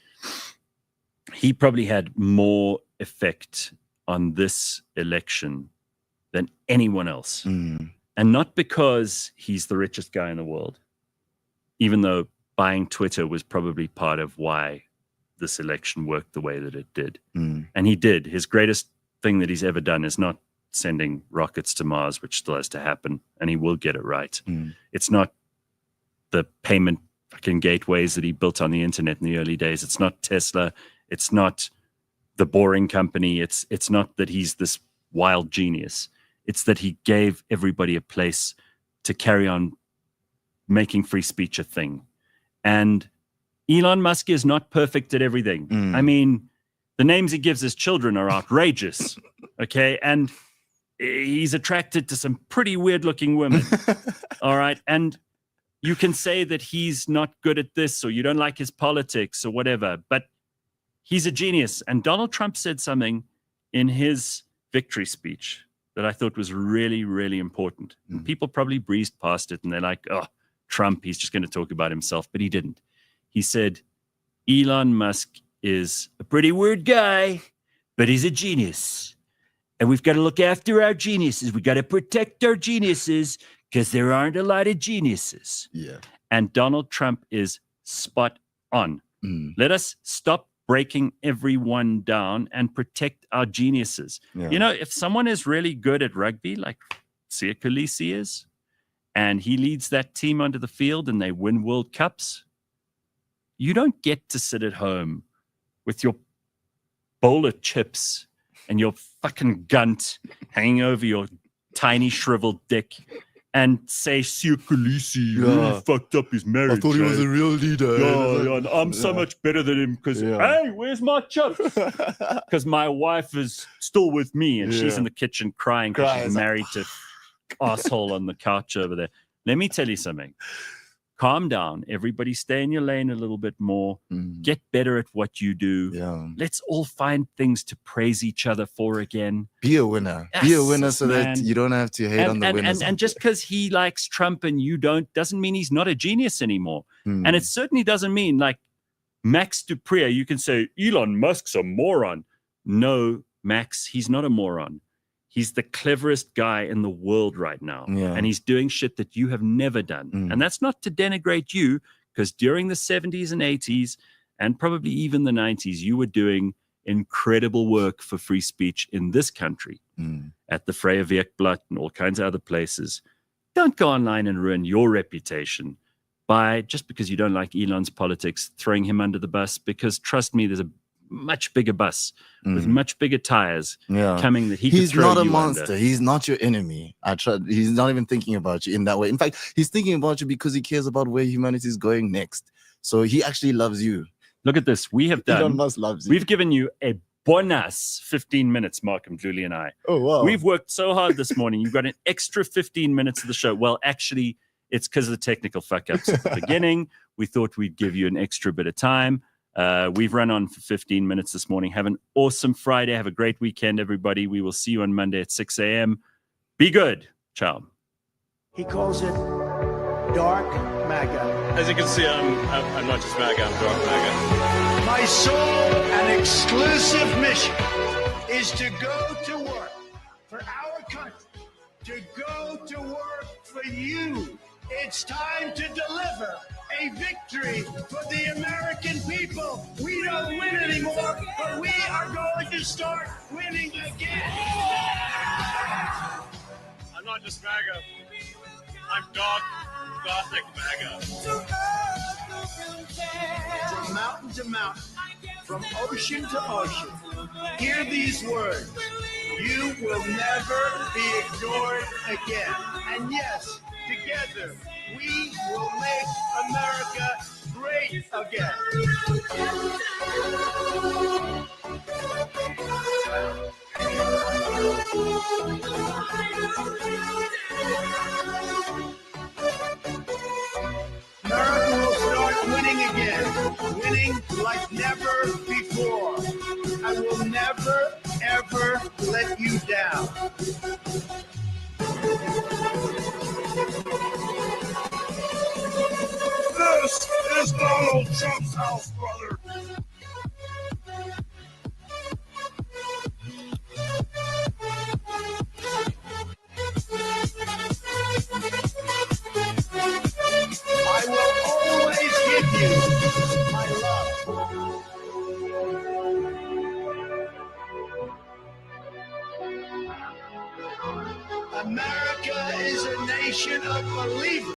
he probably had more effect on this election than anyone else. And not because he's the richest guy in the world, even though buying Twitter was probably part of why this election worked the way that it did. And he did. His greatest thing that he's ever done is not sending rockets to Mars, which still has to happen, and he will get it right. It's not the payment fucking gateways that he built on the internet in the early days. It's not Tesla. It's not the Boring Company. It's not that he's this wild genius. It's that he gave everybody a place to carry on making free speech a thing. And Elon Musk is not perfect at everything. I mean, the names he gives his children are outrageous. Okay. And he's attracted to some pretty weird looking women. All right. And you can say that he's not good at this, or you don't like his politics or whatever, but he's a genius. And Donald Trump said something in his victory speech that I thought was really, really important. And people probably breezed past it and they're like, oh, Trump, he's just going to talk about himself. But he didn't. He said, Elon Musk is a pretty weird guy, but he's a genius. And we've got to look after our geniuses. We got to protect our geniuses because there aren't a lot of geniuses. Yeah. And Donald Trump is spot on. Let us stop breaking everyone down and protect our geniuses. Yeah. You know, if someone is really good at rugby, like Sia Khaleesi is, and he leads that team onto the field and they win World Cups, you don't get to sit at home with your bowl of chips and your fucking gunt hanging over your tiny shriveled dick and say Sia Khaleesi really fucked up his marriage. I thought he was a real leader. Yeah, and I'm so much better than him because, hey, where's my chips? Because my wife is still with me and she's in the kitchen crying because she's married to asshole on the couch over there. Let me tell you something. Calm down. Everybody stay in your lane a little bit more. Get better at what you do. Yeah. Let's all find things to praise each other for again. Be a winner. Yes, Be a winner so man. that you don't have to hate on the winners. And just because he likes Trump and you don't, doesn't mean he's not a genius anymore. And it certainly doesn't mean, like Max Dupree, you can say, Elon Musk's a moron. No, Max, he's not a moron. He's the cleverest guy in the world right now. Yeah. And he's doing shit that you have never done. And that's not to denigrate you, because during the 70s and 80s, and probably even the 90s, you were doing incredible work for free speech in this country at the Vrije Weekblad and all kinds of other places. Don't go online and ruin your reputation by, just because you don't like Elon's politics, throwing him under the bus, because trust me, there's a much bigger bus with much bigger tires coming that he's could throw not a you monster. under. He's not your enemy. He's not even thinking about you in that way. In fact, he's thinking about you because he cares about where humanity is going next. So he actually loves you. Look at this. We have done. Elon Musk loves you. We've given you a bonus 15 minutes, Mark and Mdluli and I. Oh, wow. We've worked so hard this morning. You've got an extra 15 minutes of the show. Well, actually, it's because of the technical fuck-ups at the beginning. We thought we'd give you an extra bit of time. We've run on for 15 minutes this morning. Have an awesome Friday. Have a great weekend, everybody. We will see you on Monday at 6 a.m. Be good. Ciao. He calls it dark MAGA. As you can see, I'm not just MAGA, I'm dark MAGA. My sole and exclusive mission is to go to work for our country, to go to work for you. It's time to deliver a victory for the American people. We don't win anymore, but we are going to start winning again. I'm not just MAGA, I'm gothic MAGA. From mountain to mountain, from ocean to ocean, hear these words. You will never be ignored again. And yes, together, we will make America great again. America will start winning again, winning like never before. I will never, ever let you down. This is Donald Trump's house, brother. I will always give you my love. America is a nation of believers.